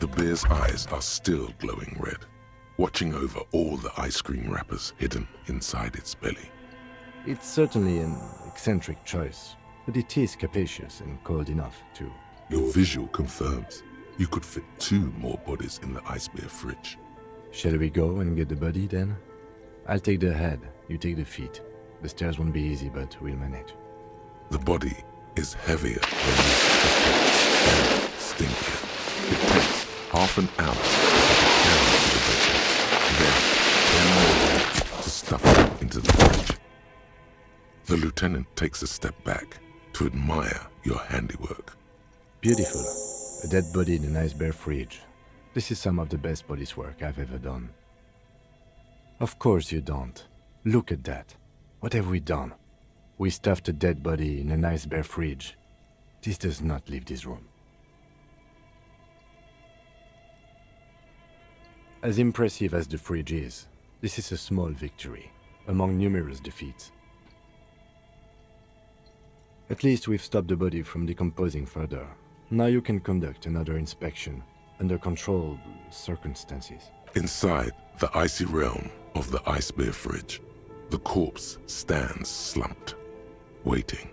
The bear's eyes are still glowing red, watching over all the ice cream wrappers hidden inside its belly. It's certainly an eccentric choice, but it is capacious and cold enough, too. Your visual confirms you could fit 2 more bodies in the ice bear fridge. Shall we go and get the body, then? I'll take the head, you take the feet. The stairs won't be easy, but we'll manage. The body is heavier than you expected and stinkier. It takes half an hour to get down to the basement, then 10 more to to stuff it into the fridge. The lieutenant takes a step back to admire your handiwork. Beautiful. A dead body in a nice bare fridge. This is some of the best police work I've ever done. Of course you don't. Look at that. What have we done? We stuffed a dead body in a nice bare fridge. This does not leave this room. As impressive as the fridge is, this is a small victory among numerous defeats. At least we've stopped the body from decomposing further. Now you can conduct another inspection under controlled circumstances. Inside the icy realm of the ice bear fridge, the corpse stands slumped, waiting.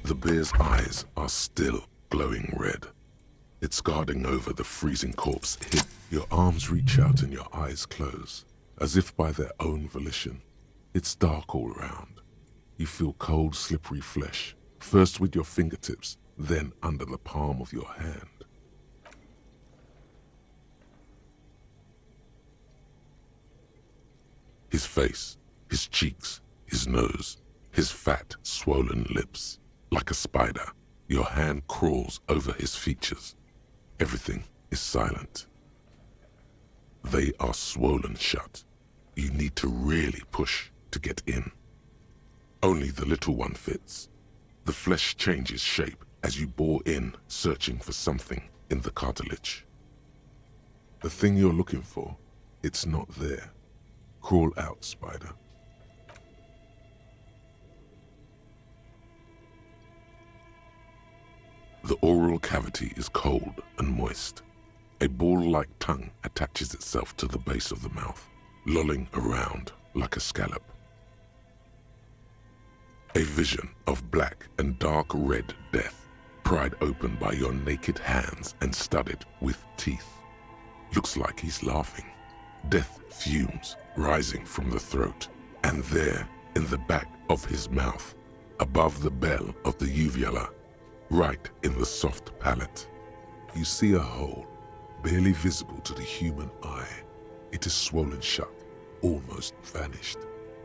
The bear's eyes are still glowing red. It's guarding over the freezing corpse. Your arms reach out and your eyes close, as if by their own volition. It's dark all around. You feel cold, slippery flesh, first with your fingertips, then under the palm of your hand. His face, his cheeks, his nose, his fat, swollen lips. Like a spider, your hand crawls over his features. Everything is silent. They are swollen shut. You need to really push to get in. Only the little one fits. The flesh changes shape as you bore in, searching for something in the cartilage. The thing you're looking for, it's not there. Crawl out, spider. The oral cavity is cold and moist. A ball-like tongue attaches itself to the base of the mouth, lolling around like a scallop. A vision of black and dark red death, pried open by your naked hands and studded with teeth. Looks like he's laughing. Death fumes rising from the throat, and there, in the back of his mouth, above the bell of the uvula, right in the soft palate, you see a hole, barely visible to the human eye. It is swollen shut, almost vanished.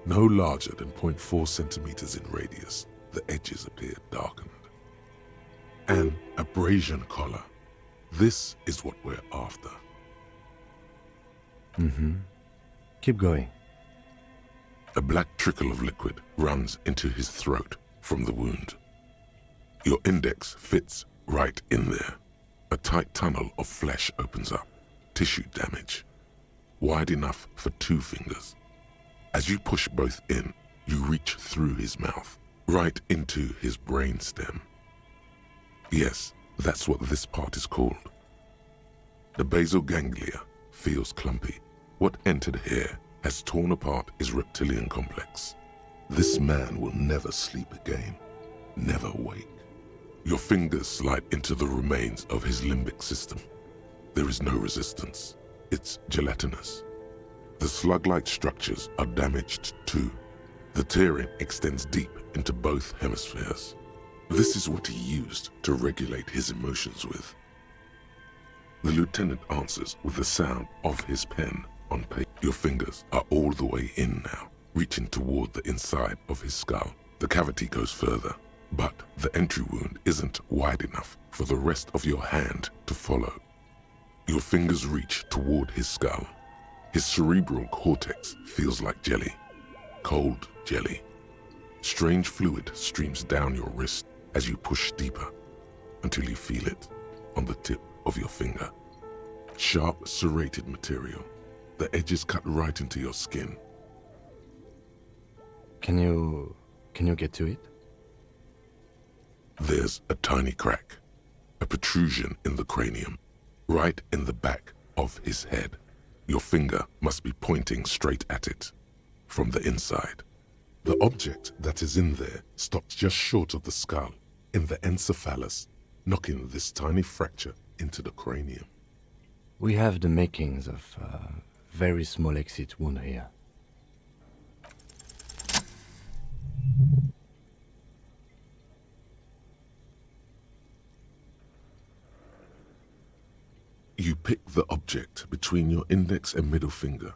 No larger than 0.4 centimeters in radius, the edges appear darkened. An abrasion collar. This is what we're after. Keep going. A black trickle of liquid runs into his throat from the wound. Your index fits right in there. A tight tunnel of flesh opens up. Tissue damage. Wide enough for 2 fingers. As you push both in, you reach through his mouth, right into his brainstem. Yes, that's what this part is called. The basal ganglia feels clumpy. What entered here has torn apart his reptilian complex. This man will never sleep again. Never wake. Your fingers slide into the remains of his limbic system. There is no resistance. It's gelatinous. The slug-like structures are damaged too. The tearing extends deep into both hemispheres. This is what he used to regulate his emotions with. The lieutenant answers with the sound of his pen on paper. Your fingers are all the way in now, reaching toward the inside of his skull. The cavity goes further, but the entry wound isn't wide enough for the rest of your hand to follow. Your fingers reach toward his skull. His cerebral cortex feels like jelly. cold jelly. Strange fluid streams down your wrist as you push deeper until you feel it on the tip of your finger. Sharp, serrated material. The edges cut right into your skin. Can you get to it? There's a tiny crack, a protrusion in the cranium, right in the back of his head. Your finger must be pointing straight at it, from the inside. The object that is in there stops just short of the skull, in the encephalus, knocking this tiny fracture into the cranium. We have the makings of a very small exit wound here. You pick the object between your index and middle finger.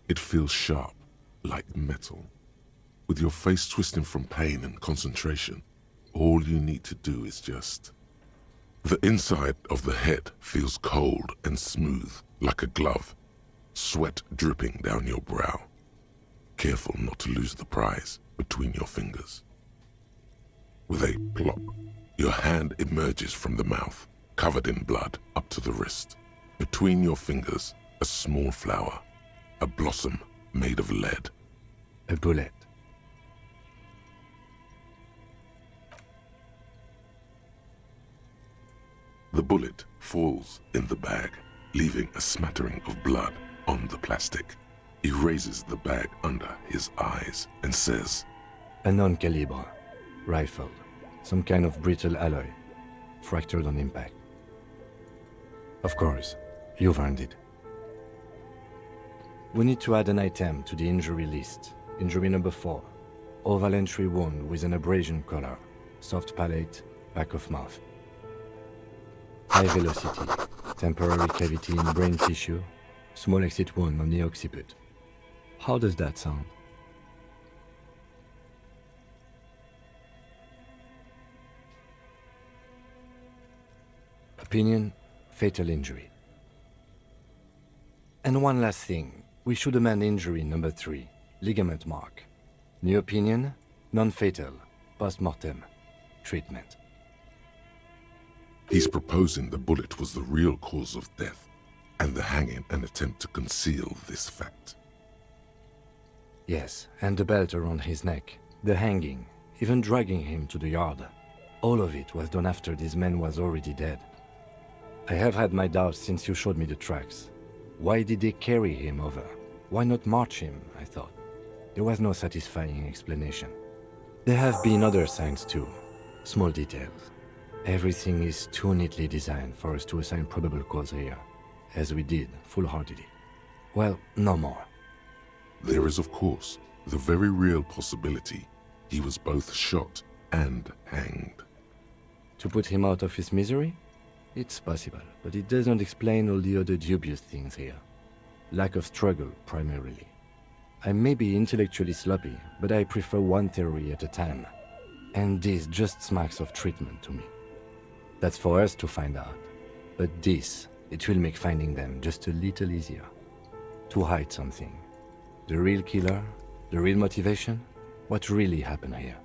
It feels sharp, like metal. With your face twisting from pain and concentration, all you need to do is just... The inside of the head feels cold and smooth, like a glove, sweat dripping down your brow. Careful not to lose the prize between your fingers. With a plop, your hand emerges from the mouth, covered in blood up to the wrist. Between your fingers, a small flower, a blossom made of lead. A bullet. The bullet falls in the bag, leaving a smattering of blood on the plastic. He raises the bag under his eyes and says, A non-caliber, rifled, some kind of brittle alloy, fractured on impact. Of course, you've earned it. We need to add an item to the injury list. Injury number 4. Oval entry wound with an abrasion color. Soft palate, back of mouth. High velocity. Temporary cavity in brain tissue. Small exit wound on the occiput. How does that sound? Opinion, fatal injury. And one last thing. We should amend injury number 3. Ligament mark. New opinion, non-fatal, post-mortem, treatment. He's proposing the bullet was the real cause of death, and the hanging an attempt to conceal this fact. Yes, and the belt around his neck, the hanging, even dragging him to the yard. All of it was done after this man was already dead. I have had my doubts since you showed me the tracks. Why did they carry him over? Why not march him, I thought. There was no satisfying explanation. There have been other signs too, small details. Everything is too neatly designed for us to assign probable cause here, as we did, full-heartedly. Well, no more. There is, of course, the very real possibility he was both shot and hanged. To put him out of his misery? It's possible, but it doesn't explain all the other dubious things here. Lack of struggle, primarily. I may be intellectually sloppy, but I prefer one theory at a time. And this just smacks of treatment to me. That's for us to find out. But this, it will make finding them just a little easier. To hide something. The real killer, the real motivation, what really happened here.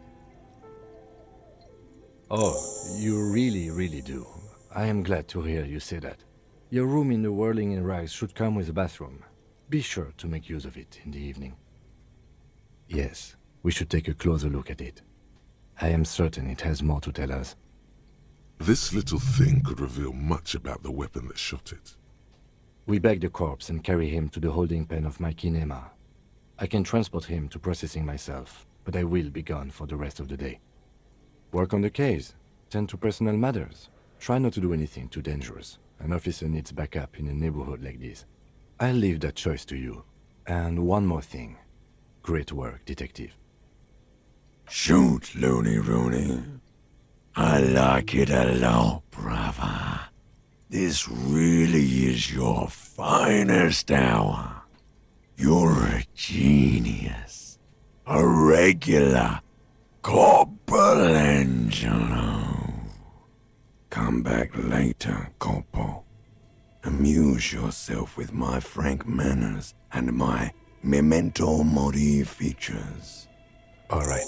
Oh, you really do. I am glad to hear you say that. Your room in the Whirling in Rags should come with a bathroom. Be sure to make use of it in the evening. Yes, we should take a closer look at it. I am certain it has more to tell us. This little thing could reveal much about the weapon that shot it. We bag the corpse and carry him to the holding pen of my kinema. I can transport him to processing myself, but I will be gone for the rest of the day. Work on the case, tend to personal matters. Try not to do anything too dangerous. An officer needs backup in a neighborhood like this. I'll leave that choice to you. And one more thing. Great work, detective. Shoot, Looney Rooney. I like it a lot, brother. This really is your finest hour. You're a genius. A regular Corporangelo. Come back later, Corpo. Amuse yourself with my frank manners and my Memento mori features. Alright.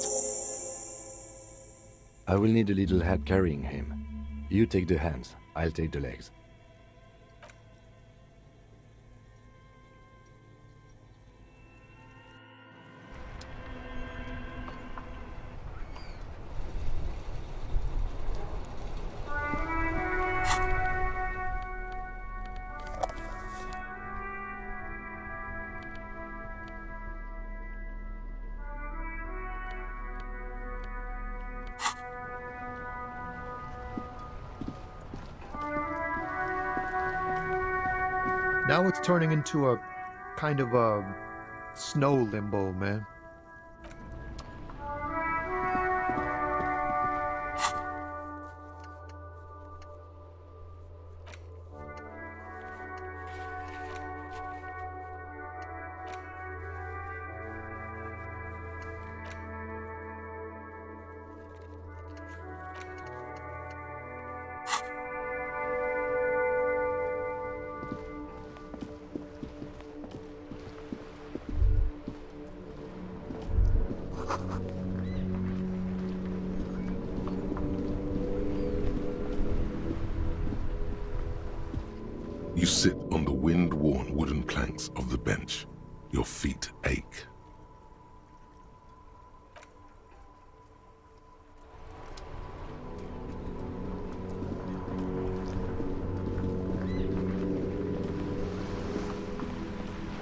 I will need a little help carrying him. You take the hands, I'll take the legs. Now it's turning into a kind of a snow limbo, man. You sit on the wind-worn wooden planks of the bench. Your feet ache.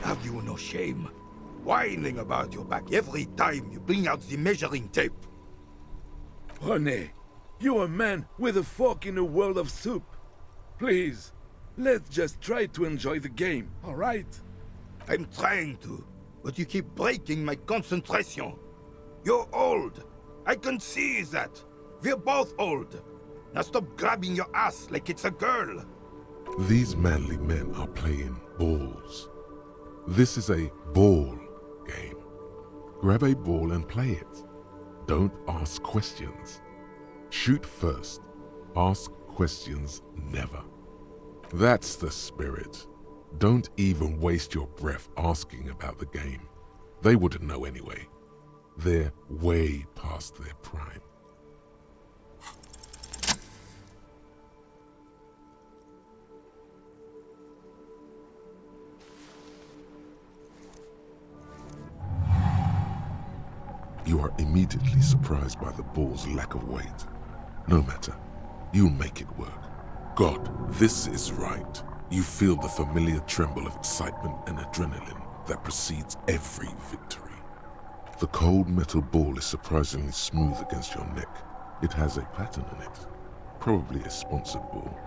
Have you no shame? Whining about your back every time you bring out the measuring tape. René, you're a man with a fork in a world of soup. Please, let's just try to enjoy the game, all right? I'm trying to, but you keep breaking my concentration. You're old. I can see that. We're both old. Now stop grabbing your ass like it's a girl. These manly men are playing balls. This is a ball game. Grab a ball and play it. Don't ask questions. Shoot first. Ask questions never. That's the spirit. Don't even waste your breath asking about the game. They wouldn't know anyway. They're way past their prime. You are immediately surprised by the ball's lack of weight. No matter, you'll make it work. God, this is right. You feel the familiar tremble of excitement and adrenaline that precedes every victory. The cold metal ball is surprisingly smooth against your neck. It has a pattern in it, probably a sponsored ball.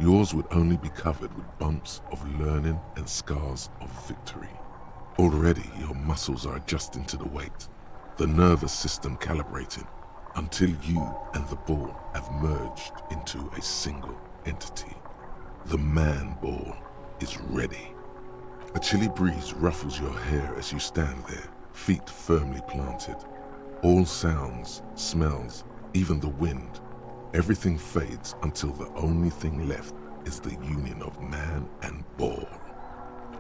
Yours would only be covered with bumps of learning and scars of victory. Already your muscles are adjusting to the weight, the nervous system calibrating, until you and the ball have merged into a single entity. The man ball is ready. A chilly breeze ruffles your hair as you stand there, feet firmly planted. All sounds, smells, even the wind, everything fades until the only thing left is the union of man and ball.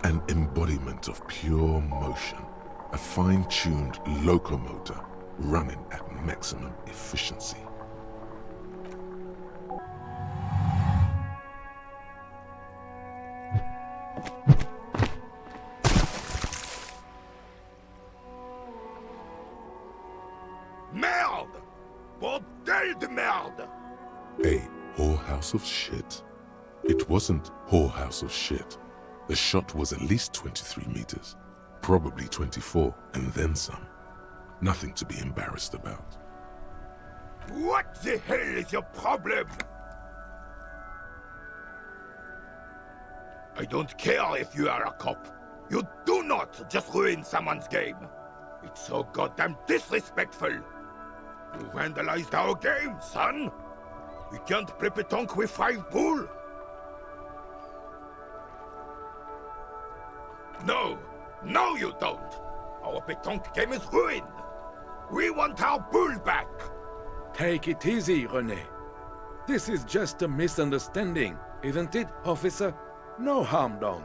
An embodiment of pure motion, a fine-tuned locomotor running at maximum efficiency. Merde! Bordel de merde! A whorehouse of shit? It wasn't whorehouse of shit. The shot was at least 23 meters, probably 24, and then some. Nothing to be embarrassed about. What the hell is your problem? I don't care if you are a cop. You do not just ruin someone's game. It's so goddamn disrespectful. You vandalized our game, son. We can't play pétanque with 5 bull. No, no you don't. Our pétanque game is ruined. We want our bull back. Take it easy, René. This is just a misunderstanding, isn't it, officer? No harm done.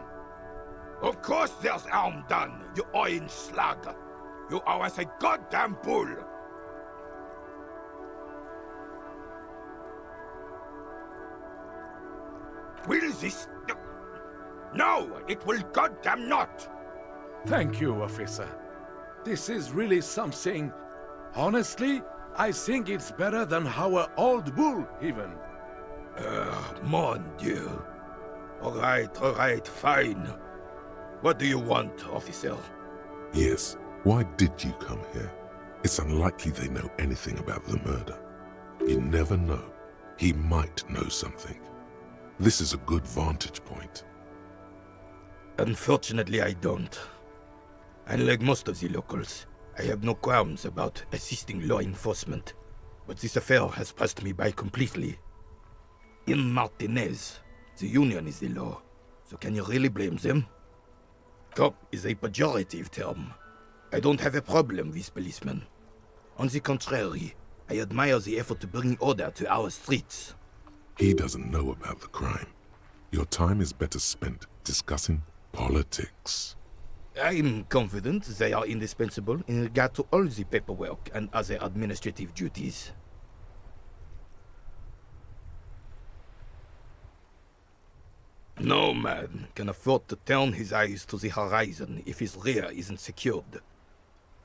Of course there's harm done, you orange slug. You are as a goddamn bull. Will this... No, it will goddamn not. Thank you, officer. This is really something. Honestly, I think it's better than our old bull, even. Mon Dieu. All right, fine. What do you want, officer? Yes, why did you come here? It's unlikely they know anything about the murder. You never know. He might know something. This is a good vantage point. Unfortunately, I don't. Unlike most of the locals, I have no qualms about assisting law enforcement. But this affair has passed me by completely. In Martinez, the Union is the law. So can you really blame them? Cop is a pejorative term. I don't have a problem with policemen. On the contrary, I admire the effort to bring order to our streets. He doesn't know about the crime. Your time is better spent discussing politics. I'm confident they are indispensable in regard to all the paperwork and other administrative duties. No man can afford to turn his eyes to the horizon if his rear isn't secured.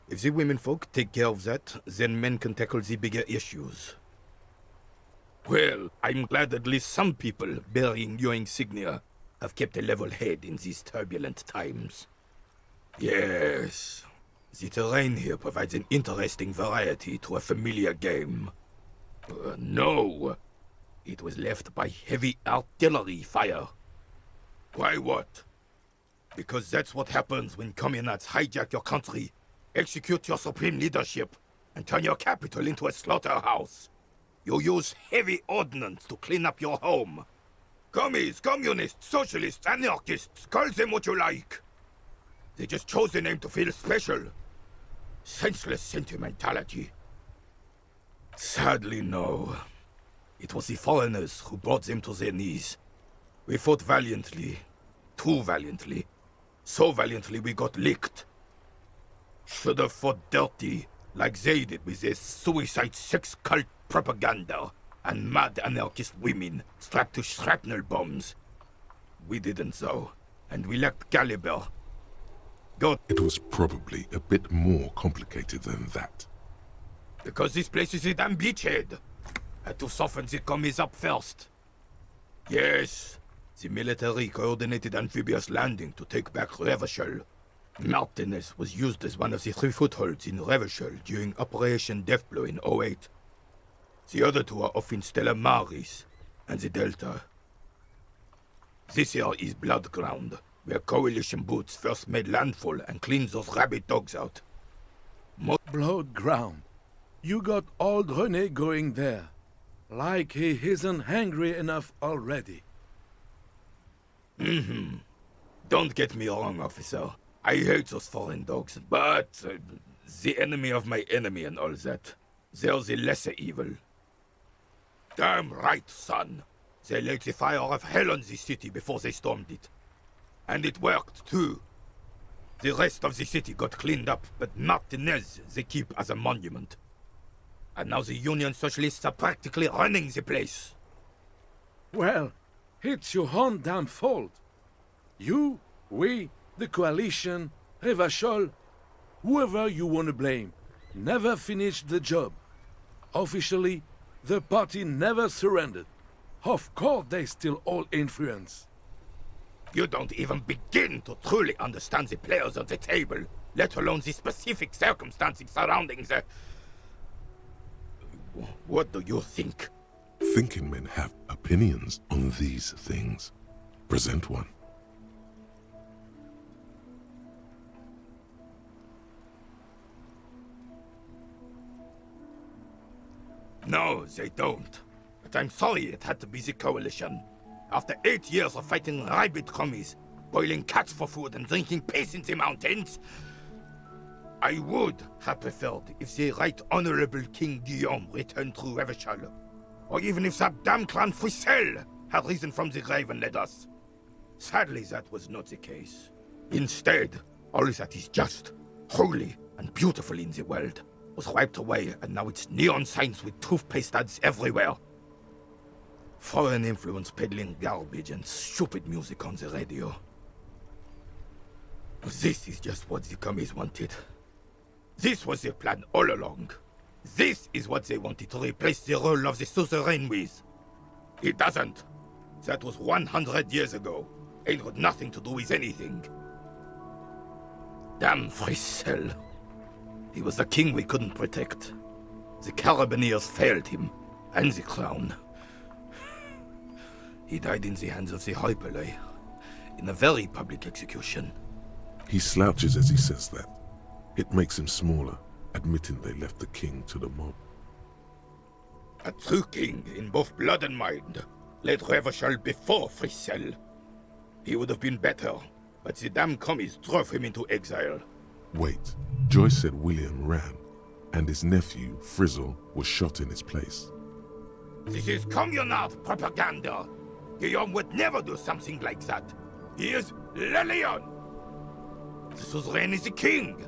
If the womenfolk take care of that, then men can tackle the bigger issues. Well, I'm glad at least some people bearing your insignia have kept a level head in these turbulent times. Yes, the terrain here provides an interesting variety to a familiar game. No, it was left by heavy artillery fire. Why what? Because that's what happens when communards hijack your country, execute your supreme leadership, and turn your capital into a slaughterhouse. You use heavy ordnance to clean up your home. Commies, communists, socialists, anarchists, call them what you like. They just chose the name to feel special. Senseless sentimentality. Sadly, no. It was the foreigners who brought them to their knees. We fought valiantly. Too valiantly. So valiantly we got licked. Should have fought dirty, like they did with their suicide sex cult propaganda and mad anarchist women strapped to shrapnel bombs. We didn't though, and we lacked caliber. God. It was probably a bit more complicated than that. Because this place is a damn beachhead. Had to soften the commies up first. Yes, the military coordinated amphibious landing to take back Revachol. Martinez was used as one of the 3 footholds in Revachol during Operation Deathblow in 08. The other 2 are off in Stella Maris and the Delta. This here is Blood Ground, where coalition boots first made landfall and cleaned those rabid dogs out. Blood Ground. You got old René going there. Like he isn't hungry enough already. Don't get me wrong, officer. I hate those foreign dogs, but the enemy of my enemy and all that. They're the lesser evil. Damn right, son. They laid the fire of hell on the city before they stormed it. And it worked, too. The rest of the city got cleaned up, but Martinez they keep as a monument. And now the Union Socialists are practically running the place. Well, it's your own damn fault. You, we, the coalition, Revachol, whoever you want to blame, never finished the job. Officially, the party never surrendered. Of course they still hold influence. You don't even begin to truly understand the players at the table, let alone the specific circumstances surrounding the... What do you think? Thinking men have opinions on these things. Present one. No, they don't. But I'm sorry it had to be the coalition. After 8 years of fighting rabid commies, boiling cats for food and drinking piss in the mountains, I would have preferred if the Right Honorable King Guillaume returned through Revachol, or even if that damn clan Frisel had risen from the grave and led us. Sadly, that was not the case. Instead, all that is just, holy, and beautiful in the world was wiped away, and now it's neon signs with toothpaste ads everywhere. Foreign influence peddling garbage and stupid music on the radio. This is just what the commies wanted. This was their plan all along. This is what they wanted to replace the role of the suzerain with. It doesn't. That was 100 years ago. Ain't got nothing to do with anything. Damn Frissel. He was the king we couldn't protect. The Carabineers failed him, and the crown. He died in the hands of the Hyperlay, in a very public execution. He slouches as he says that. It makes him smaller, admitting they left the king to the mob. A true king in both blood and mind led Revachol before Frissel. He would have been better, but the damn commies drove him into exile. Wait, Joyce said William ran, and his nephew, Frizzle, was shot in his place. This is communard propaganda. Guillaume would never do something like that. He is Le Lion. The suzerain is the king.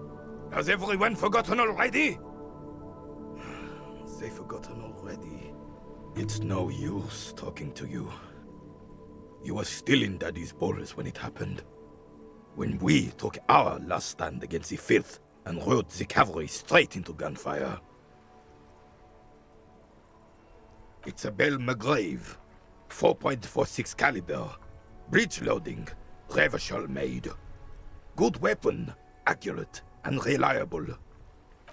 Has everyone forgotten already? They've forgotten already. It's no use talking to you. You were still in Daddy's balls when it happened. When we took our last stand against the filth and rode the cavalry straight into gunfire. It's a Belle McGrave, 4.46 caliber, breech loading, Revachol made. Good weapon, accurate and reliable.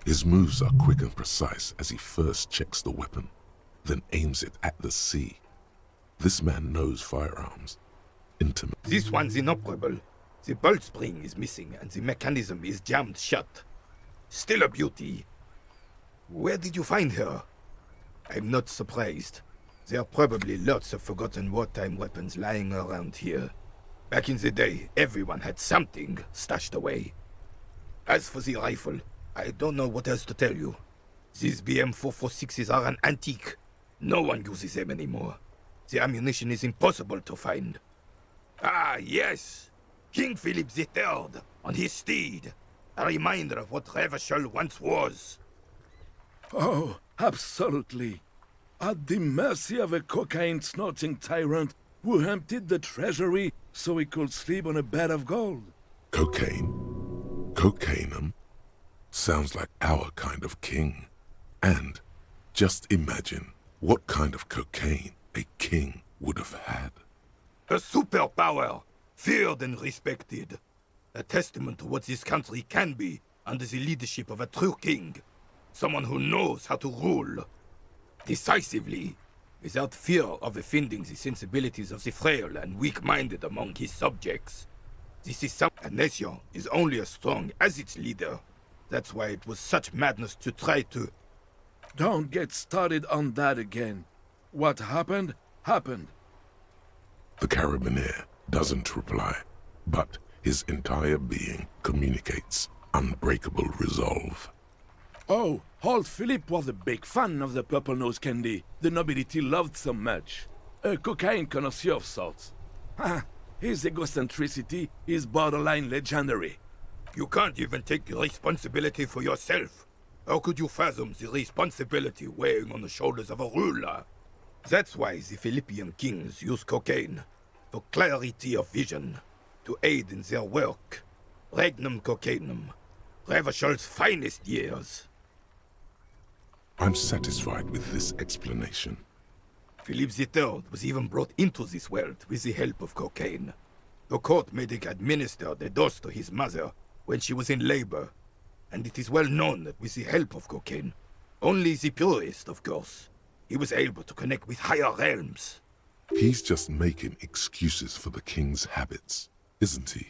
His moves are quick and precise as he first checks the weapon, then aims it at the sea. This man knows firearms. Intimate. This one's inoperable. The bolt spring is missing and the mechanism is jammed shut. Still a beauty. Where did you find her? I'm not surprised. There are probably lots of forgotten wartime weapons lying around here. Back in the day, everyone had something stashed away. As for the rifle, I don't know what else to tell you. These BM-446s are an antique. No one uses them anymore. The ammunition is impossible to find. Ah, yes! King Philip III, on his steed. A reminder of what Revachol once was. Oh, absolutely. At the mercy of a cocaine-snorting tyrant who emptied the treasury so he could sleep on a bed of gold. Cocaine? Cocainum? Sounds like our kind of king. And just imagine what kind of cocaine a king would have had. A superpower, feared and respected. A testament to what this country can be under the leadership of a true king. Someone who knows how to rule. Decisively, without fear of offending the sensibilities of the frail and weak-minded among his subjects. This is a nation is only as strong as its leader. That's why it was such madness to try to... Don't get started on that again. What happened, happened. The Carabineer doesn't reply, but his entire being communicates unbreakable resolve. Oh, old Philip was a big fan of the purple-nose candy the nobility loved so much. A cocaine connoisseur of sorts. His egocentricity is borderline legendary. You can't even take responsibility for yourself. How could you fathom the responsibility weighing on the shoulders of a ruler? That's why the Philippian kings use cocaine, for clarity of vision, to aid in their work. Regnum cocainum, Revachol's finest years. I'm satisfied with this explanation. Philip III was even brought into this world with the help of cocaine. The court made him administer the dose to his mother when she was in labor, and it is well known that with the help of cocaine, only the purest, of course, he was able to connect with higher realms. He's just making excuses for the king's habits, isn't he?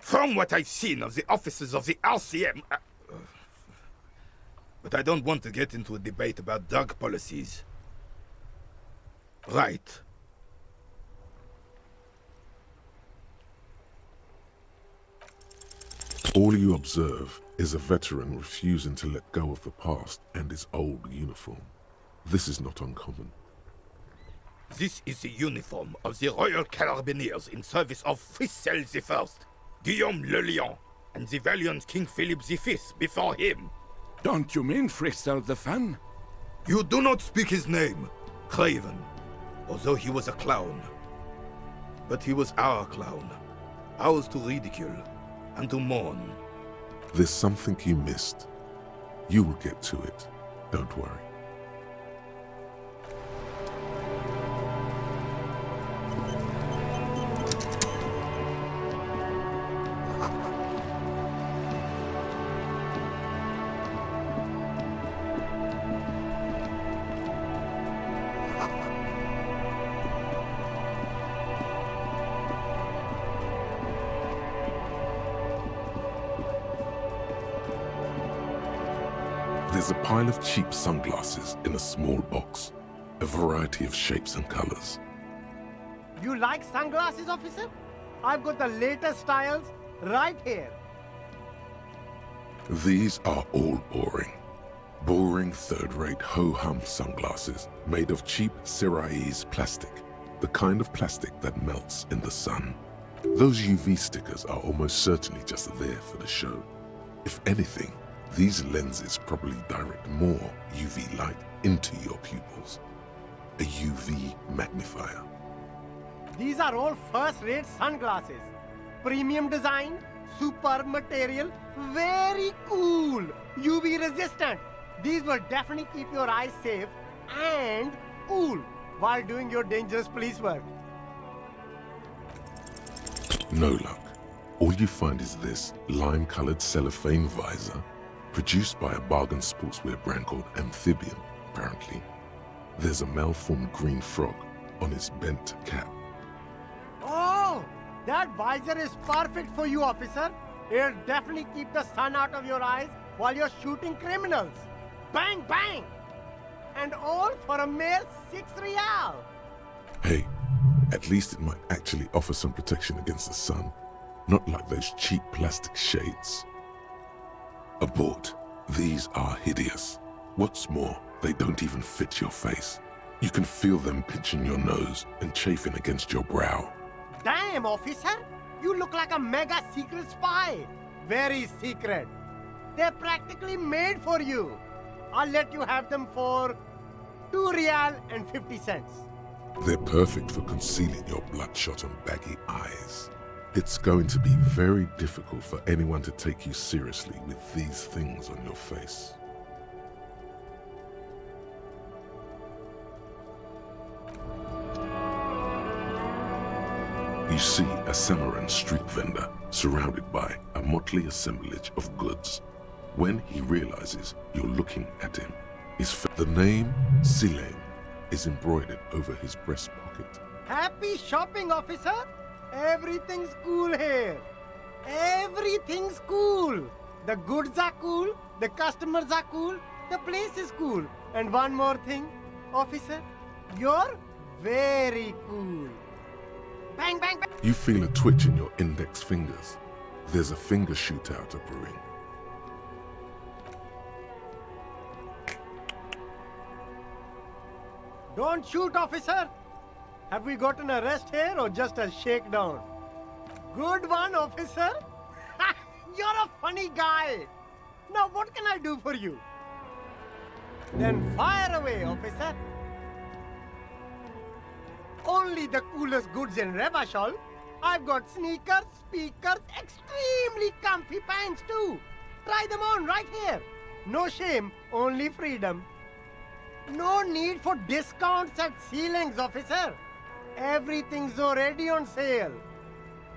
From what I've seen of the officers of the RCM... But I don't want to get into a debate about drug policies. Right. All you observe is a veteran refusing to let go of the past and his old uniform. This is not uncommon. This is the uniform of the Royal Carabineers in service of Frissel I, Guillaume le Lion, and the valiant King Philip V before him. Don't you mean Frissel the Fan? You do not speak his name, Craven, although he was a clown. But he was our clown, ours to ridicule and to mourn. There's something you missed. You will get to it. Don't worry. There's a pile of cheap sunglasses in a small box, a variety of shapes and colors. You like sunglasses, officer? I've got the latest styles right here. These are all boring. Boring third-rate ho-hum sunglasses made of cheap Syrahese plastic, the kind of plastic that melts in the sun. Those UV stickers are almost certainly just there for the show. If anything, these lenses probably direct more UV light into your pupils. A UV magnifier. These are all first-rate sunglasses. Premium design, superb material, very cool, UV resistant. These will definitely keep your eyes safe and cool while doing your dangerous police work. No luck. All you find is this lime-colored cellophane visor, produced by a bargain sportswear brand called Amphibian, apparently. There's a malformed green frog on its bent cap. Oh, that visor is perfect for you, officer. It'll definitely keep the sun out of your eyes while you're shooting criminals. Bang, bang! And all for a mere 6 real. Hey, at least it might actually offer some protection against the sun, not like those cheap plastic shades. Abort. These are hideous. What's more, they don't even fit your face. You can feel them pinching your nose and chafing against your brow. Damn, officer! You look like a mega secret spy. Very secret. They're practically made for you. I'll let you have them for 2 real and 50 cents. They're perfect for concealing your bloodshot and baggy eyes. It's going to be very difficult for anyone to take you seriously with these things on your face. You see a Samaran street vendor surrounded by a motley assemblage of goods. When he realizes you're looking at him, the name Silem is embroidered over his breast pocket. Happy shopping, officer! Everything's cool here. Everything's cool. The goods are cool, the customers are cool, the place is cool. And one more thing, officer, you're very cool. Bang, bang, bang. You feel a twitch in your index fingers. There's a finger shootout of brewing. Don't shoot, officer. Have we got an arrest here or just a shakedown? Good one, officer. Ha! You're a funny guy. Now what can I do for you? Then fire away, officer. Only the coolest goods in Revachol. I've got sneakers, speakers, extremely comfy pants too. Try them on right here. No shame, only freedom. No need for discounts at ceilings, officer. Everything's already on sale.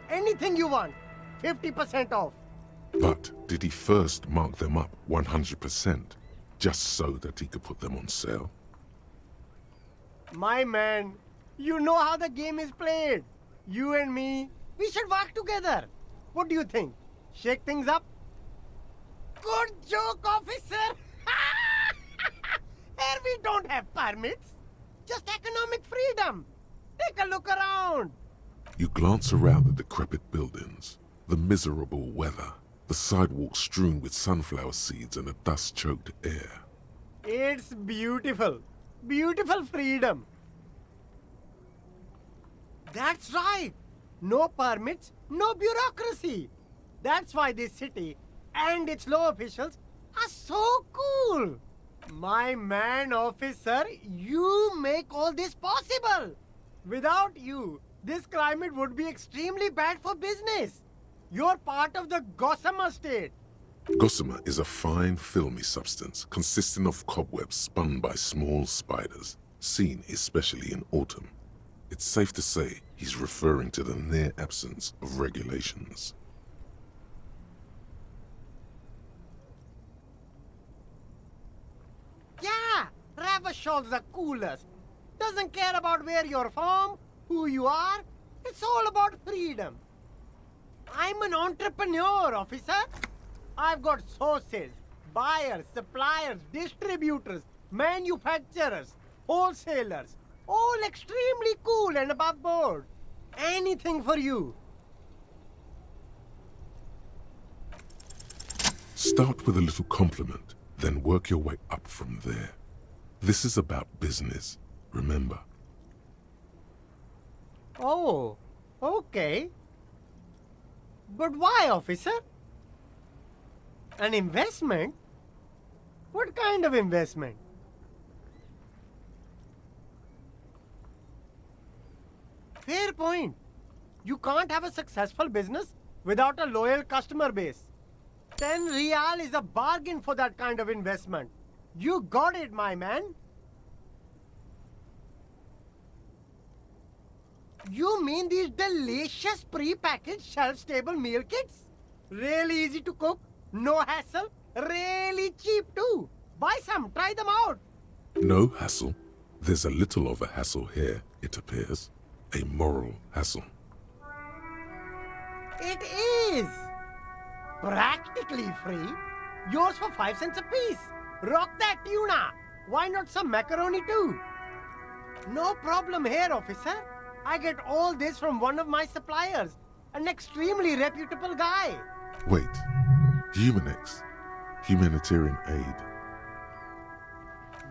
Anything you want, 50% off. But did he first mark them up 100%, just so that he could put them on sale? My man, you know how the game is played. You and me, we should work together. What do you think? Shake things up? Good joke, officer. Here we don't have permits, just economic freedom. Take a look around. You glance around the decrepit buildings, the miserable weather, the sidewalks strewn with sunflower seeds and a dust-choked air. It's beautiful. Beautiful freedom. That's right. No permits, no bureaucracy. That's why this city and its law officials are so cool. My man, officer, you make all this possible. Without you, this climate would be extremely bad for business. You're part of the gossamer state. Gossamer is a fine, filmy substance consisting of cobwebs spun by small spiders, seen especially in autumn. It's safe to say he's referring to the near absence of regulations. Yeah, Ravashol's the coolest. Doesn't care about where you're from, who you are. It's all about freedom. I'm an entrepreneur, officer. I've got sources, buyers, suppliers, distributors, manufacturers, wholesalers, all extremely cool and above board. Anything for you. Start with a little compliment, then work your way up from there. This is about business, remember. Oh, okay. But why, officer? An investment? What kind of investment? Fair point. You can't have a successful business without a loyal customer base. 10 real is a bargain for that kind of investment. You got it, my man. You mean these delicious pre-packaged shelf-stable meal kits? Really easy to cook, no hassle, really cheap too. Buy some, try them out. No hassle. There's a little of a hassle here, it appears. A moral hassle. It is! Practically free. Yours for 5 cents a piece. Rock that tuna. Why not some macaroni too? No problem here, officer. I get all this from one of my suppliers. An extremely reputable guy. Wait. Humanex. Humanitarian aid.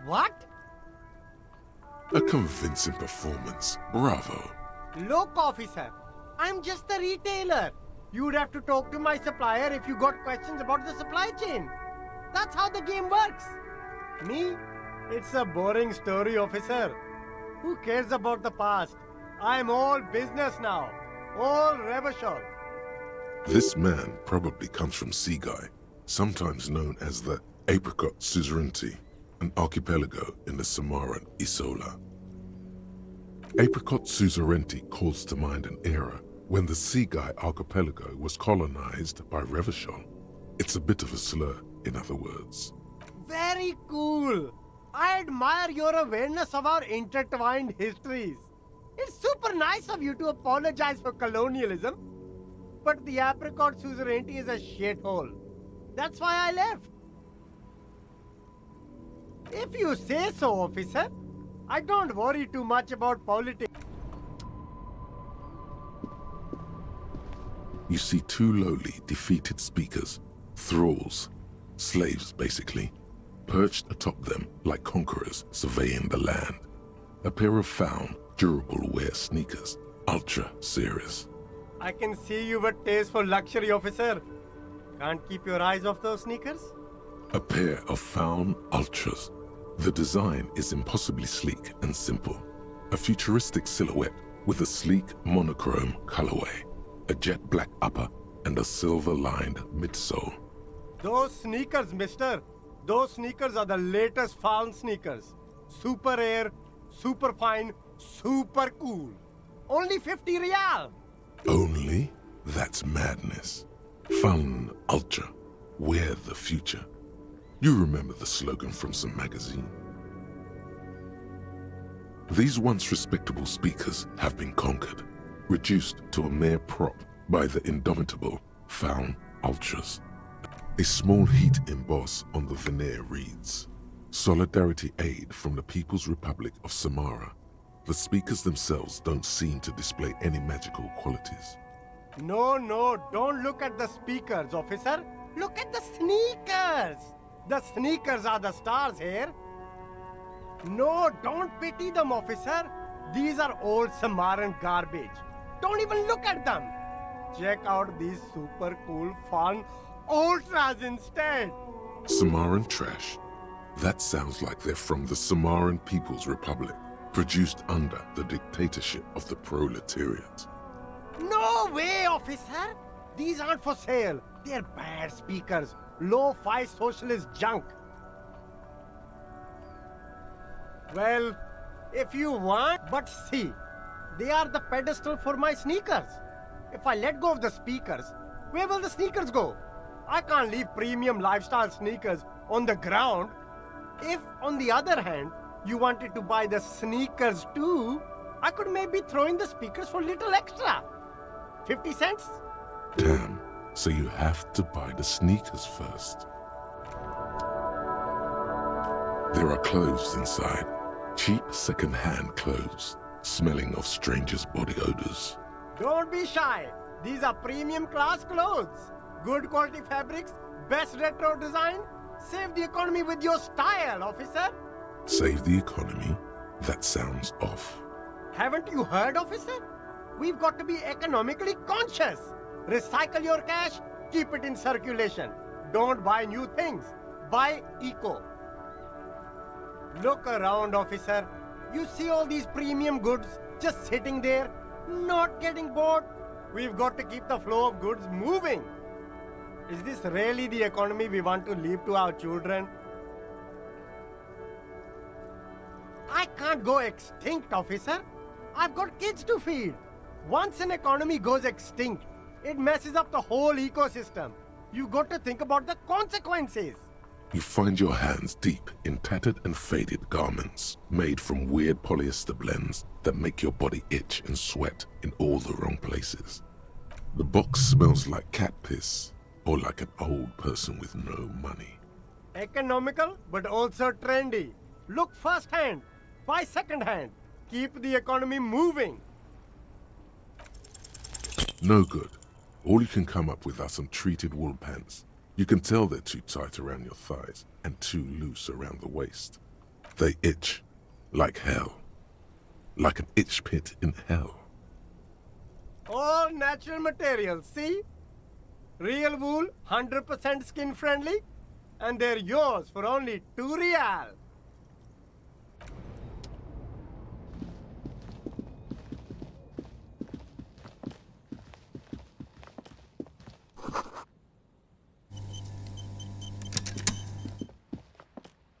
What? A convincing performance. Bravo. Look, officer. I'm just a retailer. You'd have to talk to my supplier if you got questions about the supply chain. That's how the game works. Me? It's a boring story, officer. Who cares about the past? I'm all business now. All Revachol. This man probably comes from Seaguy, sometimes known as the Apricot Suzerainty, an archipelago in the Samaran Isola. Apricot Suzerainty calls to mind an era when the Seaguy archipelago was colonized by Revachol. It's a bit of a slur, in other words. Very cool. I admire your awareness of our intertwined histories. It's super nice of you to apologize for colonialism. But the Apricot Suzerainty is a shithole. That's why I left. If you say so, officer, I don't worry too much about politics. You see two lowly, defeated speakers, thralls, slaves basically, perched atop them like conquerors surveying the land. A pair of found, durable wear sneakers, ultra serious. I can see you've a taste for luxury, officer. Can't keep your eyes off those sneakers? A pair of found ultras. The design is impossibly sleek and simple. A futuristic silhouette with a sleek monochrome colorway, a jet black upper, and a silver-lined midsole. Those sneakers, mister. Those sneakers are the latest found sneakers. Super air, super fine, super cool. Only 50 real. Only? That's madness. Fun ultra. Wear the future. You remember the slogan from some magazine. These once respectable speakers have been conquered, reduced to a mere prop by the indomitable found ultras. A small heat emboss on the veneer reads, Solidarity Aid from the People's Republic of Samara. The speakers themselves don't seem to display any magical qualities. No, don't look at the speakers, officer. Look at the sneakers. The sneakers are the stars here. No, don't pity them, officer. These are old Samaran garbage. Don't even look at them. Check out these super cool, fun ultras instead. Samaran trash? That sounds like they're from the Samaran People's Republic, produced under the dictatorship of the proletariat. No way, officer! These aren't for sale. They're bad speakers. Low-fi socialist junk. Well, if you want, but see, they are the pedestal for my sneakers. If I let go of the speakers, where will the sneakers go? I can't leave premium lifestyle sneakers on the ground. If, on the other hand, you wanted to buy the sneakers too, I could maybe throw in the speakers for little extra. 50 cents? Damn, so you have to buy the sneakers first. There are clothes inside. Cheap second-hand clothes, smelling of strangers' body odors. Don't be shy. These are premium class clothes. Good quality fabrics, best retro design. Save the economy with your style, officer. Save the economy? That sounds off. Haven't you heard, officer? We've got to be economically conscious. Recycle your cash, keep it in circulation. Don't buy new things. Buy eco. Look around, officer. You see all these premium goods just sitting there, not getting bought? We've got to keep the flow of goods moving. Is this really the economy we want to leave to our children? I can't go extinct, officer. I've got kids to feed. Once an economy goes extinct, it messes up the whole ecosystem. You've got to think about the consequences. You find your hands deep in tattered and faded garments made from weird polyester blends that make your body itch and sweat in all the wrong places. The box smells like cat piss or like an old person with no money. Economical, but also trendy. Look firsthand, buy secondhand. Keep the economy moving. No good. All you can come up with are some treated wool pants. You can tell they're too tight around your thighs and too loose around the waist. They itch like hell. Like an itch pit in hell. All natural materials, see? Real wool, 100% skin friendly, and they're yours for only 2 real.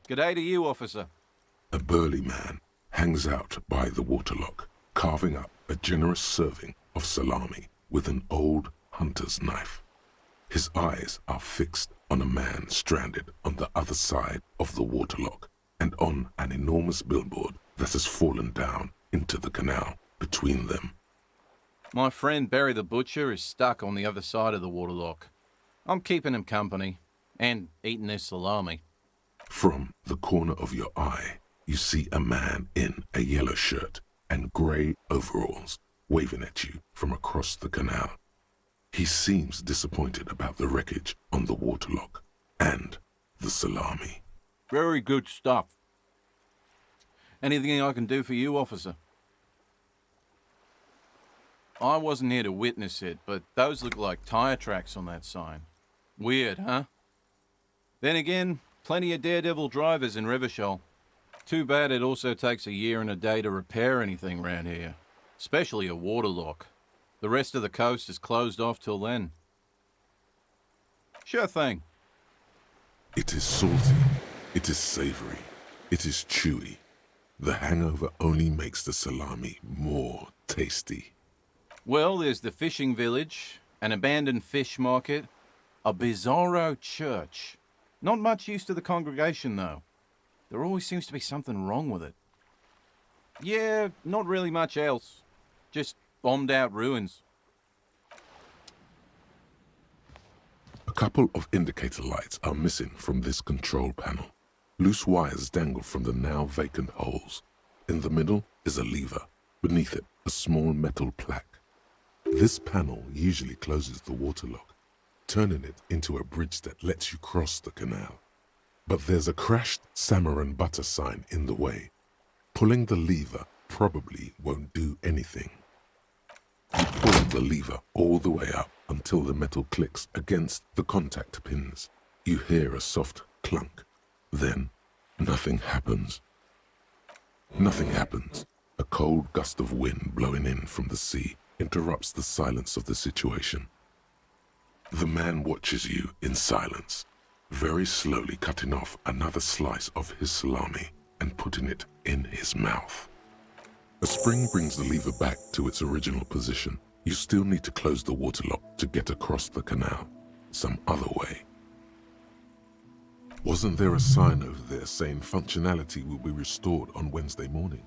G'day to you, officer. A burly man hangs out by the waterlock, carving up a generous serving of salami with an old hunter's knife. His eyes are fixed on a man stranded on the other side of the waterlock and on an enormous billboard that has fallen down into the canal between them. My friend Barry the Butcher is stuck on the other side of the waterlock. I'm keeping him company and eating his salami. From the corner of your eye, you see a man in a yellow shirt and grey overalls waving at you from across the canal. He seems disappointed about the wreckage on the waterlock and the salami. Very good stuff. Anything I can do for you, officer? I wasn't here to witness it, but those look like tire tracks on that sign. Weird, huh? Then again, plenty of daredevil drivers in Revachol. Too bad it also takes a year and a day to repair anything around here, especially a waterlock. The rest of the coast is closed off till then. Sure thing. It is salty, it is savory, it is chewy. The hangover only makes the salami more tasty. Well, there's the fishing village, an abandoned fish market, a bizarro church. Not much use to the congregation, though. There always seems to be something wrong with it. Yeah, not really much else. Just bombed out ruins. A couple of indicator lights are missing from this control panel. Loose wires dangle from the now vacant holes. In the middle is a lever. Beneath it, a small metal plaque. This panel usually closes the waterlock, turning it into a bridge that lets you cross the canal. But there's a crashed Samaran butter sign in the way. Pulling the lever probably won't do anything. You pull the lever all the way up until the metal clicks against the contact pins. You hear a soft clunk. Then, nothing happens. Nothing happens. A cold gust of wind blowing in from the sea interrupts the silence of the situation. The man watches you in silence, very slowly cutting off another slice of his salami and putting it in his mouth. A spring brings the lever back to its original position. You still need to close the water lock to get across the canal, some other way. Wasn't there a sign over there saying functionality will be restored on Wednesday morning?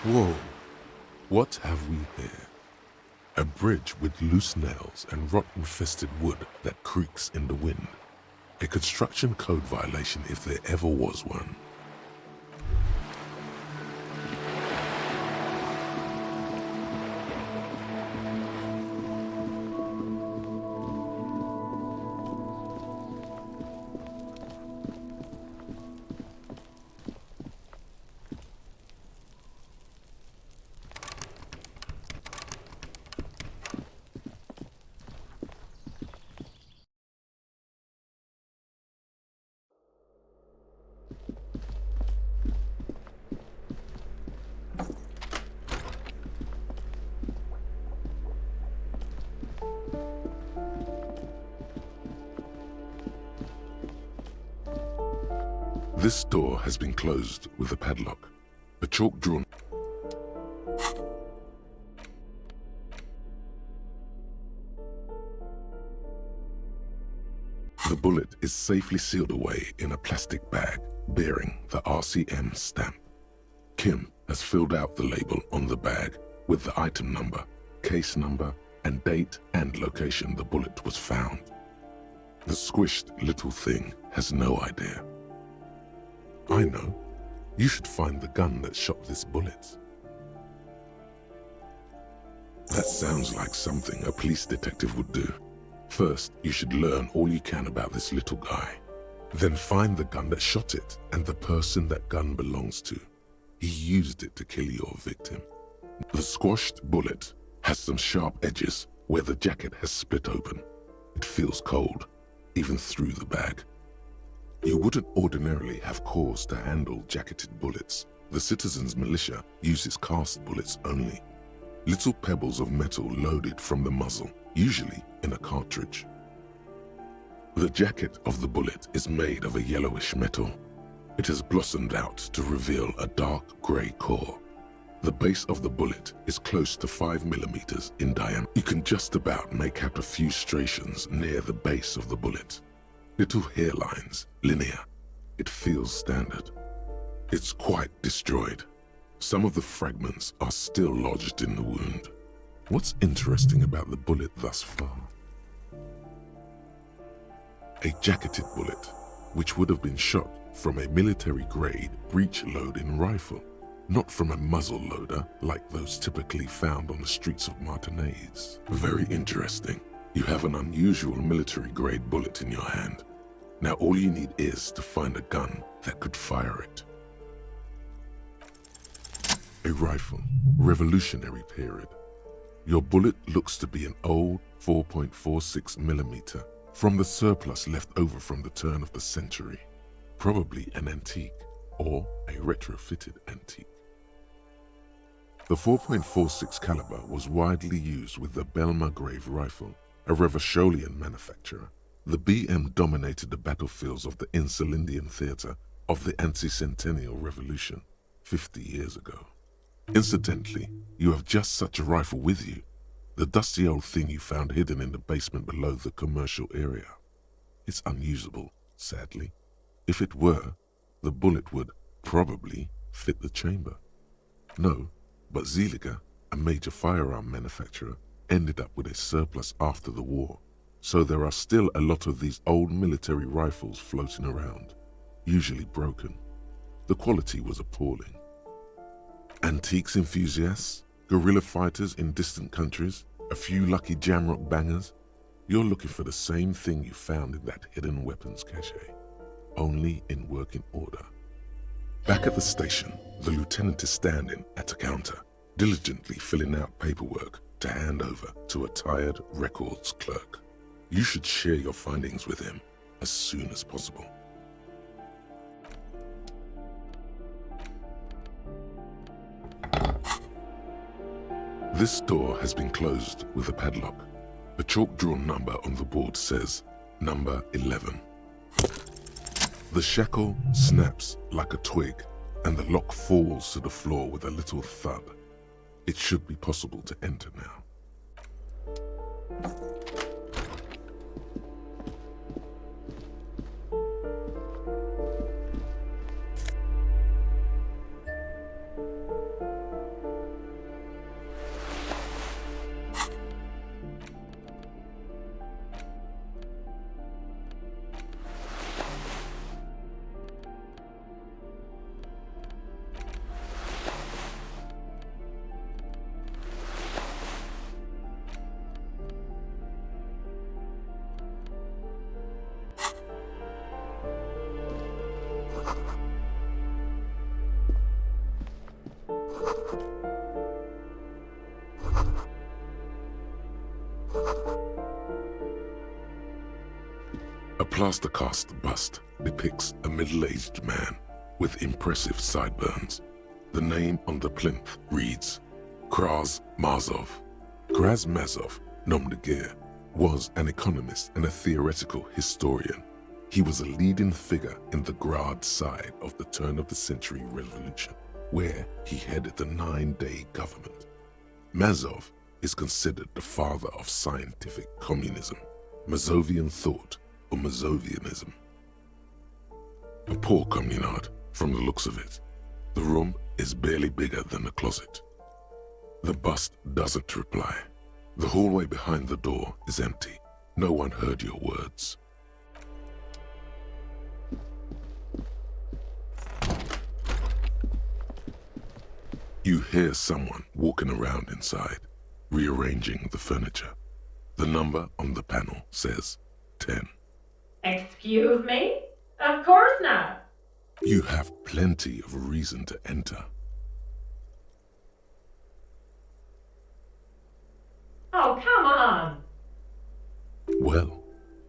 Whoa, what have we here? A bridge with loose nails and rot-infested wood that creaks in the wind. A construction code violation if there ever was one. This door has been closed with a padlock. A chalk drawn. The bullet is safely sealed away in a plastic bag bearing the RCM stamp. Kim has filled out the label on the bag with the item number, case number, and date and location the bullet was found. The squished little thing has no idea. I know. You should find the gun that shot this bullet. That sounds like something a police detective would do. First, you should learn all you can about this little guy. Then find the gun that shot it and the person that gun belongs to. He used it to kill your victim. The squashed bullet has some sharp edges where the jacket has split open. It feels cold, even through the bag. You wouldn't ordinarily have cause to handle jacketed bullets. The citizens' militia uses cast bullets only. Little pebbles of metal loaded from the muzzle, usually in a cartridge. The jacket of the bullet is made of a yellowish metal. It has blossomed out to reveal a dark grey core. The base of the bullet is close to 5 millimeters in diameter. You can just about make out a few striations near the base of the bullet. Little hairlines, linear. It feels standard. It's quite destroyed. Some of the fragments are still lodged in the wound. What's interesting about the bullet thus far? A jacketed bullet, which would have been shot from a military-grade breech-loading rifle, not from a muzzle loader like those typically found on the streets of Martinez. Very interesting. You have an unusual military-grade bullet in your hand. Now all you need is to find a gun that could fire it. A rifle, Revolutionary period. Your bullet looks to be an old 4.46 millimeter from the surplus left over from the turn of the century. Probably an antique or a retrofitted antique. The 4.46 caliber was widely used with the Belmargrave rifle, a Revacholian manufacturer. The BM dominated the battlefields of the Insulindian theater of the anti-centennial revolution 50 years ago. Incidentally, you have just such a rifle with you, the dusty old thing you found hidden in the basement below the commercial area. It's unusable, sadly. If it were, the bullet would probably fit the chamber. No, but Zeliger, a major firearm manufacturer, ended up with a surplus after the war, so there are still a lot of these old military rifles floating around, usually broken. The quality was appalling. Antiques enthusiasts, guerrilla fighters in distant countries, a few lucky jamrock bangers, you're looking for the same thing you found in that hidden weapons cache, only in working order. Back at the station, the lieutenant is standing at a counter, diligently filling out paperwork to hand over to a tired records clerk. You should share your findings with him as soon as possible. This door has been closed with a padlock. A chalk-drawn number on the board says, number 11. The shackle snaps like a twig, and the lock falls to the floor with a little thud. It should be possible to enter now. A plaster-cast bust depicts a middle-aged man with impressive sideburns. The name on the plinth reads Kraz Mazov. Kraz Mazov, nom de guerre, was an economist and a theoretical historian. He was a leading figure in the Grad side of the turn-of-the-century revolution, where he headed the 9-day government. Mazov is considered the father of scientific communism, Mazovian thought, or Mazovianism. A poor communard, from the looks of it. The room is barely bigger than a closet. The bust doesn't reply. The hallway behind the door is empty. No one heard your words. You hear someone walking around inside, rearranging the furniture. The number on the panel says 10. Excuse me? Of course not. You have plenty of reason to enter. Oh, come on. Well,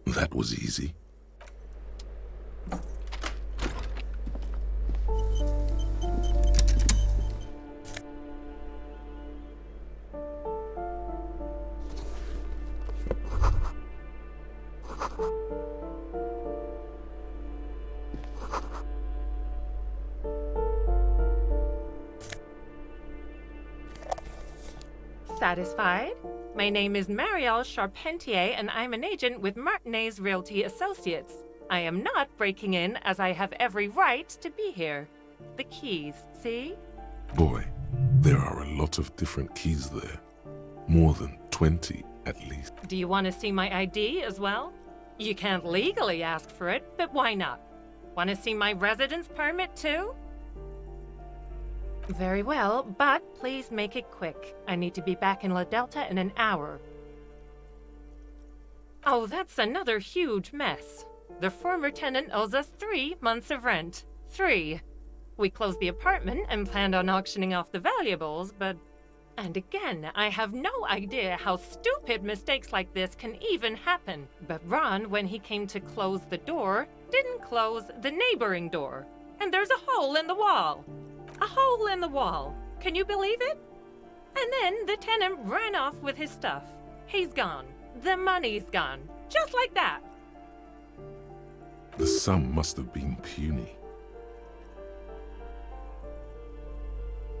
that was easy. Satisfied? My name is Marielle Charpentier, and I'm an agent with Martinez Realty Associates. I am not breaking in, as I have every right to be here. The keys, see? Boy, there are a lot of different keys there. More than 20, at least. Do you want to see my ID as well? You can't legally ask for it, but why not? Want to see my residence permit too? Very well, but please make it quick. I need to be back in La Delta in an hour. Oh, that's another huge mess. The former tenant owes us 3 months of rent. 3. We closed the apartment and planned on auctioning off the valuables, but... And again, I have no idea how stupid mistakes like this can even happen. But Ron, when he came to close the door, didn't close the neighboring door. And there's a hole in the wall. A hole in the wall. Can you believe it? And then the tenant ran off with his stuff. He's gone. The money's gone. Just like that. The sum must have been puny.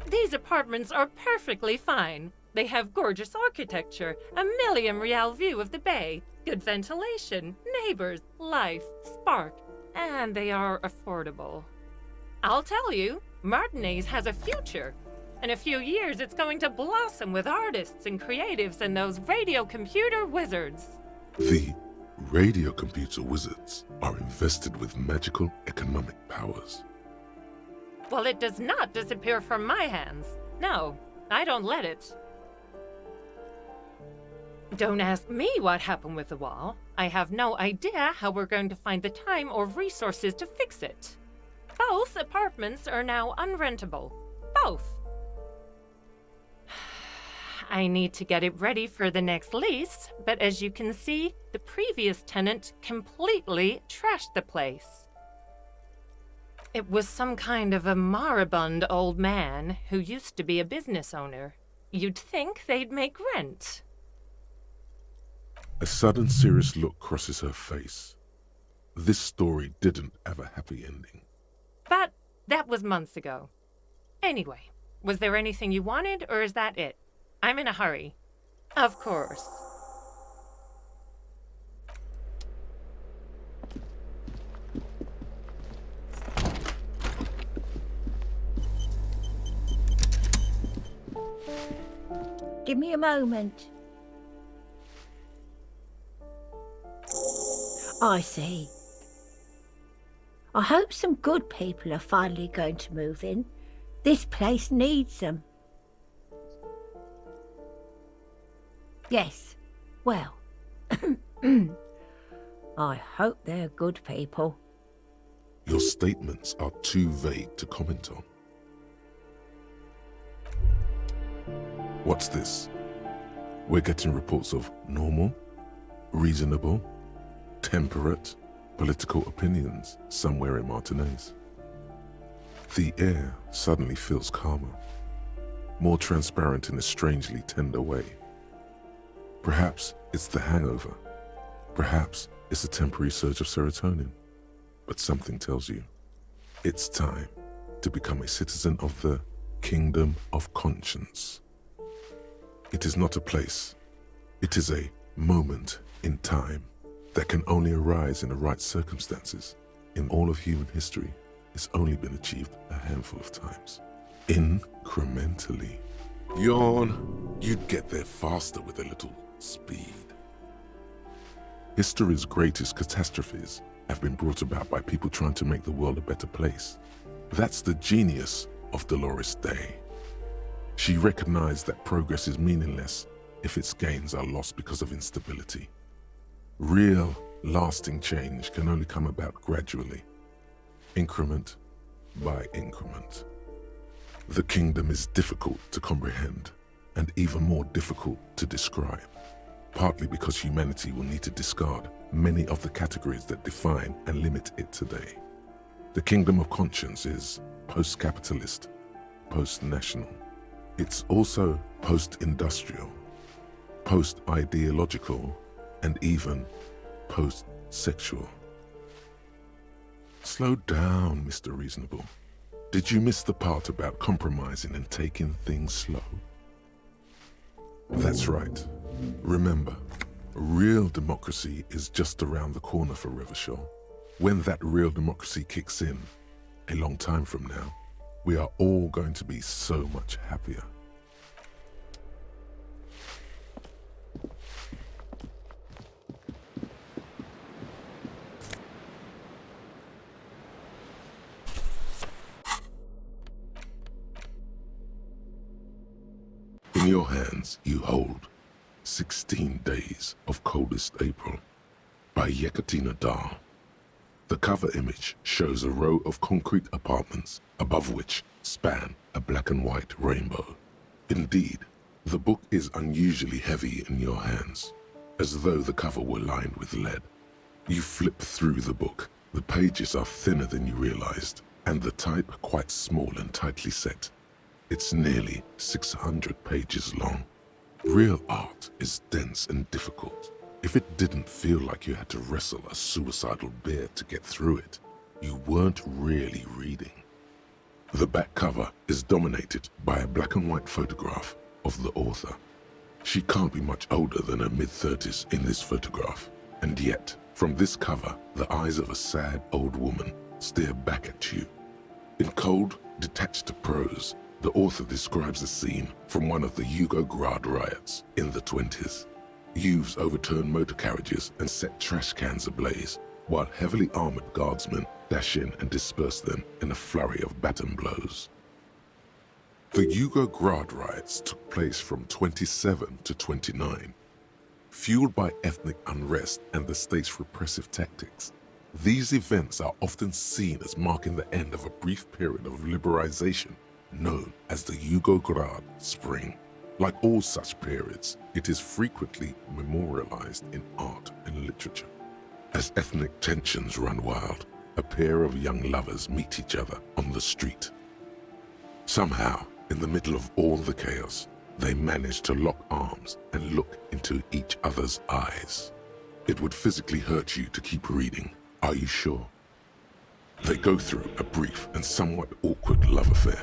These apartments are perfectly fine. They have gorgeous architecture, a million-real view of the bay, good ventilation, neighbors, life, spark. and they are affordable. I'll tell you, Martinez has a future. In a few years, it's going to blossom with artists and creatives and those radio computer wizards. The radio computer wizards are invested with magical economic powers. Well, it does not disappear from my hands. No, I don't let it. Don't ask me what happened with the wall. I have no idea how we're going to find the time or resources to fix it. Both apartments are now unrentable. Both. I need to get it ready for the next lease, but as you can see, the previous tenant completely trashed the place. It was some kind of a moribund old man who used to be a business owner. You'd think they'd make rent. A sudden serious look crosses her face. This story didn't have a happy ending. But that was months ago. Anyway, was there anything you wanted, or is that it? I'm in a hurry. Of course. Give me a moment. I see. I hope some good people are finally going to move in. This place needs them. Yes, well, I hope they're good people. Your statements are too vague to comment on. What's this? We're getting reports of normal, reasonable, temperate, political opinions somewhere in Martinez. The air suddenly feels calmer, more transparent in a strangely tender way. Perhaps it's the hangover. Perhaps it's a temporary surge of serotonin. But something tells you, it's time to become a citizen of the Kingdom of Conscience. It is not a place. It is a moment in time that can only arise in the right circumstances. In all of human history, it's only been achieved a handful of times. Incrementally. Yawn. You'd get there faster with a little speed. History's greatest catastrophes have been brought about by people trying to make the world a better place. That's the genius of Dolores Day. She recognized that progress is meaningless if its gains are lost because of instability. Real, lasting change can only come about gradually, increment by increment. The kingdom is difficult to comprehend and even more difficult to describe, partly because humanity will need to discard many of the categories that define and limit it today. The Kingdom of Conscience is post-capitalist, post-national. It's also post-industrial, post-ideological, and even post-sexual. Slow down, Mr. Reasonable. Did you miss the part about compromising and taking things slow? That's right. Remember, real democracy is just around the corner for Revachol. When that real democracy kicks in, a long time from now, we are all going to be so much happier. In your hands, you hold 16 Days of Coldest April by Yekaterina Dahl. The cover image shows a row of concrete apartments above which span a black and white rainbow. Indeed, the book is unusually heavy in your hands, as though the cover were lined with lead. You flip through the book. The pages are thinner than you realized, and the type quite small and tightly set. It's nearly 600 pages long. Real art is dense and difficult. If it didn't feel like you had to wrestle a suicidal bear to get through it, you weren't really reading. The back cover is dominated by a black and white photograph of the author. She can't be much older than her mid-30s in this photograph, and yet, From this cover, the eyes of a sad old woman stare back at you. In cold, detached prose, the author describes a scene from one of the Yugoslavia riots in the 20s. Youths overturned motor carriages and set trash cans ablaze, while heavily armored guardsmen dash in and disperse them in a flurry of baton blows. The Yugoslavia riots took place from 27 to 29. Fueled by ethnic unrest and the state's repressive tactics, these events are often seen as marking the end of a brief period of liberalization known as the Yugoslavia Spring. Like all such periods, it is frequently memorialized in art and literature. As ethnic tensions run wild, a pair of young lovers meet each other on the street. Somehow, in the middle of all the chaos, they manage to lock arms and look into each other's eyes. It would physically hurt you to keep reading. Are you sure? They go through a brief and somewhat awkward love affair.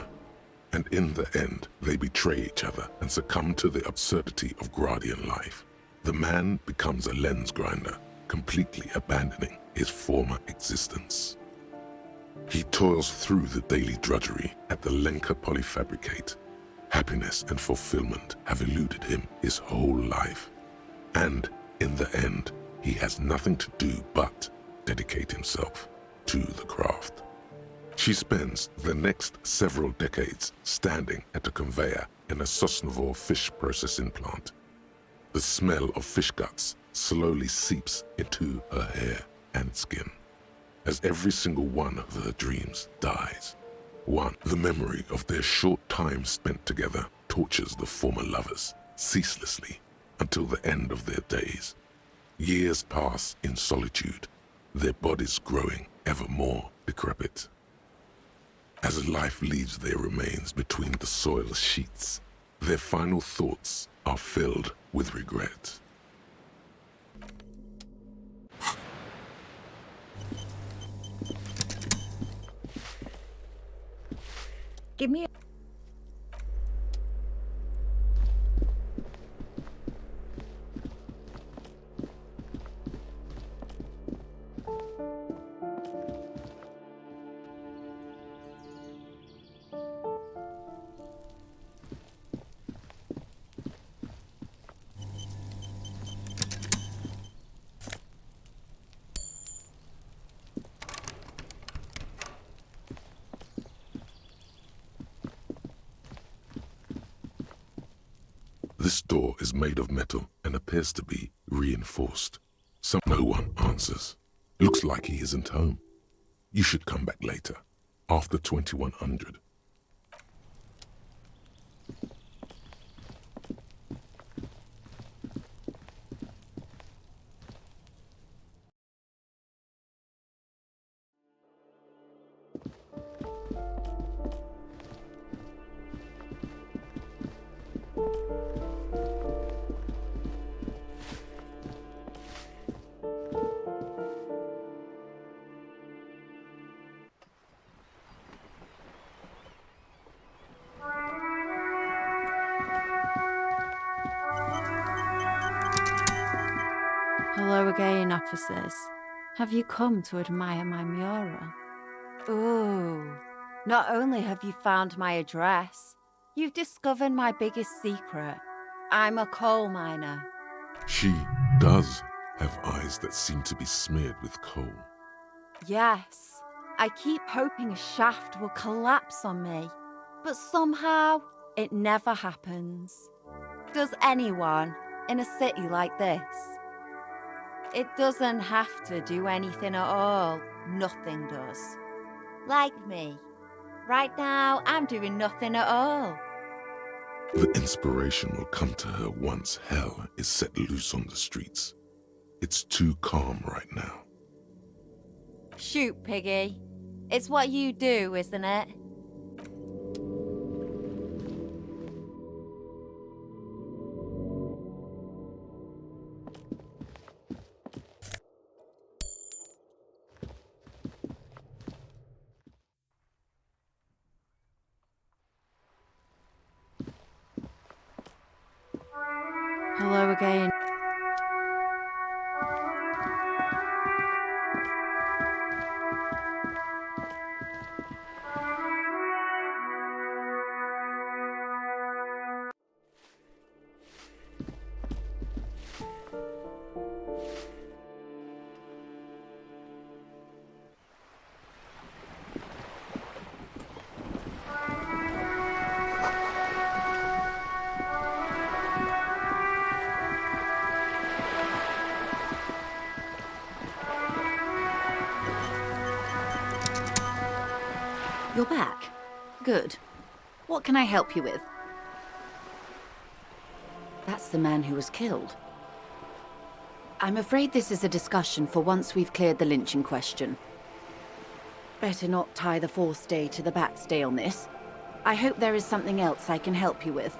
And in the end, they betray each other and succumb to the absurdity of Gradian life. The man becomes a lens grinder, completely abandoning his former existence. He toils through the daily drudgery at the Lenka polyfabricate. Happiness and fulfillment have eluded him his whole life. And in the end, he has nothing to do but dedicate himself to the craft. She spends the next several decades standing at a conveyor in a Sosnovo fish processing plant. The smell of fish guts slowly seeps into her hair and skin as every single one of her dreams dies. The memory of their short time spent together tortures the former lovers ceaselessly until the end of their days. Years pass in solitude, their bodies growing ever more decrepit. As life leaves their remains between the soil sheets, their final thoughts are filled with regret. Give me a... This door is made of metal and appears to be reinforced. No one answers. Looks like he isn't home. You should come back later, after 2100. Hello again, officers. Have you come to admire my mural? Ooh, not only have you found my address, you've discovered my biggest secret. I'm a coal miner. She does have eyes that seem to be smeared with coal. Yes, I keep hoping a shaft will collapse on me, but somehow it never happens. Does anyone in a city like this? It doesn't have to do anything at all. Nothing does. Like me. Right now, I'm doing nothing at all. The inspiration will come to her once hell is set loose on the streets. It's too calm right now. Shoot, Piggy. It's what you do, isn't it? Hello again. You're back. Good. What can I help you with? That's the man who was killed. I'm afraid this is a discussion for once we've cleared the lynching question. Better not tie the fourth day to the bat's day on this. I hope there is something else I can help you with.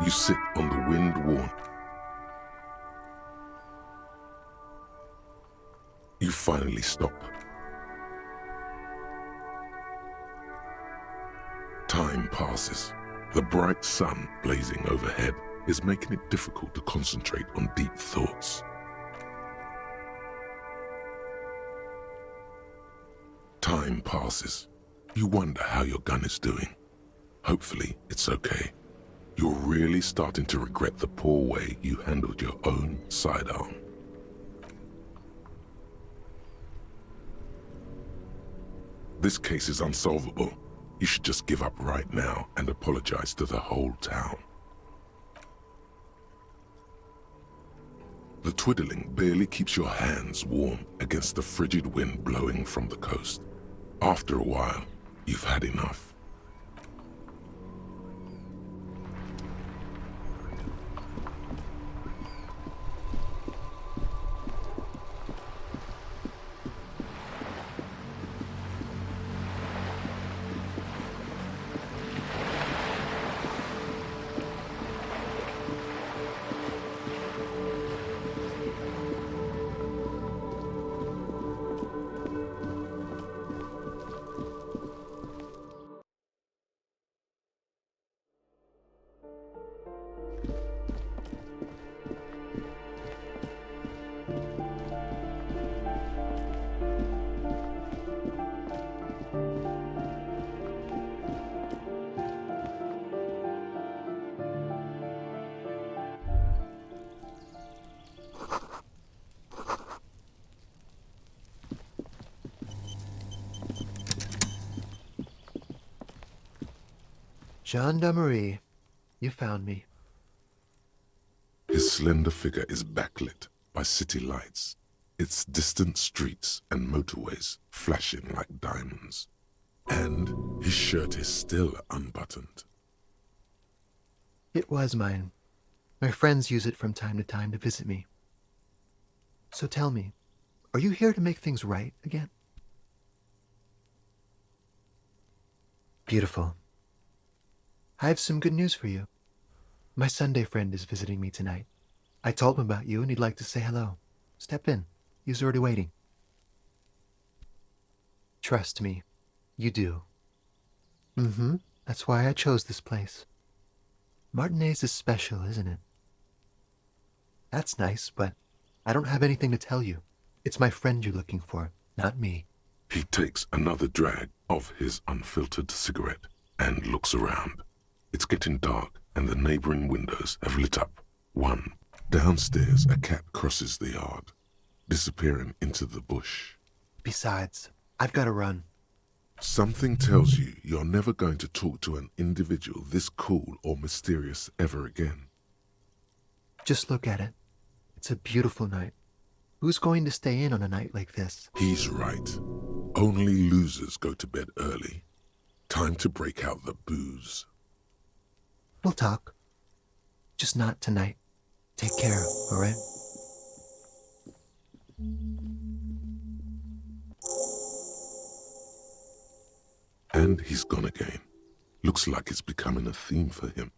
You sit on the wind-worn. You finally stop. Time passes. The bright sun blazing overhead is making it difficult to concentrate on deep thoughts. Time passes. You wonder how your gun is doing. Hopefully, it's okay. You're really starting to regret the poor way you handled your own sidearm. This case is unsolvable. You should just give up right now and apologize to the whole town. The twiddling barely keeps your hands warm against the frigid wind blowing from the coast. After a while, you've had enough. Gendarmerie, you found me. His slender figure is backlit by city lights, its distant streets and motorways flashing like diamonds. And his shirt is still unbuttoned. It was mine. My friends use it from time to visit me. So tell me, are you here to make things right again? Beautiful. I have some good news for you. My Sunday friend is visiting me tonight. I told him about you and he'd like to say hello. Step in. He's already waiting. Trust me, you do. That's why I chose this place. Martinez is special, isn't it? That's nice, but I don't have anything to tell you. It's my friend you're looking for, not me. He takes another drag of his unfiltered cigarette and looks around. It's getting dark and the neighboring windows have lit up. One. Downstairs, a cat crosses the yard, disappearing into the bush. Besides, I've got to run. Something tells you you're never going to talk to an individual this cool or mysterious ever again. Just look at it. It's a beautiful night. Who's going to stay in on a night like this? He's right. Only losers go to bed early. Time to break out the booze. We'll talk. Just not tonight. Take care, all right? And he's gone again. Looks like it's becoming a theme for him.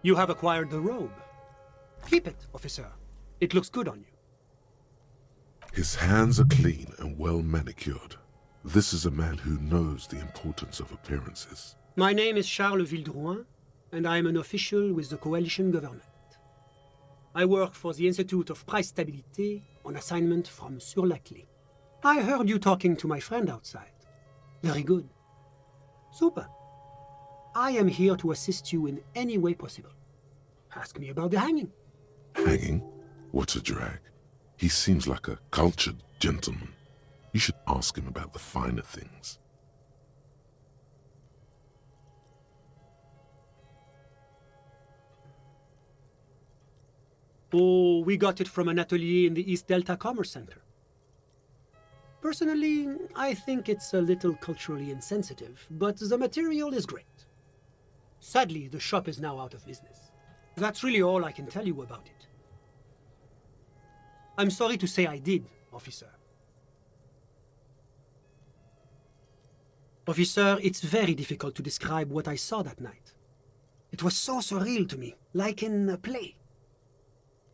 You have acquired the robe. Keep it, officer. It looks good on you. His hands are clean and well manicured. This is a man who knows the importance of appearances. My name is Charles Vildrouin, and I am an official with the coalition government. I work for the Institute of Price Stabilité on assignment from Sur-la-Clé. I heard you talking to my friend outside. Very good. Super. I am here to assist you in any way possible. Ask me about the hanging. Hanging? What a drag. He seems like a cultured gentleman. You should ask him about the finer things. Oh, we got it from an atelier in the East Delta Commerce Center. Personally, I think it's a little culturally insensitive, but the material is great. Sadly, the shop is now out of business. That's really all I can tell you about it. I'm sorry to say I did, officer. Officer, it's very difficult to describe what I saw that night. It was so surreal to me, like in a play.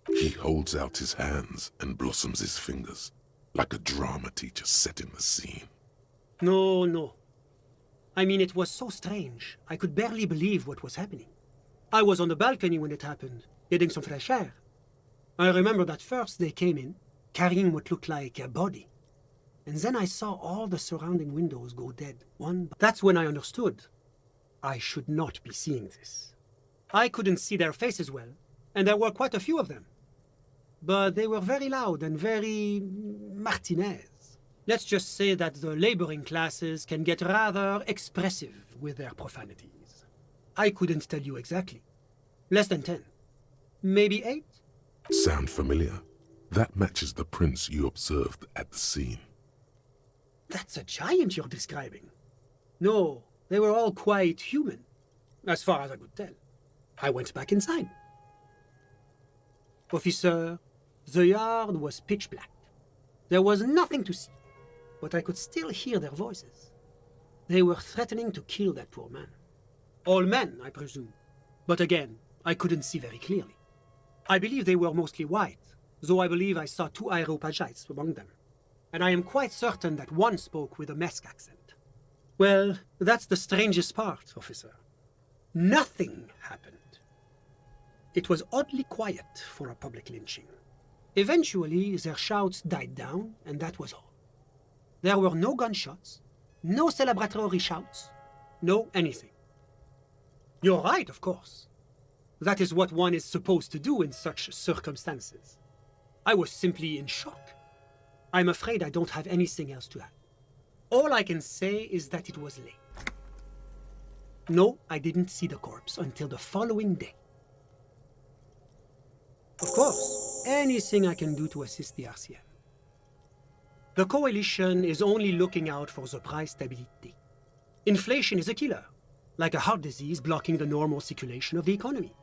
He holds out his hands and blossoms his fingers, like a drama teacher setting the scene. No. I mean, it was so strange. I could barely believe what was happening. I was on the balcony when it happened, getting some fresh air. I remember that first they came in, carrying what looked like a body. And then I saw all the surrounding windows go dead, one by... That's when I understood. I should not be seeing this. I couldn't see their faces well, and there were quite a few of them. But they were very loud and very Martinez. Let's just say that the laboring classes can get rather expressive with their profanities. I couldn't tell you exactly. Less than 10. Maybe 8? Sound familiar? That matches the prints you observed at the scene. That's a giant you're describing. No, they were all quite human, as far as I could tell. I went back inside. Officer, the yard was pitch black. There was nothing to see, but I could still hear their voices. They were threatening to kill that poor man. All men, I presume. But again, I couldn't see very clearly. I believe they were mostly white, though I believe I saw 2 Areopagites among them. And I am quite certain that one spoke with a Mesk accent. Well, that's the strangest part, officer. Nothing happened. It was oddly quiet for a public lynching. Eventually, their shouts died down, and that was all. There were no gunshots, no celebratory shouts, no anything. You're right, of course. That is what one is supposed to do in such circumstances. I was simply in shock. I'm afraid I don't have anything else to add. All I can say is that it was late. No, I didn't see the corpse until the following day. Of course, anything I can do to assist the RCM. The coalition is only looking out for the price stability. Inflation is a killer, like a heart disease blocking the normal circulation of the economy.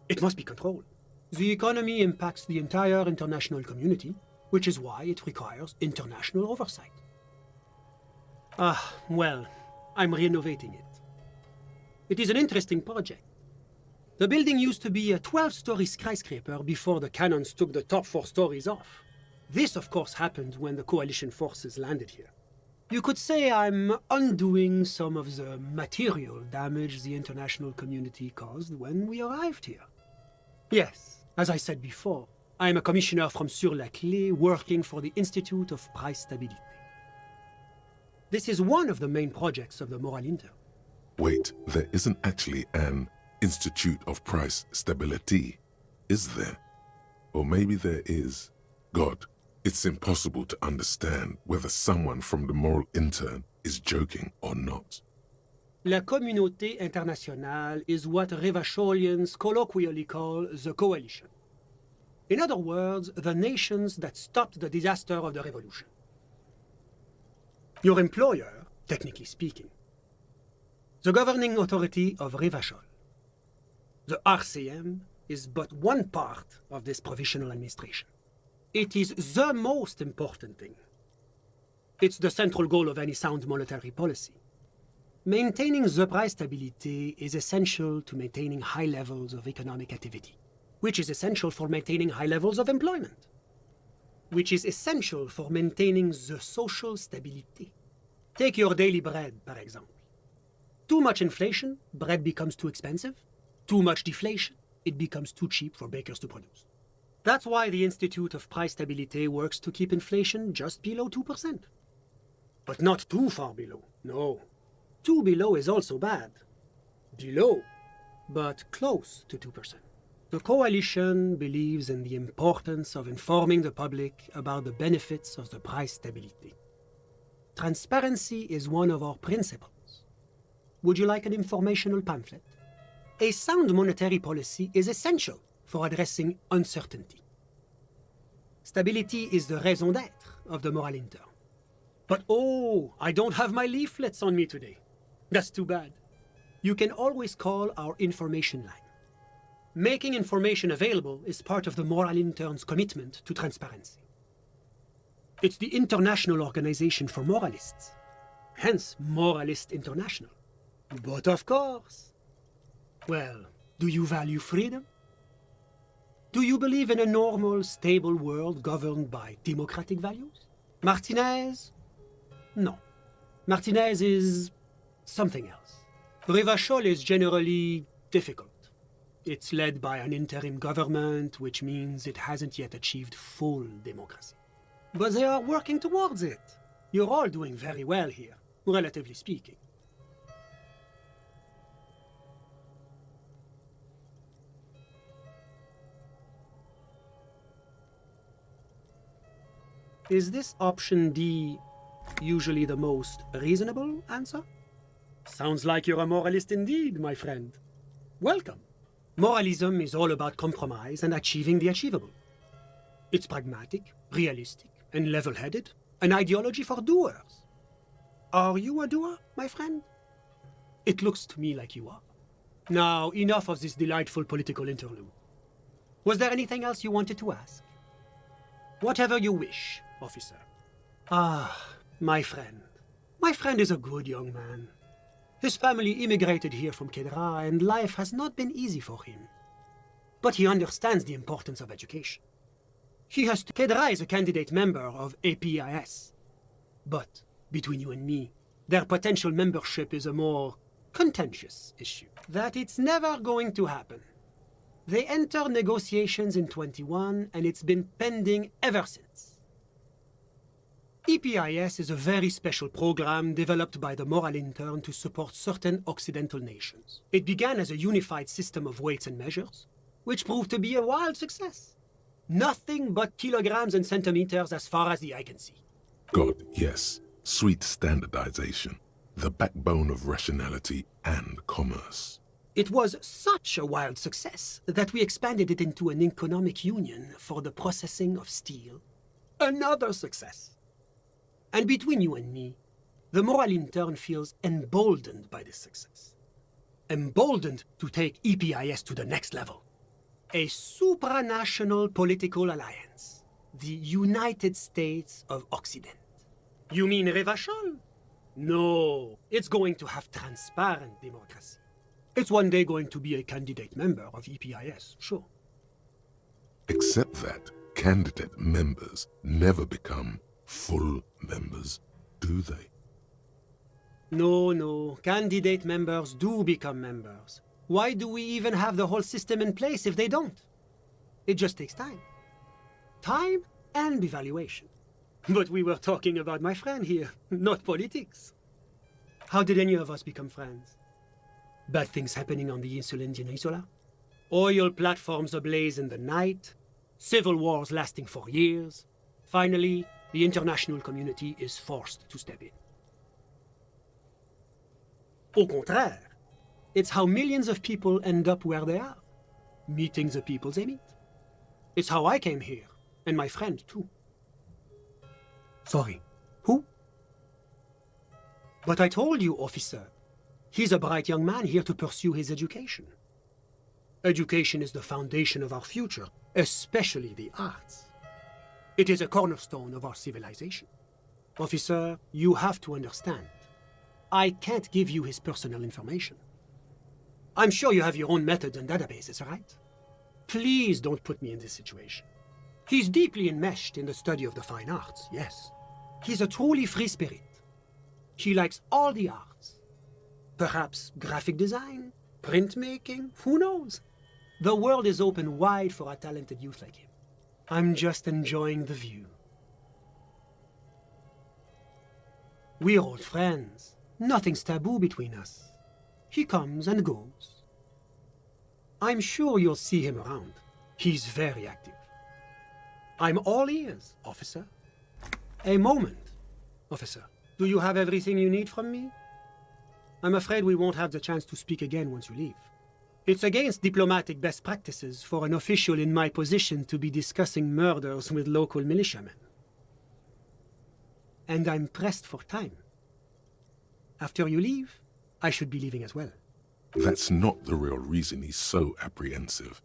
It must be controlled. The economy impacts the entire international community, which is why it requires international oversight. Well, I'm renovating it. It is an interesting project. The building used to be a 12-story skyscraper before the cannons took the top 4 stories off. This, of course, happened when the coalition forces landed here. You could say I'm undoing some of the material damage the international community caused when we arrived here. Yes, as I said before, I am a commissioner from Sur-la-Clé working for the Institute of Price Stabilité. This is one of the main projects of the Moral Inter. Wait, there isn't actually an Institute of Price Stability, is there? Or maybe there is. God, it's impossible to understand whether someone from the Moral Intern is joking or not. La Communauté Internationale is what Revacholians colloquially call the coalition. In other words, the nations that stopped the disaster of the revolution. Your employer, technically speaking, the governing authority of Revachol. The RCM is but one part of this provisional administration. It is the most important thing. It's the central goal of any sound monetary policy. Maintaining the price stability is essential to maintaining high levels of economic activity, which is essential for maintaining high levels of employment, which is essential for maintaining the social stability. Take your daily bread, par exemple. Too much inflation, bread becomes too expensive. Too much deflation, it becomes too cheap for bakers to produce. That's why the Institute of Price Stability works to keep inflation just below 2%. But not too far below, no. Too below is also bad. Below, but close to 2%. The coalition believes in the importance of informing the public about the benefits of the price stability. Transparency is one of our principles. Would you like an informational pamphlet? A sound monetary policy is essential for addressing uncertainty. Stability is the raison d'être of the moral intern. But oh, I don't have my leaflets on me today. That's too bad. You can always call our information line. Making information available is part of the moral intern's commitment to transparency. It's the International Organization for Moralists, hence Moralist International. But of course, well, do you value freedom? Do you believe in a normal, stable world governed by democratic values? Martinez? No. Martinez is something else. Revachol is generally difficult. It's led by an interim government, which means it hasn't yet achieved full democracy. But they are working towards it. You're all doing very well here, relatively speaking. Is this option D usually the most reasonable answer? Sounds like you're a moralist indeed, my friend. Welcome. Moralism is all about compromise and achieving the achievable. It's pragmatic, realistic, and level-headed, an ideology for doers. Are you a doer, my friend? It looks to me like you are. Now, enough of this delightful political interlude. Was there anything else you wanted to ask? Whatever you wish, officer. Ah, my friend. My friend is a good young man. His family immigrated here from Kedra, and life has not been easy for him. But he understands the importance of education. Kedra is a candidate member of APIS. But, between you and me, their potential membership is a more contentious issue. That it's never going to happen. They entered negotiations in 21, and it's been pending ever since. EPIS is a very special program developed by the Moral Intern to support certain Occidental nations. It began as a unified system of weights and measures, which proved to be a wild success. Nothing but kilograms and centimeters as far as the eye can see. God, yes. Sweet standardization. The backbone of rationality and commerce. It was such a wild success that we expanded it into an economic union for the processing of steel. Another success. And between you and me, the Moral Intern feels emboldened by this success. Emboldened to take EPIS to the next level. A supranational political alliance. The United States of Occident. You mean Revachol? No, it's going to have transparent democracy. It's one day going to be a candidate member of EPIS, sure. Except that candidate members never become full members, do they? No. Candidate members do become members. Why do we even have the whole system in place if they don't? It just takes time. Time and evaluation. But we were talking about my friend here, not politics. How did any of us become friends? Bad things happening on the Insulindian Peninsula? Oil platforms ablaze in the night? Civil wars lasting for years? Finally, the international community is forced to step in. Au contraire, it's how millions of people end up where they are, meeting the people they meet. It's how I came here, and my friend too. Sorry, who? But I told you, officer, he's a bright young man here to pursue his education. Education is the foundation of our future, especially the arts. It is a cornerstone of our civilization. Officer, you have to understand. I can't give you his personal information. I'm sure you have your own methods and databases, right? Please don't put me in this situation. He's deeply enmeshed in the study of the fine arts, yes. He's a truly free spirit. He likes all the arts. Perhaps graphic design, printmaking, who knows? The world is open wide for a talented youth like him. I'm just enjoying the view. We're old friends. Nothing's taboo between us. He comes and goes. I'm sure you'll see him around. He's very active. I'm all ears, officer. A moment, officer. Do you have everything you need from me? I'm afraid we won't have the chance to speak again once you leave. It's against diplomatic best practices for an official in my position to be discussing murders with local militiamen. And I'm pressed for time. After you leave, I should be leaving as well. That's not the real reason he's so apprehensive.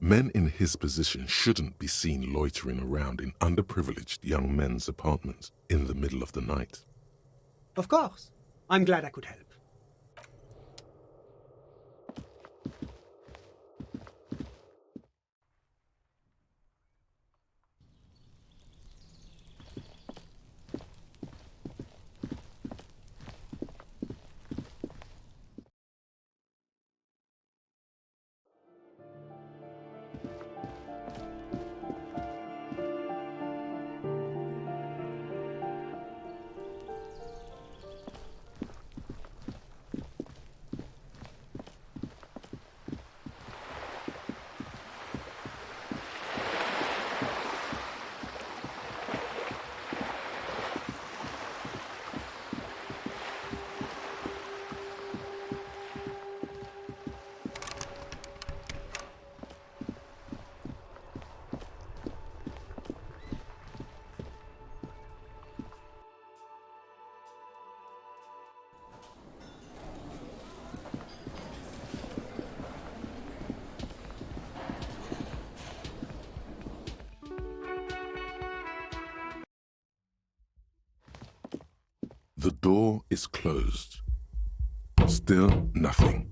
Men in his position shouldn't be seen loitering around in underprivileged young men's apartments in the middle of the night. Of course. I'm glad I could help. The door is closed. Still nothing.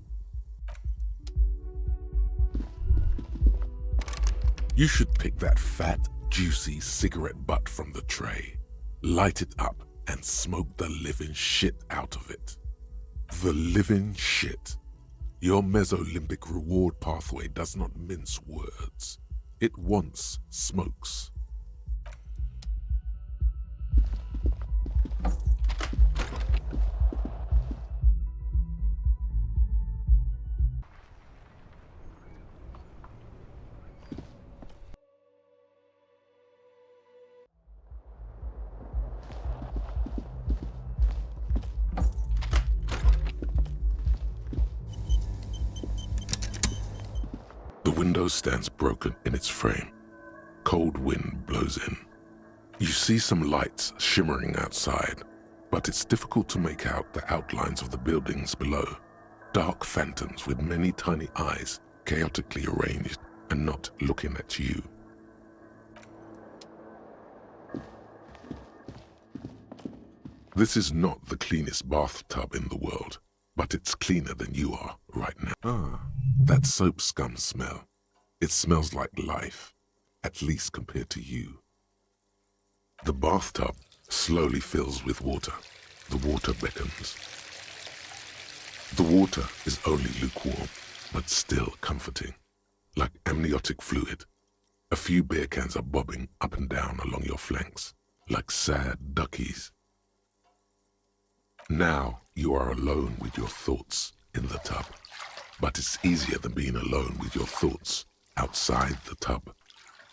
You should pick that fat, juicy cigarette butt from the tray, light it up, and smoke the living shit out of it. The living shit. Your Mesolimbic reward pathway does not mince words. It wants smokes. The window stands broken in its frame. Cold wind blows in. You see some lights shimmering outside, but it's difficult to make out the outlines of the buildings below. Dark phantoms with many tiny eyes, chaotically arranged and not looking at you. This is not the cleanest bathtub in the world, but it's cleaner than you are right now. Ah, that soap scum smell. It smells like life, at least compared to you. The bathtub slowly fills with water. The water beckons. The water is only lukewarm, but still comforting, like amniotic fluid. A few beer cans are bobbing up and down along your flanks, like sad duckies. Now you are alone with your thoughts in the tub, but it's easier than being alone with your thoughts outside the tub.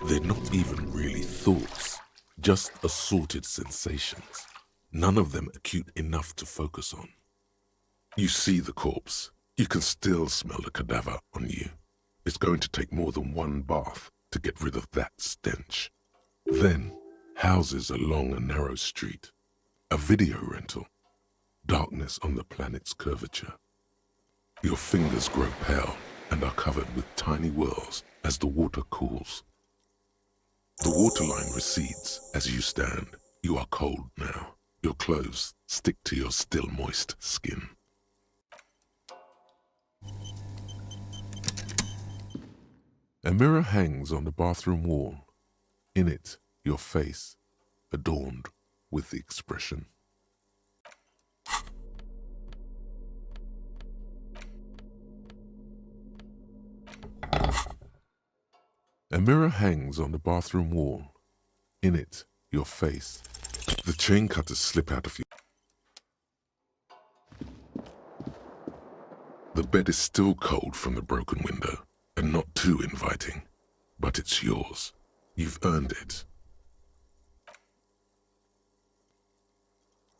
They're not even really thoughts, just assorted sensations, none of them acute enough to focus on. You see the corpse. You can still smell the cadaver on you. It's going to take more than one bath to get rid of that stench. Then, houses along a narrow street, a video rental, darkness on the planet's curvature. Your fingers grow pale and are covered with tiny whirls as the water cools. The waterline recedes as you stand. You are cold now. Your your clothes stick to your still moist skin. A mirror hangs on the bathroom wall. In it, your face, adorned with the expression. A mirror hangs on the bathroom wall. In it, your face. The chain cutters slip out of you. The bed is still cold from the broken window, and not too inviting, but it's yours. You've earned it.